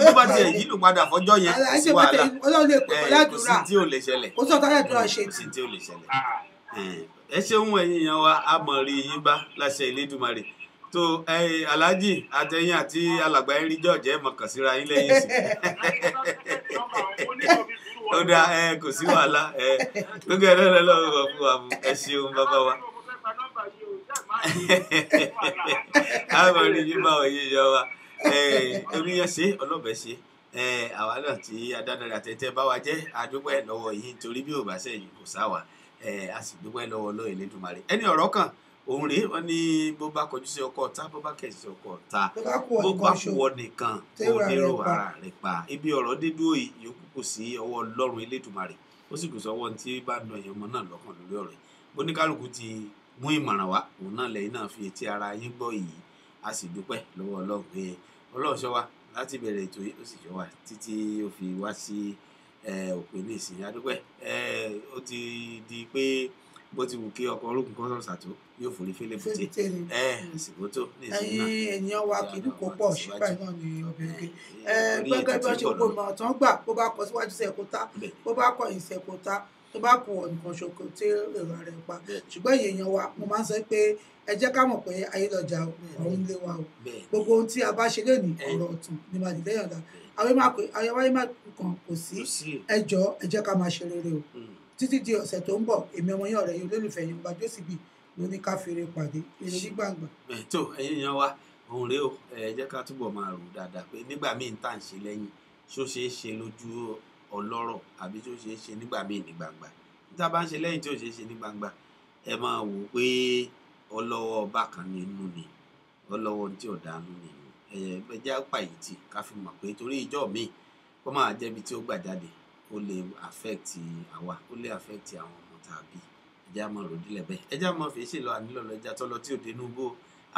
bó bá tiẹ̀ yílù padà fọjọ́ yẹn sí wàhálà kò sí tí ò lè ṣẹlẹ̀ kò sí tí ò lè ṣẹlẹ̀. ẹ ṣeun ẹ̀yin èèyàn wa a mọ̀ rí yín bá láṣẹ Elédùmarè tó Alhaji àtẹ̀yìn àti alàgbà yín rí jọ̀jẹ́ mọ̀ kàn síra yín lẹ́yìn sí. ó dá kò sí wàhálà gbogbo ẹ̀rọ lọ́wọ́ fún wa ẹ ṣeun bàbá wa. àmọ́ rí yín bá òye yọ wa oníyẹn ṣe ọlọ́bẹ̀ ṣe àwa náà tí adánarí àtẹ̀tẹ̀ bá wa jẹ́ adúpẹ́ lọ́wọ́ yìí nítorí bí ò bá sẹ́yìn kò sáwà a sì dúpẹ́ lọ́wọ́ Ọlọ́run Elédùmarè ẹni ọ̀rọ̀ kan òun rèé wọn ní bó bá kọjú sí ọkọ ọ̀tá bó bá kẹ̀sí sí ọkọ ọ̀tá bó bá kú wọ nìkan ó dérò ara rẹ̀ pa ibi ọ̀rọ̀ dídúró yòókù kù sí ọwọ́ Ọlọ́run Elédùmarè ó sì kù sọ́wọ́ tí bá nu ẹ̀yàn ọmọ náà lọ́kàn lórí ọ̀rọ̀ yìí oníkálukú ti mú ìmọ̀ràn wá òun náà lẹ́yìn náà fi etí ara yín gbọ́ yìí a sì dúpẹ́ lọ́wọ́ Ọlọ́run pé Ọlọ́run ṣọ́ wa láti bẹ̀rẹ̀ ètò yìí ó sì ṣọ́ wa títí ó fi wá sí òpin ní ìsìn adúpẹ́ ó ti di pé bó ti wù kí ọkọ̀ ológun kan sọ̀rọ̀ sàtó yóò forí fẹ́lẹ́ fìtí ìsìnkú tó ní ìsìn náà. ènìyàn wa kì í kó pọ̀ síbẹ̀ náà ni obìnrin gẹ́gẹ́ bí wọ́n ṣe gbogbo ọmọ tán gbà bó bá kọ síwájú sẹ́kótá bó bá kọ ìsẹ́kótá tó bá kù ọ̀nìkan ṣoko tí èrò rẹ̀ pa ṣùgbọ́n èèyàn wa mo máa ń sọ pé ẹ jẹ́ ká mọ̀ pé ayé lọ́jà ọ̀run ilé wa o gbogbo ohun tí a bá ṣe lénìí ọ̀rọ̀ ọ̀tún ni màá dìde yànda àwọn wáyé má kàn kò sí ẹ jẹ́ ká máa ṣe rere o títí di ọ̀sẹ̀ tó ń bọ̀ èmi ọmọ yẹn ọ̀rẹ́ yìí olólùfẹ́ yẹn gba Jósìbì ló ní ká fèrè pàdé èrè ní gbàngbà. tó ẹ̀yin yan wa òun rèé o ẹ jẹ́ ká túbọ̀ máa rò dáadáa pé nígbà míì ń tà ń ṣe lẹ́yìn ṣó ṣeé ṣe lójú ọlọ́rọ̀ àbí ṣó ṣeé ṣe nígbà míì ní gbangba tá a bá ń ṣe lẹ́yìn tí ò ṣeé ṣe ní gbangba ẹ máa wò pé ọlọ́wọ́ bákan nínú ni ọlọ́wọ́ tí ò dánú ni ẹ jẹ́ pàyìtì ká fi mọ̀ pé torí ìjọ míì kó máa jẹ́bi tí ó gbà jáde ó lè affect àwa ó lè affect àwọn ọmọ tàbí ẹjẹ́ àmọ́ ròdílẹ̀ bẹ́ẹ̀ ẹjẹ́ àmọ́ fi ṣe lọ ànílọ́lọ́ ẹja tó lọ tí ò dénú bó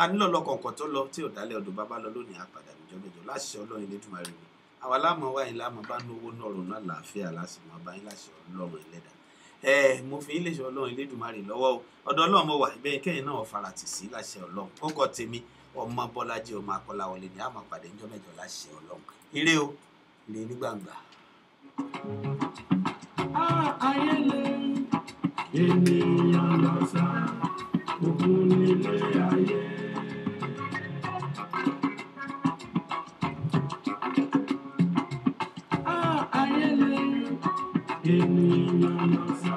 ànílọ́lọ́ kọ̀ọ̀kan tó lọ tí ò dálẹ̀ ọdún bàbá lọ lónìí àpàdà níjọ́ mẹ́jọ láṣẹ Ọlọ́run Elédùmarè ni àwa láàmú wáyé láàmú bá ní owó náà rònú àlàáfíà lásìmọ́ báyìí láṣẹ Ọlọ́run Ẹlẹ́dàá mo fi ilé iṣẹ́ Ọlọ́run Elédùmarè lọ́wọ́ ọ̀dọ̀ Ọlọ́run mo wà ibẹ̀ kẹ́yìn náà faratì sí láṣẹ Ọlọ́run kókó tèmi ọmọ Bọ́lájí ọmọ Akọ́láwọlé ni àmọ́ pàdé níjọ́ mẹ́jọ láṣẹ Ọlọ́run ire o ire ní gbangba. Ayé lè ènìyàn lọ sá òkú nílé ayé. Ayé lè ènìyàn lọ sá.